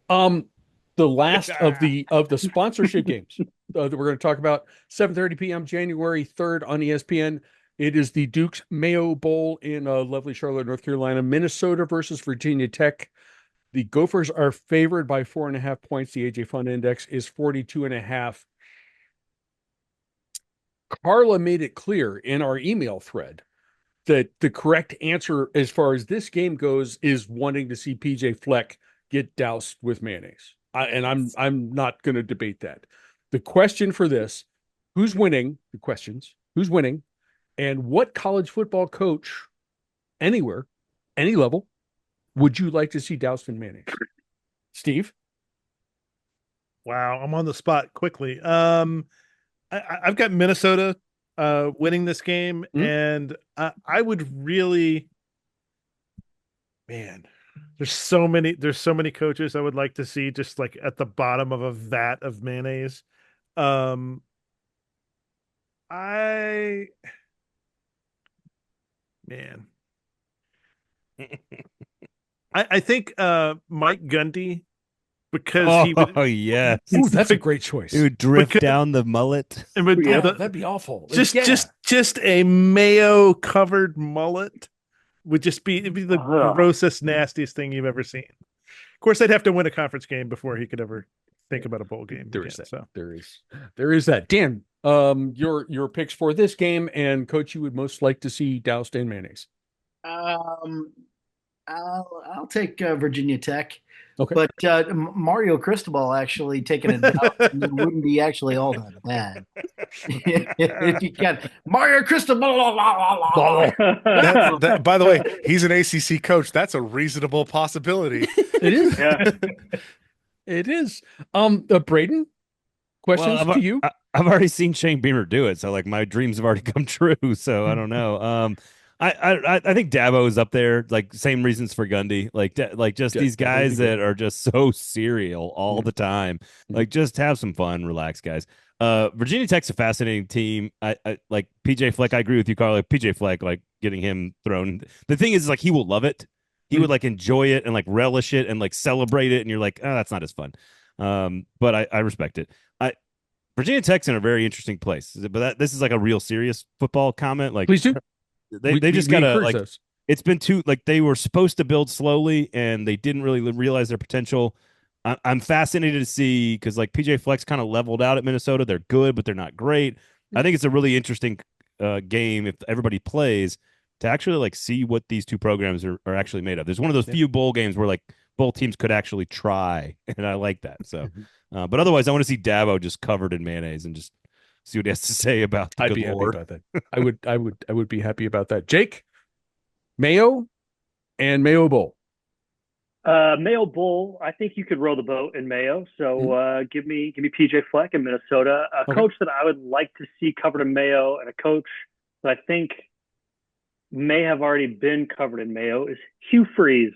The last of the sponsorship games that we're going to talk about, 7:30 p.m. January 3rd on ESPN. It is the Duke's Mayo Bowl in lovely Charlotte, North Carolina. Minnesota versus Virginia Tech. The Gophers are favored by 4.5 points. The AJ Fun Index is 42.5. Carla made it clear in our email thread that the correct answer as far as this game goes is wanting to see PJ Fleck get doused with mayonnaise. I'm not going to debate that. The question for this, who's winning? The questions, who's winning? And what college football coach anywhere, any level, would you like to see doused in mayonnaise? Steve? Wow, I'm on the spot quickly. I've got Minnesota winning this game, and I would really, man, there's so many coaches I would like to see just like at the bottom of a vat of mayonnaise. I think Mike Gundy, because he would, Oh yes. Ooh, that's a great choice. It would drift Because- down the mullet. and with Yeah, the- That'd be awful. just Yeah. just a mayo covered mullet would just be it'd be the Ugh. grossest, nastiest thing you've ever seen. Of course, they'd have to win a conference game before he could ever think about a bowl game. There again, is that. So There is that. Dan, your picks for this game, and coach, you would most like to see doused in mayonnaise. I'll take Virginia Tech. Okay. But Mario Cristobal actually taking it down wouldn't be actually all that bad. If you got Mario Cristobal. By the way, he's an ACC coach. That's a reasonable possibility. It is. Yeah. It is. Braden, questions to you? I've already seen Shane Beamer do it, so like my dreams have already come true. So I don't know. I think Dabo is up there, like same reasons for Gundy, like just these guys that are just so serial all the time. Like just have some fun, relax, guys. Virginia Tech's a fascinating team. I like PJ Fleck. I agree with you, Carla. PJ Fleck, like getting him thrown. The thing is, like he will love it. He would like enjoy it and like relish it and like celebrate it. And you're like, oh, that's not as fun. But I respect it. Virginia Tech's in a very interesting place. But this is like a real serious football comment. Like, please do. They just gotta like. Those. It's been too like they were supposed to build slowly and they didn't really realize their potential. I'm fascinated to see because like PJ Fleck's kind of leveled out at Minnesota. They're good, but they're not great. I think it's a really interesting game if everybody plays to actually like see what these two programs are actually made of. There's one of those few bowl games where like both teams could actually try, and I like that. So, but otherwise, I want to see Dabo just covered in mayonnaise and just see what he has to say about the I'd good be Lord. happy about that. I would be happy about that. Jake, Mayo and Mayo Bowl. Mayo Bowl, I think you could row the boat in Mayo. So give me PJ Fleck in Minnesota. A coach that I would like to see covered in Mayo, and a coach that I think may have already been covered in Mayo is Hugh Freeze.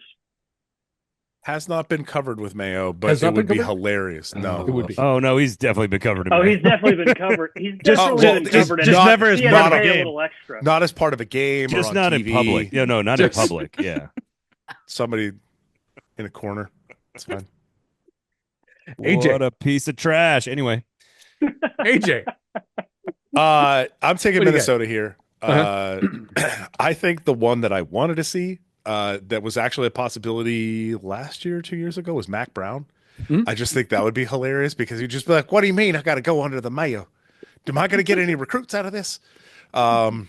Has not been covered with Mayo, but it would be hilarious. No, it would be. Oh no, he's definitely been covered in Mayo. He's definitely been covered. He's definitely been covered. Just never as part of a game. A game. little extra. Not as part of a game. Just or on not TV. in public. Yeah, no, not in public. Yeah, somebody in a corner. It's fine. AJ. What a piece of trash. Anyway, AJ. I'm taking What do you Minnesota here. I think the one that I wanted to see that was actually a possibility last year, 2 years ago, was Mac Brown. I just think that would be hilarious because you'd just be like, what do you mean I got to go under the Mayo? Am I going to get any recruits out of this? But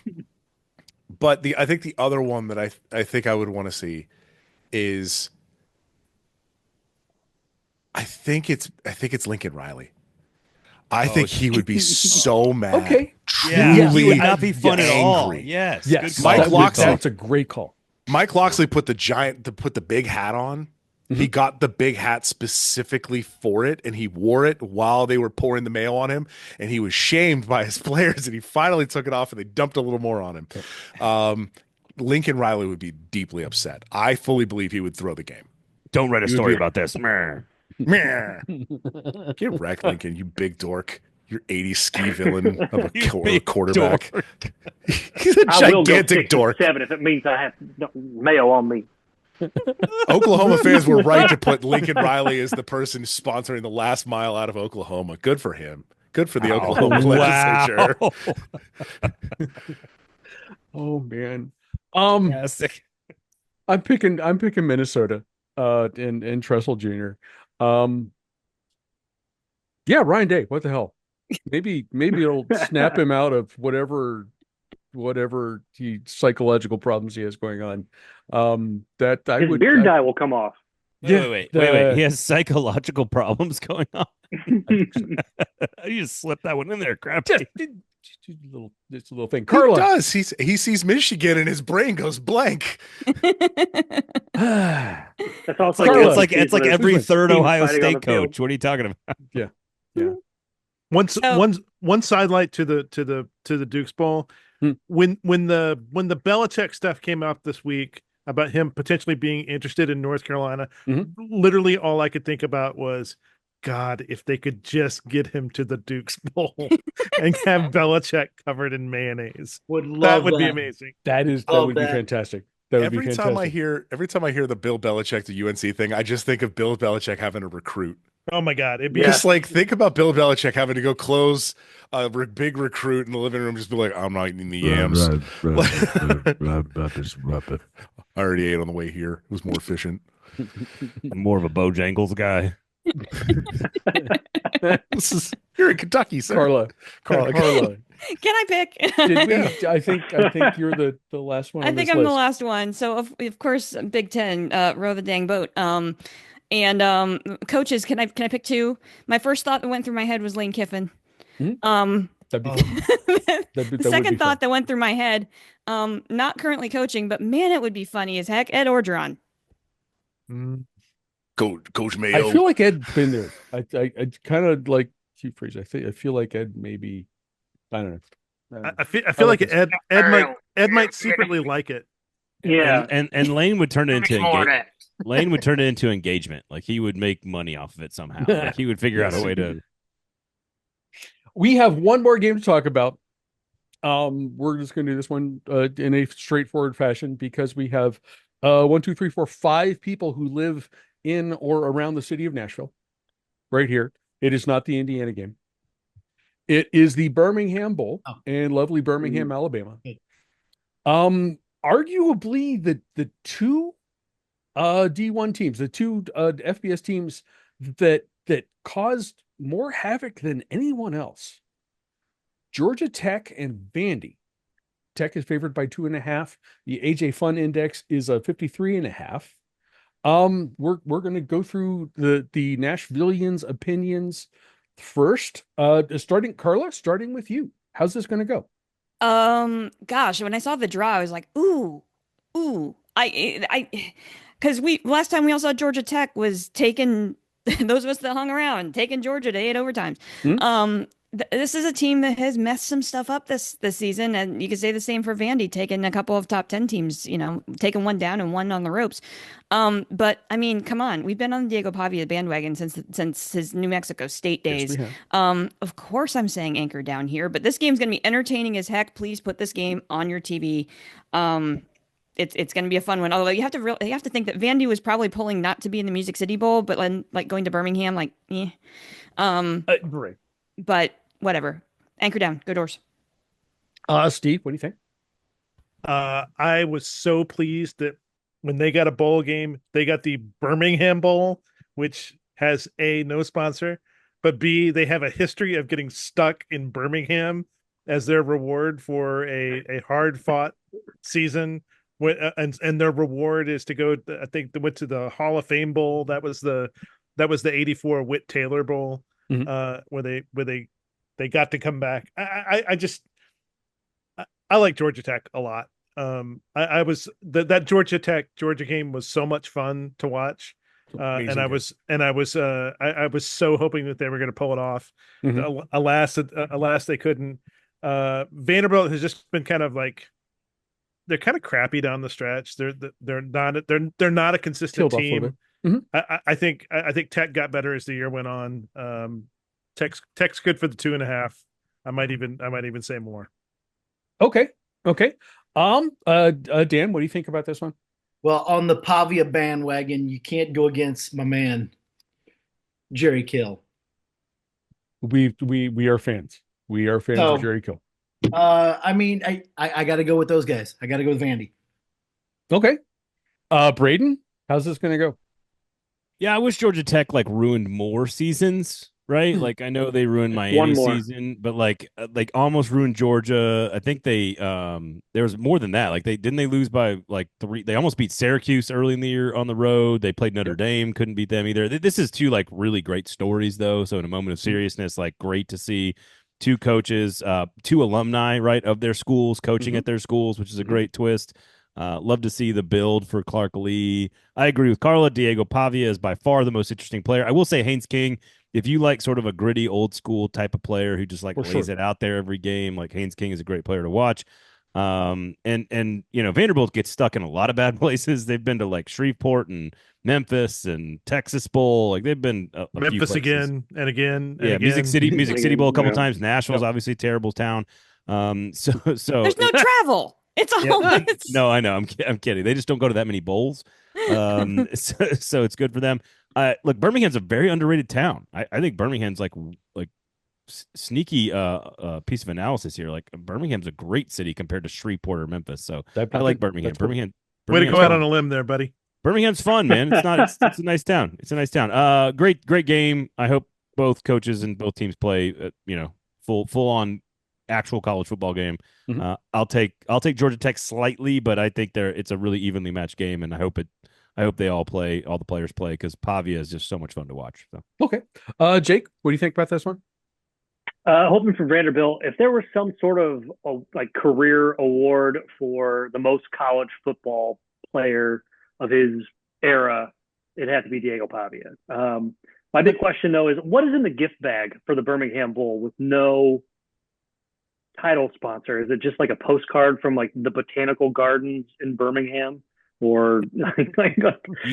I think the other one that I think I would want to see is I think it's Lincoln Riley. I think he would be so mad. Okay. Yeah, he would not be fun at all. Angry. Yes. Yes. Good call. Mike Locksley. That's a great call. Mike Locksley put the big hat on. He got the big hat specifically for it, and he wore it while they were pouring the mayo on him, and he was shamed by his players, and he finally took it off, and they dumped a little more on him. Lincoln Riley would be deeply upset. I fully believe he would throw the game. Don't write a story about this. Get wrecked, Lincoln, you big dork. You're 80s ski villain of a quarterback. He's a gigantic dork. 7 if it means I have mayo on me. Oklahoma fans were right to put Lincoln Riley as the person sponsoring the last mile out of Oklahoma. Good for him. Good for the Oklahoma legislature. Oh man. I'm picking Minnesota and Tressel Jr. Yeah, Ryan Day, what the hell? Maybe it'll snap him out of whatever psychological problems he has going on. His beard dye will come off. Wait. He has psychological problems going on. You just slipped that one in there, crap. Just a little thing. Carla. He does. He sees Michigan and his brain goes blank. That's also it's like every third Ohio State coach. What are you talking about? Yeah. One sidelight to the Duke's Bowl. When the Belichick stuff came out this week about him potentially being interested in North Carolina, literally all I could think about was, God, if they could just get him to the Duke's Bowl and have Belichick covered in mayonnaise. That would be amazing. That would be fantastic. Every time I hear the Bill Belichick to UNC thing, I just think of Bill Belichick having a recruit. Oh my God! It'd be just like think about Bill Belichick having to go close a big recruit in the living room, just be like, "I'm not eating the yams." I already ate on the way here. It was more efficient. I'm more of a Bojangles guy. You're in Kentucky, sir. Carla. Carla. Carla. Can I pick? Did we? I think you're the last one. I On think this I'm the list. last one. So of course, Big Ten, row the dang boat. And coaches, can I pick two? My first thought that went through my head was Lane Kiffin. That'd be The that would second be thought fun. that went through my head, not currently coaching, but man, it would be funny as heck. Ed Orgeron. Coach Mayo. I feel like Ed's been there. I kind of like Hugh Freeze. I feel like Ed maybe. I don't know. I feel like this. Ed might secretly like it. Yeah. And Lane would turn it into Lane would turn it into engagement. Like he would make money off of it somehow. Like he would figure out a way to. We have one more game to talk about. We're just going to do this one in a straightforward fashion because we have 5 people who live in or around the city of Nashville. Right here. It is not the Indiana game. It is the Birmingham Bowl in lovely Birmingham, Alabama. Arguably the two D1 teams, the two FBS teams that caused more havoc than anyone else. Georgia Tech and Vandy. Tech is favored by 2.5. The AJ Fun Index is a 53.5. We're going to go through the Nashvillians' opinions first. Starting with you. How's this going to go? Gosh, when I saw the draw, I was like, ooh. Because last time we all saw Georgia Tech was taking those of us that hung around, taking Georgia to 8 overtimes. This is a team that has messed some stuff up this season, and you could say the same for Vandy, taking a couple of top 10 teams, taking one down and one on the ropes. But I mean, come on, we've been on the Diego Pavia bandwagon since his New Mexico State days. Yes, we have. Of course, I'm saying anchor down here, but this game's going to be entertaining as heck. Please put this game on your TV. It's going to be a fun one. Although you have to think that Vandy was probably pulling not to be in the Music City Bowl, but like going to Birmingham, Right. But whatever. Anchor down. Go Doors. Steve, what do you think? I was so pleased that when they got a bowl game, they got the Birmingham Bowl, which has A, no sponsor, but B, they have a history of getting stuck in Birmingham as their reward for a hard-fought season. And their reward is to go, I think they went to the Hall of Fame Bowl. That was the 84 Whit Taylor Bowl, where they got to come back. I like Georgia Tech a lot. I was that Georgia game was so much fun to watch. And I was so hoping that they were going to pull it off. Alas, they couldn't. Vanderbilt has just been kind of like, they're kind of crappy down the stretch. They're not a consistent team. I think Tech got better as the year went on. Tech's good for the 2.5. I might even say more. Okay. Dan, what do you think about this one? Well, on the Pavia bandwagon, you can't go against my man, Jerry Kill. We are fans. We are fans of Jerry Kill. I mean, I got to go with those guys. I got to go with Vandy. Okay. Braden, how's this going to go? Yeah, I wish Georgia Tech ruined more seasons, right? Like I know they ruined Miami season, but like almost ruined Georgia. I think they there was more than that. Like they lose by 3. They almost beat Syracuse early in the year on the road. They played Notre Dame, couldn't beat them either. This is two really great stories though. So in a moment of seriousness, great to see two coaches, two alumni, right, of their schools coaching at their schools, which is a great twist. Love to see the build for Clark Lee. I agree with Carla. Diego Pavia is by far the most interesting player. I will say Haynes King, if you like sort of a gritty old school type of player who just lays it out there every game, Haynes King is a great player to watch. And Vanderbilt gets stuck in a lot of bad places. They've been to Shreveport and Memphis and Texas Bowl. They've been a Memphis few again and again. Yeah, again. Music City Bowl a couple times. Nashville's obviously a terrible town. So there's no travel. It's all. No, I know. I'm kidding. They just don't go to that many bowls. So it's good for them. Look, Birmingham's a very underrated town. I think Birmingham's like sneaky piece of analysis here. Birmingham's a great city compared to Shreveport or Memphis. So I like Birmingham. Birmingham. Way to go out on a limb there, buddy. Birmingham's fun, man. It's not. It's a nice town. It's a nice town. Great game. I hope both coaches and both teams play. Full on actual college football game. Mhm. I'll take Georgia Tech slightly, but I think it's a really evenly matched game, and I hope they all play. All the players play because Pavia is just so much fun to watch. So Okay. Jake, what do you think about this one? Hoping for Vanderbilt, if there was some sort of career award for the most college football player of his era, it'd have to be Diego Pavia. My big question though is what is in the gift bag for the Birmingham Bowl with no title sponsor? Is it just like a postcard from like the botanical gardens in Birmingham? Or you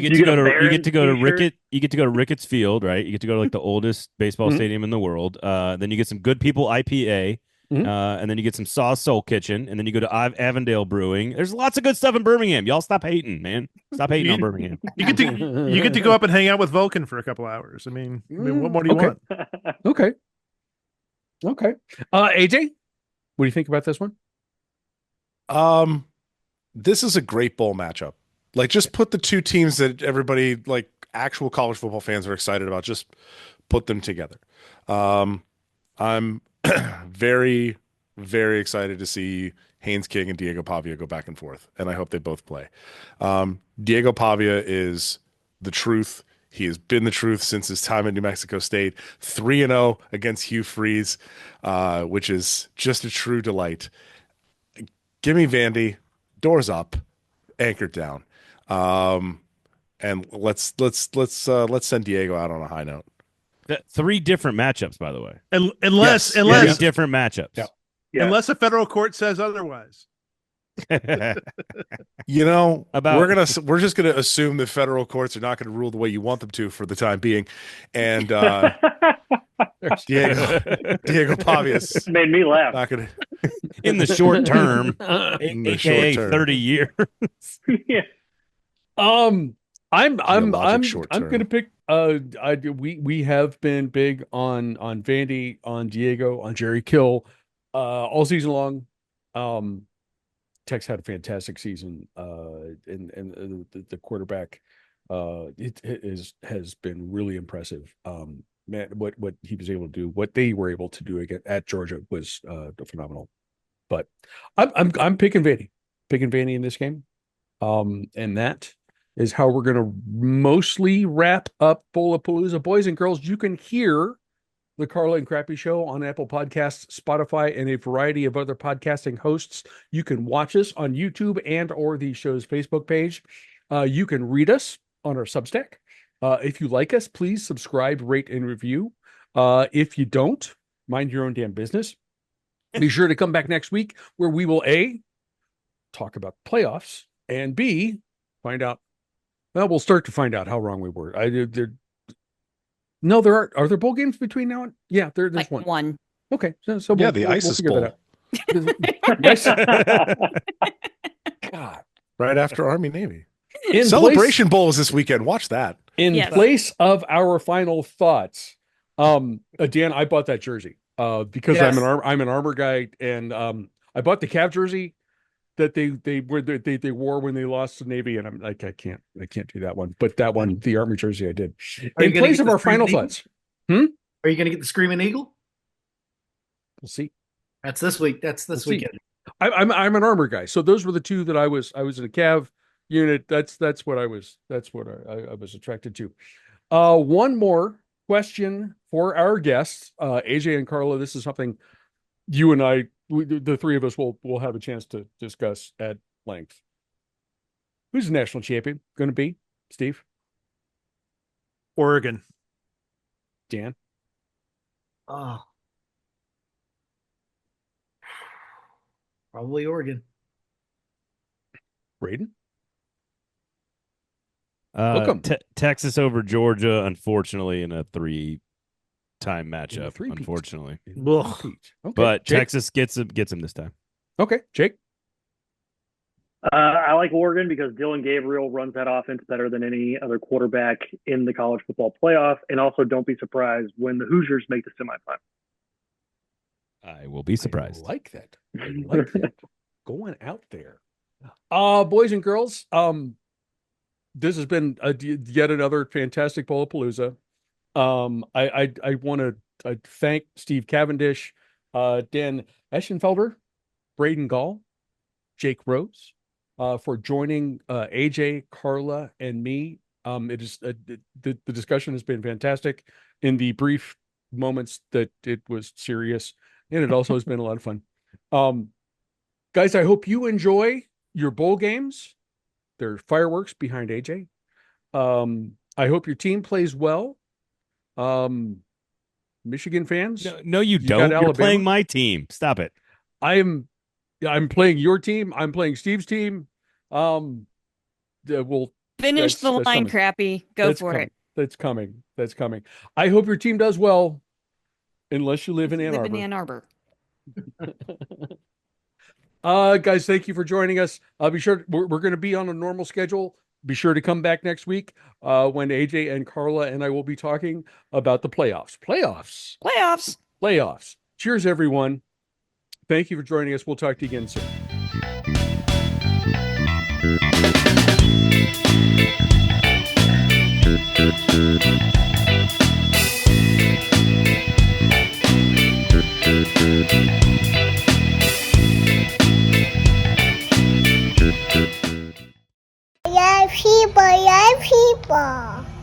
get to go to Ricketts Field, right? You get to go to like the oldest baseball stadium in the world. Then you get some Good People IPA, and then you get some Saw's Soul Kitchen, and then you go to Avondale Brewing. There's lots of good stuff in Birmingham. Y'all stop hating, man. Stop hating on Birmingham. You get to go up and hang out with Vulcan for a couple hours. I mean, what more do you want? Okay. AJ, what do you think about this one? This is a great bowl matchup. Like, just put the two teams that everybody, like actual college football fans, are excited about. Just put them together. I'm very, very excited to see Haynes King and Diego Pavia go back and forth, and I hope they both play. Diego Pavia is the truth. He has been the truth since his time at New Mexico State. 3-0 against Hugh Freeze, which is just a true delight. Give me Vandy. Doors up, anchored down, and let's send Diego out on a high note. 3 different matchups, by the way. Unless 3 different matchups. Yeah. Unless a federal court says otherwise. We're just gonna assume that federal courts are not going to rule the way you want them to for the time being, and Diego Pavia's made me laugh. Not gonna in the short term, aka 30 years. Yeah. I'm short-term. gonna pick. We have been big on Vandy, on Diego, on Jerry Kill, all season long. Tech's had a fantastic season, and the quarterback has been really impressive. Man, what he was able to do, what they were able to do again at Georgia was phenomenal. But I'm picking Vandy in this game, and that is how we're going to mostly wrap up Bowlapalooza. Boys and girls, you can hear the Carla and Crappy Show on Apple Podcasts, Spotify, and a variety of other podcasting hosts. You can watch us on YouTube and or the show's Facebook page. You can read us on our Substack. If you like us, please subscribe, rate, and review. If you don't, mind your own damn business. Be sure to come back next week where we will A, talk about playoffs, and B, find out. Well, we'll start to find out how wrong we were. No, are there bowl games between now and there's like one. One. Okay, so the ISIS Bowl. God, right after Army Navy. In Celebration Bowl is this weekend. Watch that. In place of our final thoughts, Dan, I bought that jersey because Yes. I'm an armor guy, and I bought the Cav jersey that they wore when they lost to Navy, and I'm like, I can't do that one, but that one, the army jersey, I did. In place of our final thoughts, Are you going to get the Screaming Eagle? we'll see. That's this week. That's this We'll see. weekend. I'm an armor guy, so those were the two that I was in a Cav unit. That's what I was attracted to. One more question for our guests, AJ and Carla. This is something you and I, the three of us, will have a chance to discuss at length. Who's the national champion going to be, Steve? Oregon. Dan? Oh, probably Oregon. Braden? Texas over Georgia, unfortunately, in a 3-time matchup. three-peat. Unfortunately, Okay, but Jake? Texas gets him this time. Okay, Jake? I like Oregon because Dylan Gabriel runs that offense better than any other quarterback in the college football playoff. And also, don't be surprised when the Hoosiers make the semifinal. I will be surprised. I like that. Going out there. Boys and girls, this has been yet another fantastic Bowlapalooza. I want to thank Steve Cavendish, Dan Eschenfelder, Braden Gall, Jake Rose, for joining AJ, Carla, and me. It is the discussion has been fantastic in the brief moments that it was serious, and it also has been a lot of fun. Guys, I hope you enjoy your bowl games. There are fireworks behind AJ. I hope your team plays well. Michigan fans. No, you don't. You're playing my team. Stop it. I'm playing your team. I'm playing Steve's team. We'll finish the line, coming. Crappy. Go for it. That's coming. That's coming. I hope your team does well, unless you live in Ann Arbor. In Ann Arbor. Guys, thank you for joining us. Be sure we're going to be on a normal schedule. Be sure to come back next week when AJ and Carla and I will be talking about the playoffs. Playoffs. Cheers, everyone. Thank you for joining us. We'll talk to you again soon.